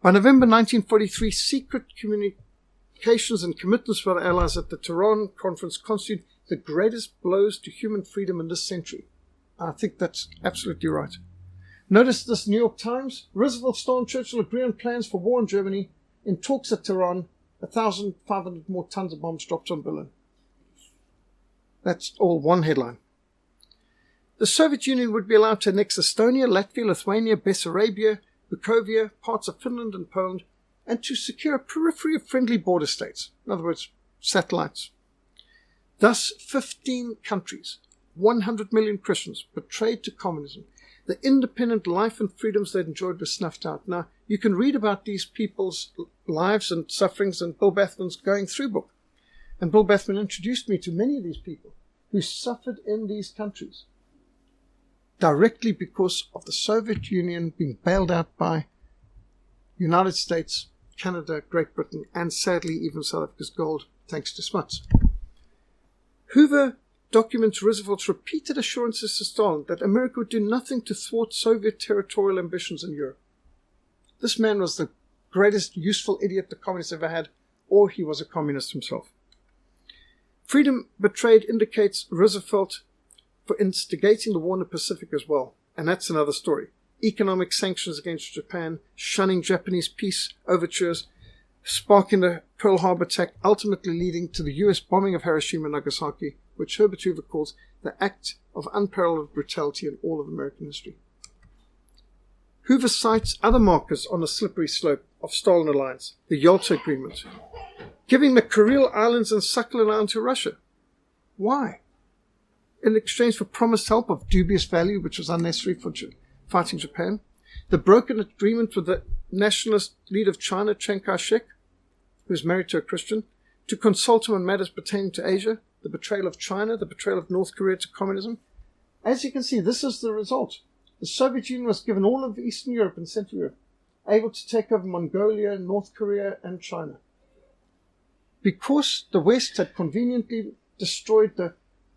By November 1943, secret communications and commitments by the Allies at the Tehran Conference constitute the greatest blows to human freedom in this century. I think that's absolutely right. Notice this New York Times. Roosevelt, Stalin, Churchill agree on plans for war in Germany. In talks at Tehran, 1,500 more tons of bombs dropped on Berlin. That's all one headline. The Soviet Union would be allowed to annex Estonia, Latvia, Lithuania, Bessarabia, Bukovina, parts of Finland and Poland, and to secure a periphery of friendly border states. In other words, satellites. Thus, 15 countries, 100 million Christians, betrayed to communism. The independent life and freedoms they'd enjoyed were snuffed out. Now, you can read about these people's lives and sufferings in Bill Bathman's Going Through book. And Bill Bathman introduced me to many of these people who suffered in these countries directly because of the Soviet Union being bailed out by United States, Canada, Great Britain, and sadly even South Africa's gold, thanks to Smuts. Hoover documents Roosevelt's repeated assurances to Stalin that America would do nothing to thwart Soviet territorial ambitions in Europe. This man was the greatest useful idiot the communists ever had, or he was a communist himself. Freedom Betrayed indicates Roosevelt for instigating the war in the Pacific as well, and that's another story. Economic sanctions against Japan, shunning Japanese peace overtures, sparking the Pearl Harbor attack, ultimately leading to the US bombing of Hiroshima and Nagasaki, which Herbert Hoover calls the act of unparalleled brutality in all of American history. Hoover cites other markers on the slippery slope of Stalin alliance, the Yalta Agreement, giving the Kuril Islands and Sakhalin Island to Russia. Why? In exchange for promised help of dubious value, which was unnecessary for fighting Japan. The broken agreement with the nationalist leader of China, Chiang Kai-shek, who was married to a Christian, to consult him on matters pertaining to Asia, the betrayal of China, the betrayal of North Korea to communism. As you can see, this is the result. The Soviet Union was given all of Eastern Europe and Central Europe, able to take over Mongolia, North Korea, and China. Because the West had conveniently destroyed the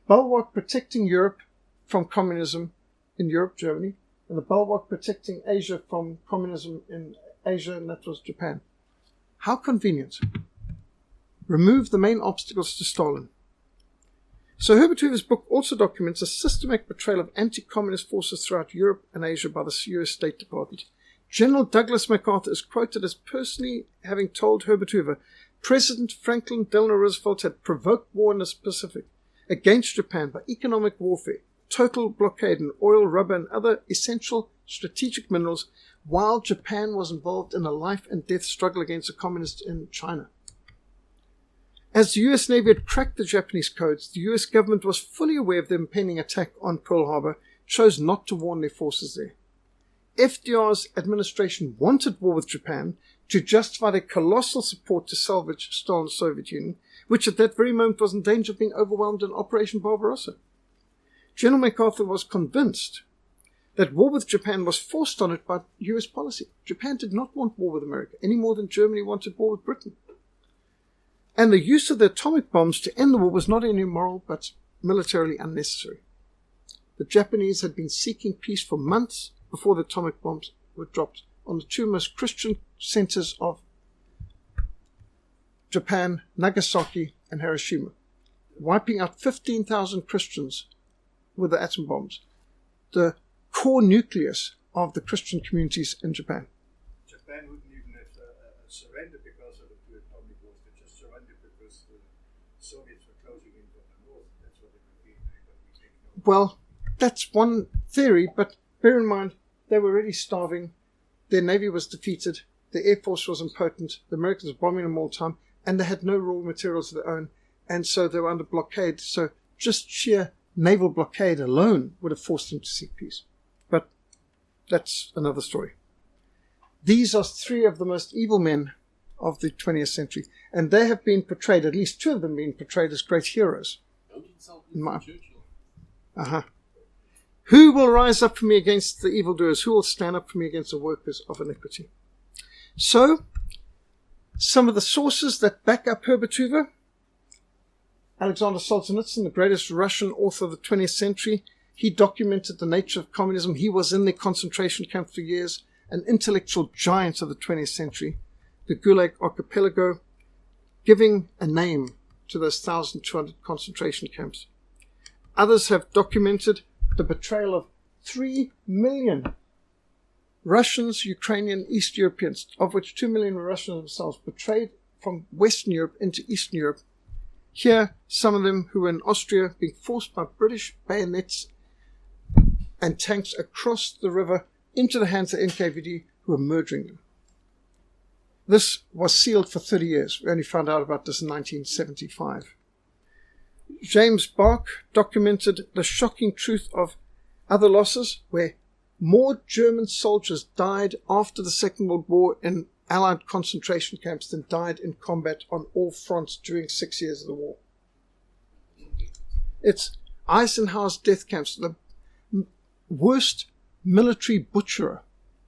bulwark protecting Europe from communism in Europe, Germany, and the bulwark protecting Asia from communism in Asia, and that was Japan. How convenient. Remove the main obstacles to Stalin. So Herbert Hoover's book also documents a systematic betrayal of anti-communist forces throughout Europe and Asia by the US State Department. General Douglas MacArthur is quoted as personally having told Herbert Hoover, President Franklin Delano Roosevelt had provoked war in the Pacific against Japan by economic warfare, total blockade in oil, rubber, and other essential strategic minerals, while Japan was involved in a life and death struggle against the communists in China. As the US Navy had cracked the Japanese codes, the US government was fully aware of the impending attack on Pearl Harbor, chose not to warn their forces there. FDR's administration wanted war with Japan to justify their colossal support to salvage Stalin's Soviet Union, which at that very moment was in danger of being overwhelmed in Operation Barbarossa. General MacArthur was convinced that war with Japan was forced on it by US policy. Japan did not want war with America, any more than Germany wanted war with Britain. And the use of the atomic bombs to end the war was not only immoral, but militarily unnecessary. The Japanese had been seeking peace for months before the atomic bombs were dropped on the two most Christian centers of Japan, Nagasaki and Hiroshima, wiping out 15,000 Christians with the atom bombs, the core nucleus of the Christian communities in Japan. Japan wouldn't even have surrendered because of the two atomic bombs. They just surrendered because the Soviets were closing in from the north. That's what it would be. Well, that's one theory, but bear in mind, they were already starving. Their navy was defeated. The air force was impotent. The Americans were bombing them all the time, and they had no raw materials of their own, and so they were under blockade. So just sheer naval blockade alone would have forced them to seek peace. But that's another story. These are three of the most evil men of the 20th century, and they have been portrayed, at least two of them being portrayed as great heroes. Don't insult Churchill. Who will rise up for me against the evildoers? Who will stand up for me against the workers of iniquity? So, some of the sources that back up Herbert Hoover: Alexander Solzhenitsyn, the greatest Russian author of the 20th century. He documented the nature of communism. He was in the concentration camp for years, an intellectual giant of the 20th century. The Gulag Archipelago, giving a name to those 1,200 concentration camps. Others have documented the betrayal of 3 million Russians, Ukrainian, East Europeans, of which 2 million were Russians themselves, betrayed from Western Europe into Eastern Europe. Here, some of them who were in Austria being forced by British bayonets and tanks across the river into the hands of NKVD, who were murdering them. This was sealed for 30 years. We only found out about this in 1975. James Bark documented the shocking truth of other losses, where more German soldiers died after the Second World War in Allied concentration camps than died in combat on all fronts during 6 years of the war. It's Eisenhower's death camps. The worst military butcherer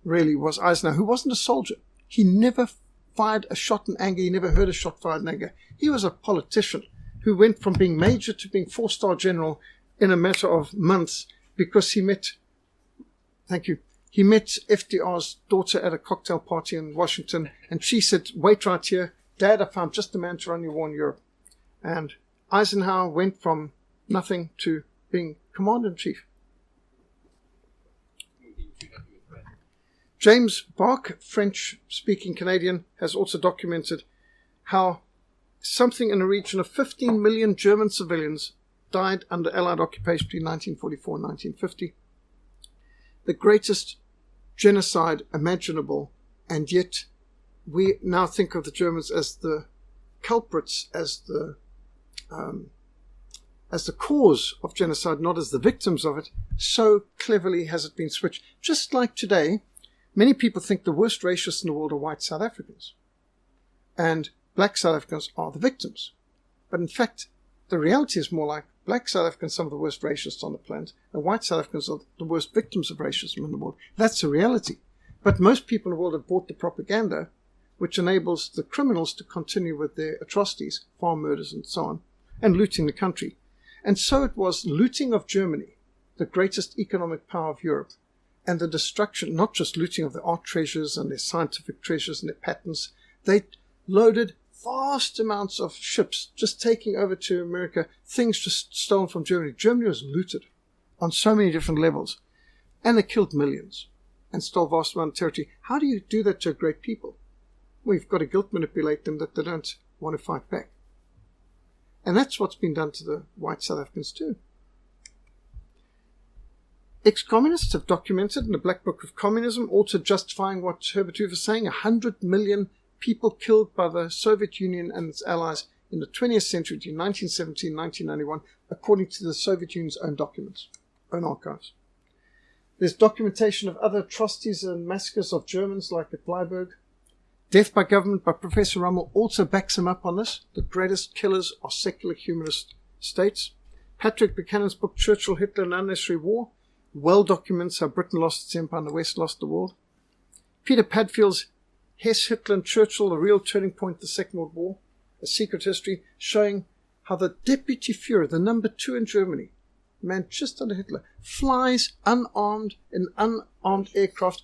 really was Eisenhower, who wasn't a soldier. He never fired a shot in anger. He never heard a shot fired in anger. He was a politician who went from being major to being 4-star general in a matter of months because he met FDR's daughter at a cocktail party in Washington, and she said, "Wait right here, Dad, I found just the man to run your war in Europe." And Eisenhower went from nothing to being commander-in-chief. James Bark, French-speaking Canadian, has also documented how something in the region of 15 million German civilians died under Allied occupation between 1944 and 1950. The greatest genocide imaginable, and yet we now think of the Germans as the culprits, as the cause of genocide, not as the victims of it. So cleverly has it been switched. Just like today, many people think the worst racists in the world are white South Africans, and black South Africans are the victims. But in fact, the reality is more like black South Africans are some of the worst racists on the planet, and white South Africans are the worst victims of racism in the world. That's the reality. But most people in the world have bought the propaganda, which enables the criminals to continue with their atrocities, farm murders and so on, and looting the country. And so it was looting of Germany, the greatest economic power of Europe, and the destruction, not just looting of their art treasures and their scientific treasures and their patents. They loaded vast amounts of ships, just taking over to America, things just stolen from Germany. Germany was looted on so many different levels, and they killed millions and stole vast amounts of territory. How do you do that to a great people? We've got to guilt manipulate them that they don't want to fight back. And that's what's been done to the white South Africans too. Ex-communists have documented in the Black Book of Communism, also justifying what Herbert Hoover is saying, 100 million people killed by the Soviet Union and its allies in the 20th century between 1917 and 1991, according to the Soviet Union's own documents, own archives. There's documentation of other atrocities and massacres of Germans, like at Bleiburg. Death by Government by Professor Rummel also backs him up on this. The greatest killers are secular humanist states. Patrick Buchanan's book, Churchill, Hitler and Unnecessary War, well documents how Britain lost its empire and the West lost the world. Peter Padfield's Hess, Hitler and Churchill, the real turning point of the Second World War, a secret history showing how the deputy Führer, the number 2 in Germany, man just under Hitler, flies unarmed in unarmed aircraft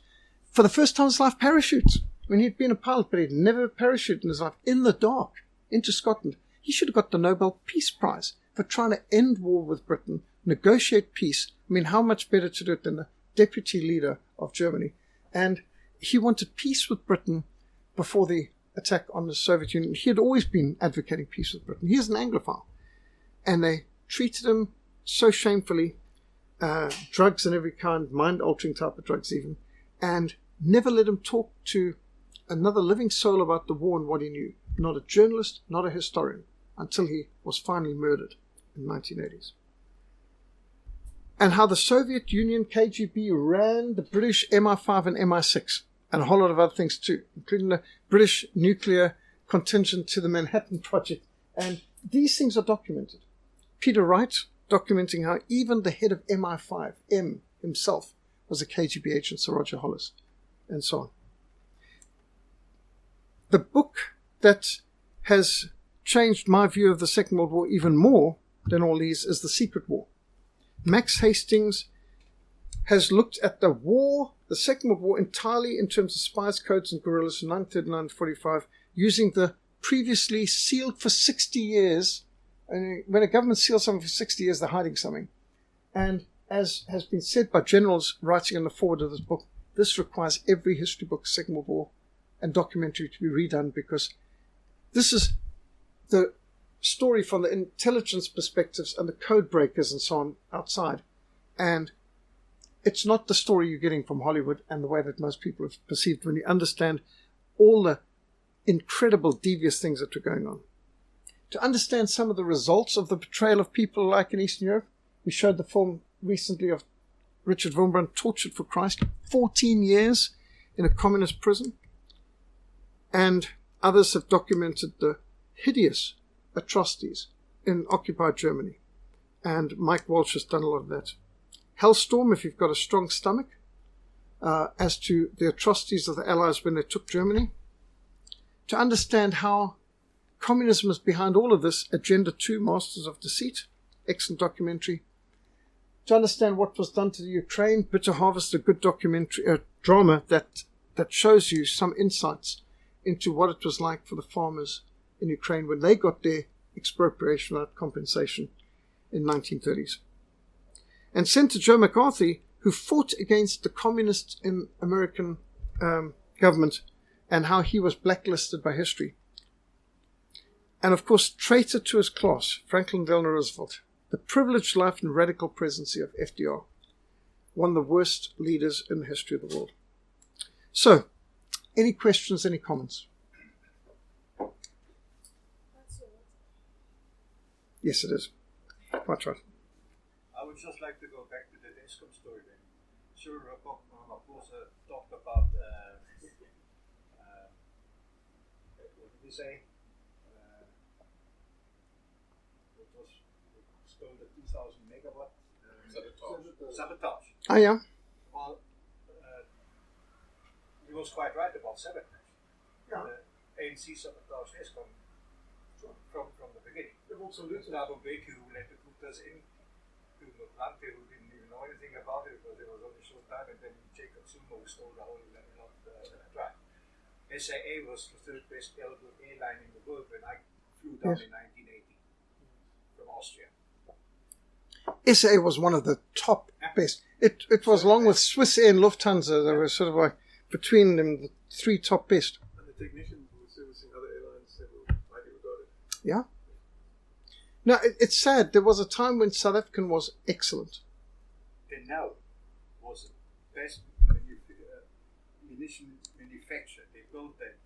for the first time in his life, parachutes. I mean, he'd been a pilot, but he'd never parachuted in his life, in the dark, into Scotland. He should have got the Nobel Peace Prize for trying to end war with Britain, negotiate peace. I mean, how much better to do it than the deputy leader of Germany? And he wanted peace with Britain before the attack on the Soviet Union. He had always been advocating peace with Britain. He is an Anglophile. And they treated him so shamefully, drugs and every kind, mind-altering type of drugs even, and never let him talk to another living soul about the war and what he knew. Not a journalist, not a historian, until he was finally murdered in the 1980s. And how the Soviet Union KGB ran the British MI5 and MI6, and a whole lot of other things too, including the British nuclear contingent to the Manhattan Project. And these things are documented. Peter Wright documenting how even the head of MI5, M himself, was a KGB agent, Sir Roger Hollis, and so on. The book that has changed my view of the Second World War even more than all these is The Secret War. Max Hastings has looked at the war, the Second World War, entirely in terms of spies, codes, and guerrillas from 1939 to 1945, using the previously sealed for 60 years. And when a government seals something for 60 years, they're hiding something. And as has been said by generals writing in the foreword of this book, this requires every history book, Second World War, and documentary to be redone, because this is the story from the intelligence perspectives and the code breakers and so on outside. And it's not the story you're getting from Hollywood and the way that most people have perceived when you understand all the incredible devious things that were going on. To understand some of the results of the betrayal of people like in Eastern Europe, we showed the film recently of Richard Wurmbrand tortured for Christ, 14 years in a communist prison. And others have documented the hideous atrocities in occupied Germany. And Mike Walsh has done a lot of that. Hellstorm, if you've got a strong stomach, as to the atrocities of the Allies when they took Germany. To understand how communism is behind all of this, Agenda 2, Masters of Deceit, excellent documentary. To understand what was done to the Ukraine, Bitter Harvest, a good documentary, drama that shows you some insights into what it was like for the farmers in Ukraine when they got their expropriation without compensation in 1930s. And Senator Joe McCarthy, who fought against the communists in American government and how he was blacklisted by history. And of course, traitor to his class, Franklin Delano Roosevelt, the privileged life and radical presidency of FDR, one of the worst leaders in the history of the world. So, any questions, any comments? Yes, it is. Quite right. I would just like to go back to the ESCOM story then. Sure, Ramaphosa talked about, what did he say? It was stole the 2,000 megawatt sabotage. Ah, yeah. Well, he was quite right about sabotage. Yeah. ANC sabotage ESCOM from the beginning. Absolutely. Daarom Beke, who let the Guptas in, to Motlanthe, who didn't even know anything about it because it was only short time, and then Jacob Zuma, who stole the whole drive. SAA was the third best airline in the world when I flew down in 1980 from Austria. SA was one of the top best. It was along with Swiss Air and Lufthansa. They were sort of like between them the three top best. And the technicians who were servicing other airlines, they were highly regarded. Yeah. Now, it's sad. There was a time when South African was excellent. Denel was the best munition manufacturer. They built that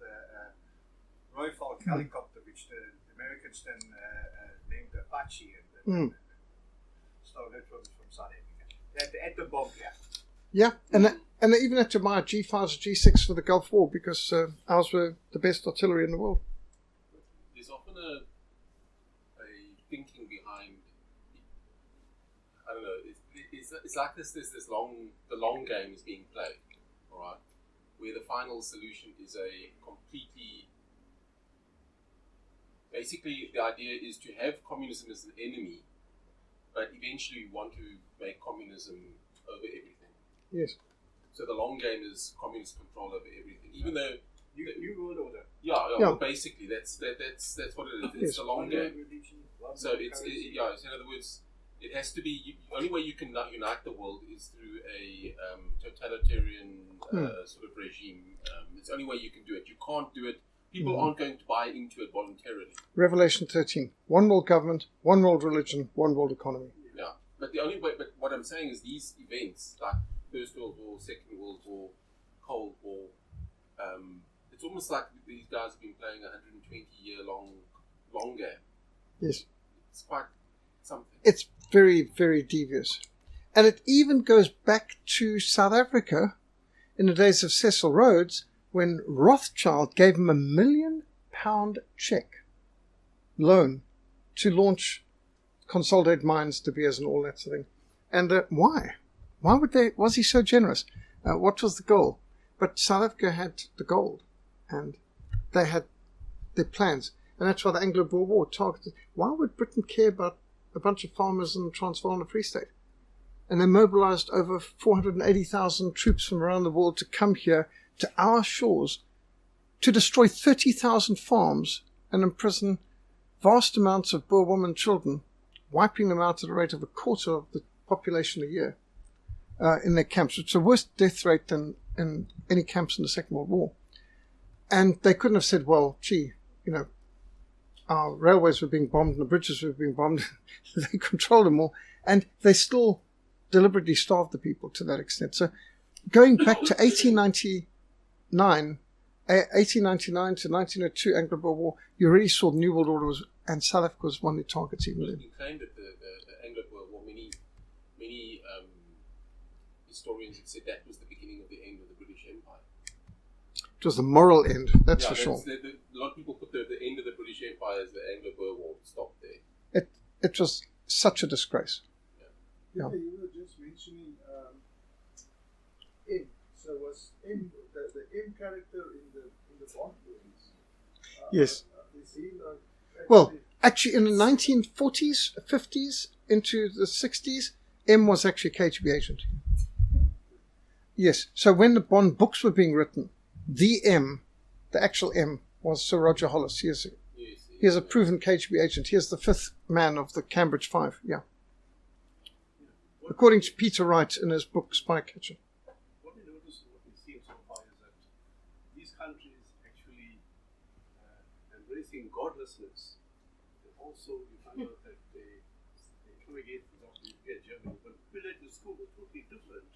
Roy Falk helicopter, which the Americans then named Apache, and stole that from South Africa. At the bomb, yeah. Yeah, and they even had to buy G5s or G6 for the Gulf War because ours were the best artillery in the world. There's often a thinking behind, I don't know, it's like this, there's this the long game is being played, alright, where the final solution is a completely basically the idea is to have communism as an enemy, but eventually you want to make communism over everything. Yes. So the long game is communist control over everything, even though New world order. yeah. Well, basically that's what it is. It's Yes. the long game. Religion, one So it's currency. so in other words, it has to be the only way you can unite the world is through a totalitarian sort of regime. It's the only way you can do it. You can't do it. People aren't going to buy into it voluntarily. Revelation 13. One world government, one world religion, one world economy. Yeah, but the only way. But what I'm saying is these events, like First World War, Second World War, Cold War, it's almost like these guys have been playing a 120-year long game. Yes. It's quite something. It's very, very devious. And it even goes back to South Africa in the days of Cecil Rhodes, when Rothschild gave him £1 million check loan to launch Consolidated Mines, De Beers and all that sort of thing. And why? Why was he so generous? What was the goal? But South Africa had the gold, and they had their plans. And that's why the Anglo-Boer War targeted. Why would Britain care about a bunch of farmers in Transvaal and the Free State? And they mobilized over 480,000 troops from around the world to come here to our shores to destroy 30,000 farms and imprison vast amounts of Boer women and children, wiping them out at a rate of 1/4 of the population a year in their camps, which is the worst death rate than in any camps in the Second World War. And they couldn't have said, well, gee, our railways were being bombed and the bridges were being bombed. They controlled them all. And they still deliberately starved the people to that extent. So going back to 1899 to 1902 Anglo-Boer War, you already saw the New World Order and South Africa was one of the targets even It's then. been claimed that the Anglo-Boer War, many historians have said that was the beginning of the end of the British Empire. It was the moral end, that's for sure. A lot of people put the end of the British Empire as the Anglo-Boer War stopped there. It was such a disgrace. Yeah. You were just mentioning M. So was M the M character in the Bond movies? Yes. Is he like Well, actually, in the 1940s, 50s, into the 60s, M was actually a KGB agent. Yes. So when the Bond books were being written, the actual M, was Sir Roger Hollis. He is a proven KGB agent. He is the fifth man of the Cambridge Five. Yeah. According to Peter Wright in his book Spycatcher. What we notice, what we've seen so far is that these countries actually embracing godlessness. And also, you find out that they come against, for example, Germany, but military school was totally different.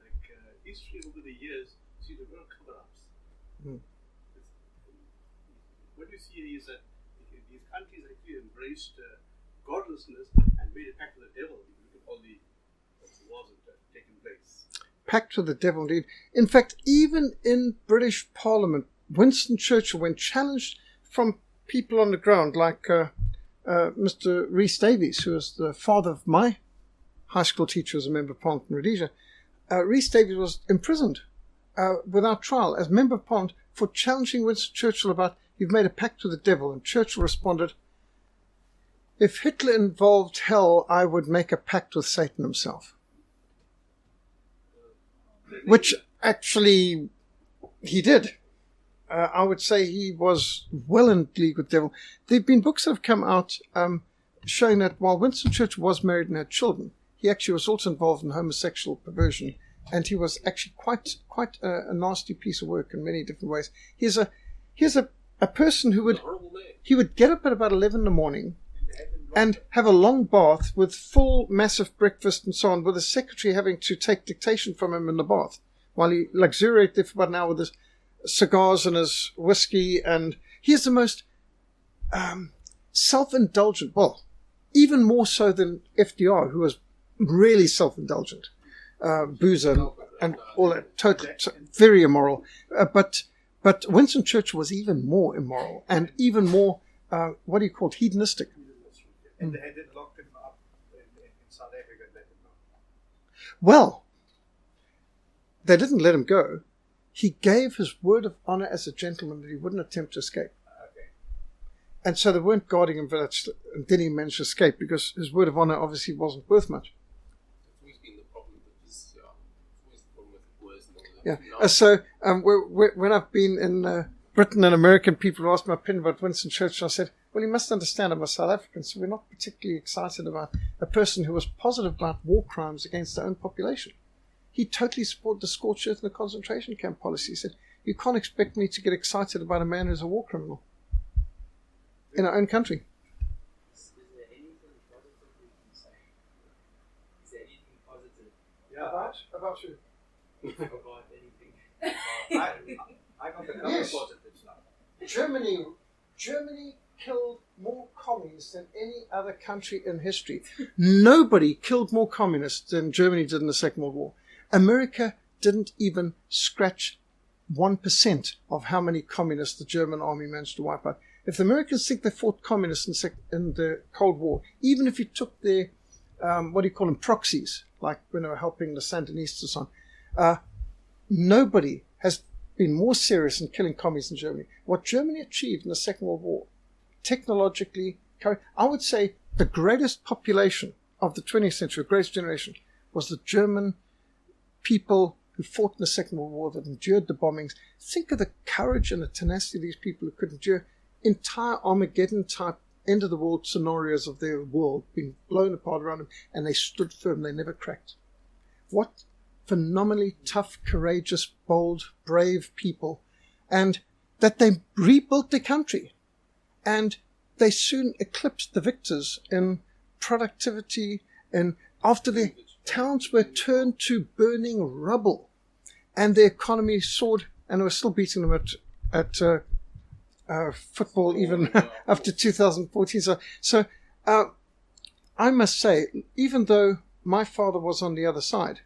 Like history over the years, see the real cover-ups. What you see is that these countries actually embraced godlessness and made a pact with the devil. You look at all the wars that have taken place. Pact with the devil, indeed. In fact, even in British Parliament, Winston Churchill, when challenged from people on the ground, like Mr. Rhys Davies, who was the father of my high school teacher as a member of Parliament in Rhodesia, Rhys Davies was imprisoned without trial as member of Parliament for challenging Winston Churchill about, you've made a pact with the devil. And Churchill responded, if Hitler involved hell, I would make a pact with Satan himself. Which actually he did. I would say he was well in league with the devil. There have been books that have come out showing that while Winston Churchill was married and had children, he actually was also involved in homosexual perversion, and he was actually quite a nasty piece of work in many different ways. He's a person who would get up at about 11 in the morning and have a long bath with full massive breakfast and so on, with his secretary having to take dictation from him in the bath while he luxuriated there for about an hour with his cigars and his whiskey. And he is the most self-indulgent, well, even more so than FDR, who was really self-indulgent, boozer and all that, very immoral. But Winston Churchill was even more immoral and even more, hedonistic. And they had locked him up in South Africa and let him go. Well, they didn't let him go. He gave his word of honor as a gentleman that he wouldn't attempt to escape. Okay. And so they weren't guarding him for that, and then he managed to escape because his word of honor obviously wasn't worth much. It's always been the problem with this, always the problem with words and all Yeah. that. So when I've been in Britain and American people who asked my opinion about Winston Churchill, I said, well, you must understand I'm a South African, so we're not particularly excited about a person who was positive about war crimes against their own population. He totally supported the scorched earth and the concentration camp policy. He said, you can't expect me to get excited about a man who's a war criminal in our own country. Is there anything positive we can say? Is there anything positive About you? about anything? I got a couple Yes. of positives now. Germany killed more communists than any other country in history. Nobody killed more communists than Germany did in the Second World War. America didn't even scratch 1% of how many communists the German army managed to wipe out. If the Americans think they fought communists in the Cold War, even if you took their, proxies, like when they were helping the Sandinistas and so on, nobody has been more serious in killing communists in Germany. What Germany achieved in the Second World War, technologically, I would say the greatest population of the 20th century, the greatest generation, was the German people who fought in the Second World War, that endured the bombings. Think of the courage and the tenacity of these people who could endure entire Armageddon-type end-of-the-world scenarios of their world being blown apart around them, and they stood firm. They never cracked. What phenomenally tough, courageous, bold, brave people, and that they rebuilt their country. And they soon eclipsed the victors in productivity, and after the towns were turned to burning rubble, and the economy soared, and they were still beating them at football even up to 2014. So I must say, even though my father was on the other side,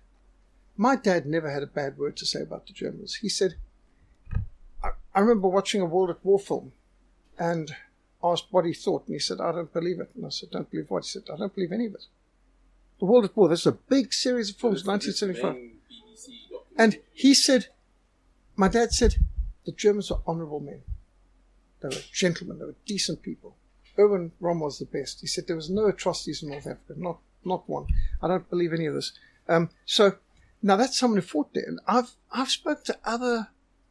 my dad never had a bad word to say about the Germans. He said, I remember watching a World at War film and asked what he thought, and he said, I don't believe it. And I said, don't believe what? He said, I don't believe any of it. The World at War, this is a big series of films, 1975. And he said, my dad said, the Germans were honorable men. They were gentlemen, they were decent people. Erwin Rommel was the best. He said there was no atrocities in North Africa, not one. I don't believe any of this. So now that's someone who fought there. And I've spoken to other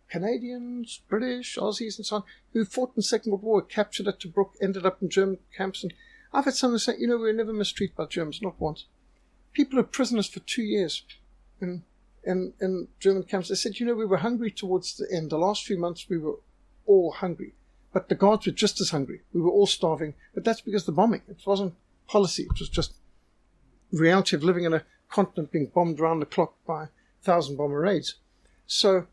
Canadians, British, Aussies and so on, who fought in the Second World War, captured at Tobruk, ended up in German camps. And I've had someone say, we were never mistreated by Germans, not once. People are prisoners for 2 years in German camps. They said, we were hungry towards the end. The last few months we were all hungry. But the guards were just as hungry. We were all starving. But that's because of the bombing. It wasn't policy. It was just reality of living in a continent being bombed around the clock by 1,000 bomber raids. So,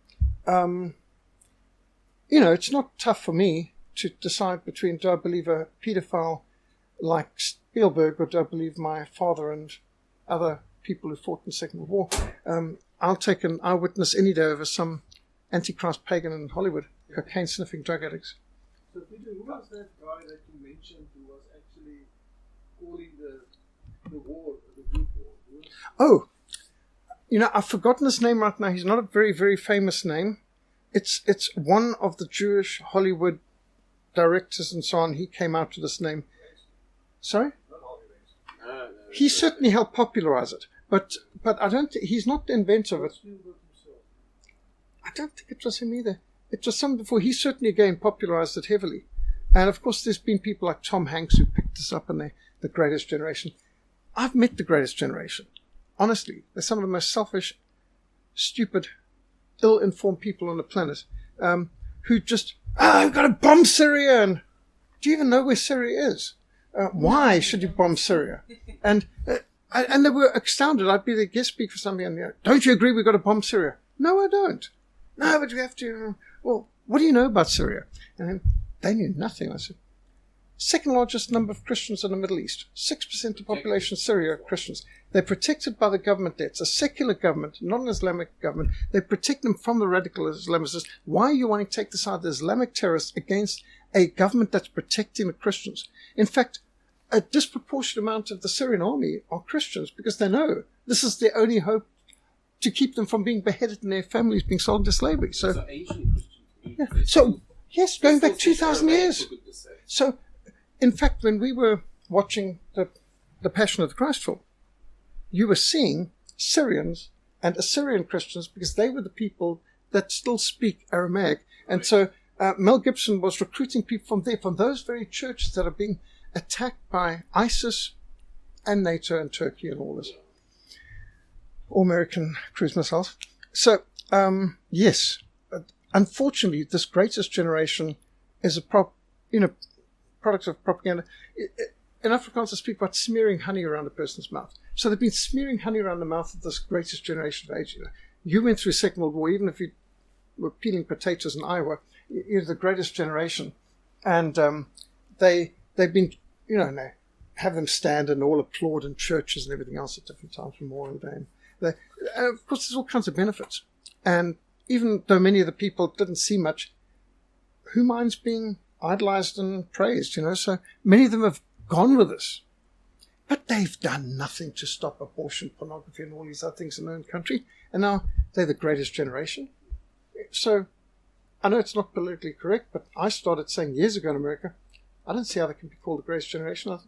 it's not tough for me to decide between, do I believe a paedophile like Spielberg, or do I believe my father and other people who fought in the Second World War? I'll take an eyewitness any day over some antichrist pagan in Hollywood, cocaine-sniffing drug addicts. So Peter, who was that guy that you mentioned who was actually calling the war, the group war? Oh, I've forgotten his name right now. He's not a very, very famous name. It's one of the Jewish Hollywood directors and so on. He came out with this name. Sorry? He certainly helped popularize it, but I don't think he's not the inventor of it. I don't think it was him either. It was someone before. He certainly again popularized it heavily, and of course there's been people like Tom Hanks who picked this up in the Greatest Generation. I've met the Greatest Generation. Honestly, they're some of the most selfish, stupid, ill-informed people on the planet, who just I've got to bomb Syria, and do you even know where Syria is? Why should you bomb Syria? And they were astounded. I'd be the guest speaker for something, and don't you agree we've got to bomb Syria? No, I don't. No, but we have to. Well, what do you know about Syria? And they knew nothing. I said, second largest number of Christians in the Middle East. 6% of the population of Syria are Christians. They're protected by the government there. It's a secular government, not an Islamic government. They protect them from the radical Islamicists. Why are you wanting to take the side of the Islamic terrorists against a government that's protecting the Christians? In fact, a disproportionate amount of the Syrian army are Christians because they know this is their only hope to keep them from being beheaded and their families being sold into slavery. So Asian Christian communities. yeah. So, yes, going back 2,000 years. So, in fact, when we were watching the Passion of the Christ film, you were seeing Syrians and Assyrian Christians because they were the people that still speak Aramaic. And so Mel Gibson was recruiting people from there, from those very churches that are being attacked by ISIS and NATO and Turkey and all this. Or American cruise missiles. So, yes, unfortunately, this greatest generation is a product of propaganda. In Afrikaans, I speak about smearing honey around a person's mouth. So they've been smearing honey around the mouth of this greatest generation of age. You went through Second World War, even if you were peeling potatoes in Iowa, you're the greatest generation. And they've been, they have them stand and all applaud in churches and everything else at different times, Memorial Day. And of course, there's all kinds of benefits. And even though many of the people didn't see much, who minds being idolized and praised, So many of them have gone with us. But they've done nothing to stop abortion, pornography, and all these other things in their own country. And now they're the greatest generation. So I know it's not politically correct, but I started saying years ago in America, I don't see how they can be called the greatest generation.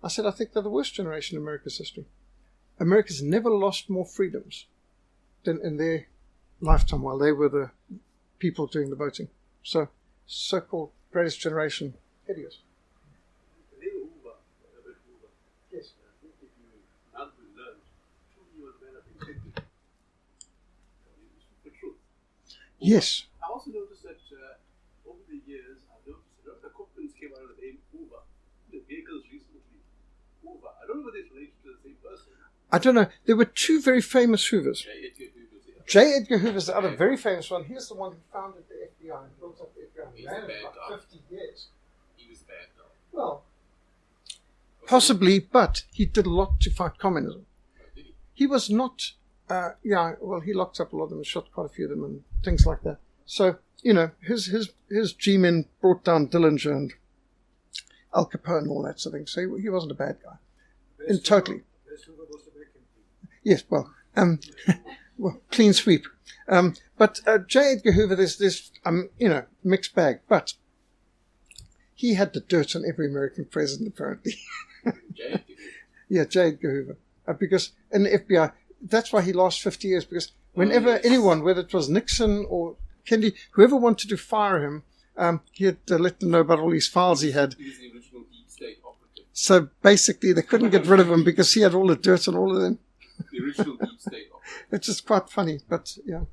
I said, I think they're the worst generation in America's history. America's never lost more freedoms than in their lifetime while they were the people doing the voting. So-called greatest generation, hideous. The name Hoover, Herbert Hoover. Yes. I think if you now learn, truly was a man of integrity. The truth. Yes. I also noticed that over the years, I've noticed a lot of the equipments came out of the name Hoover. The vehicles recently, Hoover. I don't know whether it's related to the same person. I don't know. There were two very famous Hoovers. J. Edgar Hoover's the other very famous one. He's the one who founded the FBI and built up the FBI. He's a bad guy. 50 years. He was a bad guy. Well, possibly, but he did a lot to fight communism. Did he? He was not, he locked up a lot of them and shot quite a few of them and things like that. So, his G-men brought down Dillinger and Al Capone and all that sort of thing. So he wasn't a bad guy. Totally. Yes, well, clean sweep. But J. Edgar Hoover, there's mixed bag. But he had the dirt on every American president, apparently. J. Edgar Hoover. Yeah, J. Edgar Hoover. Because in the FBI, that's why he lasted 50 years. Because whenever anyone, whether it was Nixon or Kennedy, whoever wanted to fire him, he had to let them know about all these files he had. He was the original deep state operative. So basically, they couldn't get rid of him because he had all the dirt on all of them. The original deep state operative. It's just quite funny, but yeah.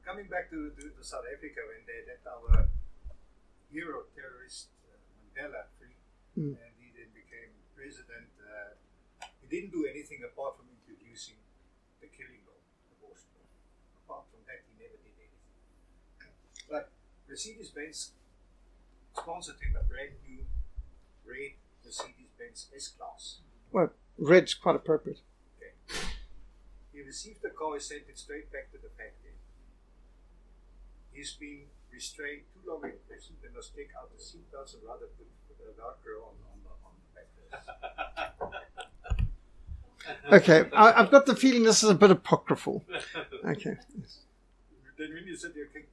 Coming back to South Africa, when they let our hero terrorist Mandela free, and he then became president, he didn't do anything apart from introducing the killing law, abortion law. Apart from that, he never did anything. But Mercedes-Benz sponsored him a brand new red Mercedes-Benz S-Class. Well, red's quite appropriate. He received the car, he sent it straight back to the factory. He's been restrained too long in prison. They must take out the seatbelts and rather put Velcro on the back. Okay, I've got the feeling this is a bit apocryphal. Okay. Then when you said you can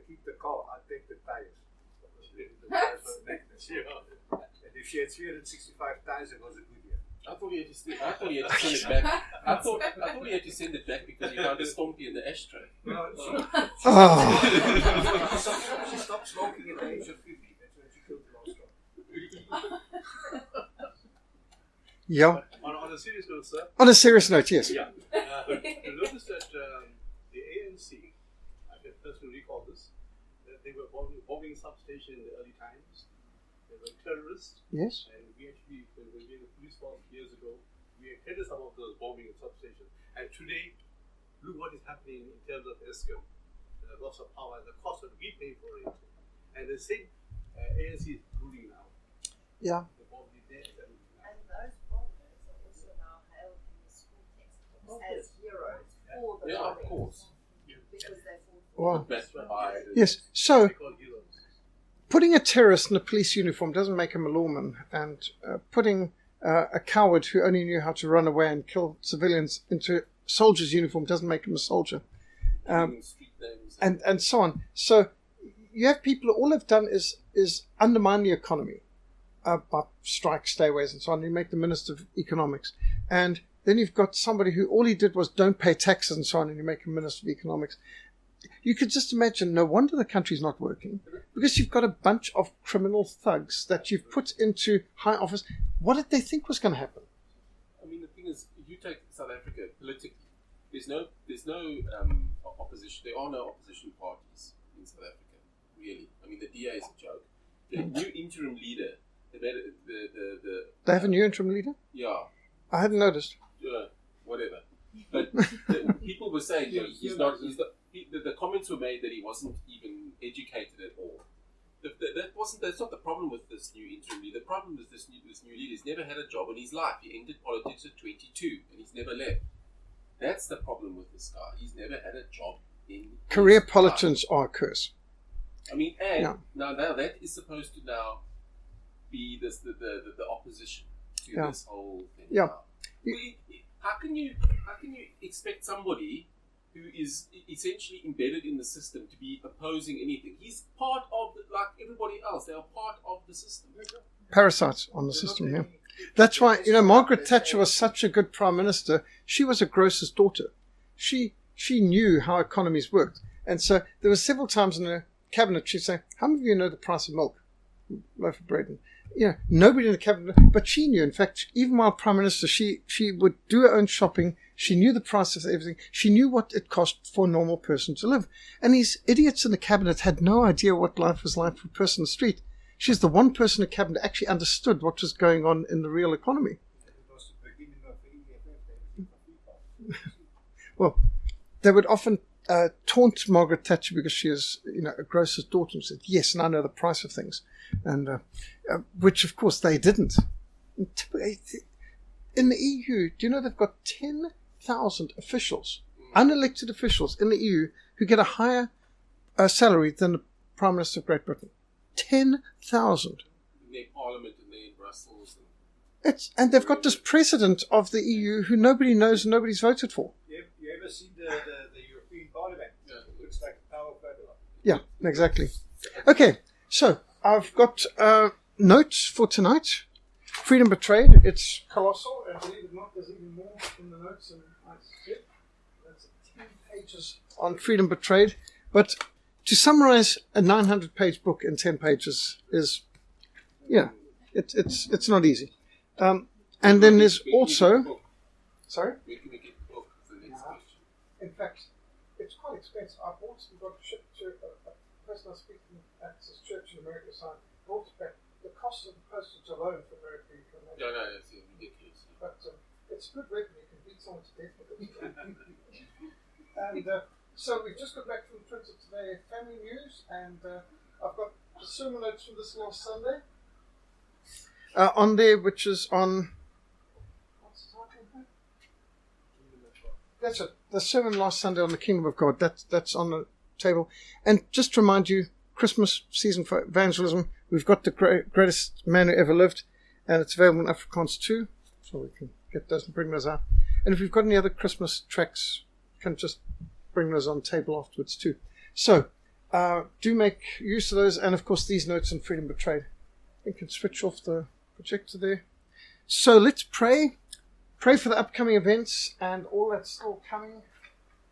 keep the car, I'll take the tires. The tires for the necklace. And if she had 365 tires, it was a good year. I thought he had to send it back. I thought he had to send it back because he found a stompy in the ashtray. No, she stopped smoking at the age of 50. That's when she killed the last one. Yeah. On a serious note, sir. On a serious note, yes. Yeah. You noticed that the ANC, I can personally recall this, that they were bombing substation in the early times. They were terrorists. Yes. And we actually, when we were in the police force years ago, we attended some of those bombing at substations. And today, look what is happening in terms of Eskom, the loss of power, and the cost that we pay for it. And the same ANC is ruling now. Yeah. The bombing there. And those bombers are also now hailed in the school textbooks as heroes for the Yeah, of bombing. course. Because they fought for Well, That's why. yes. So, They call heroes. putting a terrorist in a police uniform doesn't make him a lawman, and putting a coward who only knew how to run away and kill civilians into a soldier's uniform doesn't make him a soldier, Street names. and so on. So you have people who all they've done is is undermine the economy by strikes, stayaways, and so on. You make the Minister of Economics. And then you've got somebody who all he did was don't pay taxes and so on, and you make him Minister of Economics. You could just imagine, no wonder the country's not working, because you've got a bunch of criminal thugs that you've put into high office. What did they think was going to happen? I mean, the thing is, if you take South Africa politically, there's no opposition. There are no opposition parties in South Africa, really. I mean, the DA is a joke. The new interim leader, They have a new interim leader? Yeah. I hadn't noticed. Whatever. But people were saying the comments were made that he wasn't even educated at all. That's not the problem with this new interim leader. The problem with this new leader, he's never had a job in his life. He entered politics at 22 and he's never left. That's the problem with this guy. He's never had a job in Career his politicians life. are a curse. I mean, and now that is supposed to now be the opposition to this whole thing. Yeah. Now. How can you expect somebody who is essentially embedded in the system to be opposing anything? He's part of like everybody else. They are part of the system. Parasites on the system, yeah. That's why, Margaret Thatcher was such a good prime minister. She was a grocer's daughter. She knew how economies worked. And so there were several times in the cabinet she'd say, how many of you know the price of milk? Loaf of bread. And, nobody in the cabinet, but she knew. In fact, even while prime minister, she would do her own shopping. She knew the price of everything. She knew what it cost for a normal person to live. And these idiots in the cabinet had no idea what life was like for a person on the street. She's the one person in the cabinet that actually understood what was going on in the real economy. Well, they would often taunt Margaret Thatcher because she is, a grocer's daughter, and said, yes, and I know the price of things. And which, of course, they didn't. In the EU, do you know they've got 10,000 officials, unelected officials in the EU, who get a higher salary than the Prime Minister of Great Britain? 10,000. In their parliament and they're in Brussels. And they've got this president of the EU who nobody knows and nobody's voted for. You ever seen the European Parliament? Yeah. It looks like a power federal. Yeah, exactly. Okay, so I've got notes for tonight. Freedom Betrayed. It's colossal, and believe it or not, there's even more in the notes than I said. That's 10 pages on Freedom Betrayed. But to summarize a 900-page book in 10 pages is, it's not easy. And then there's also... Sorry? Where can we get the book for the next question? In fact, it's quite expensive. I bought it and got it shipped to a person I speak to at this church in America. So I brought it back. The cost of the postage alone for America, you can imagine. No, it's ridiculous. But it's a good weapon. You can beat someone to death with it. And so we've just got back from the printer today, family news, and I've got the sermon notes from this last Sunday on there, which is on. What's the title of that? That's it. The sermon last Sunday on the Kingdom of God. That's on the table. And just to remind you, Christmas season for evangelism. We've got the greatest man who ever lived, and it's available in Afrikaans too, so we can get those and bring those out. And if we've got any other Christmas tracks, you can just bring those on the table afterwards too. So, do make use of those, and of course these notes on Freedom Betrayed. You can switch off the projector there. So let's pray. Pray for the upcoming events and all that's still coming.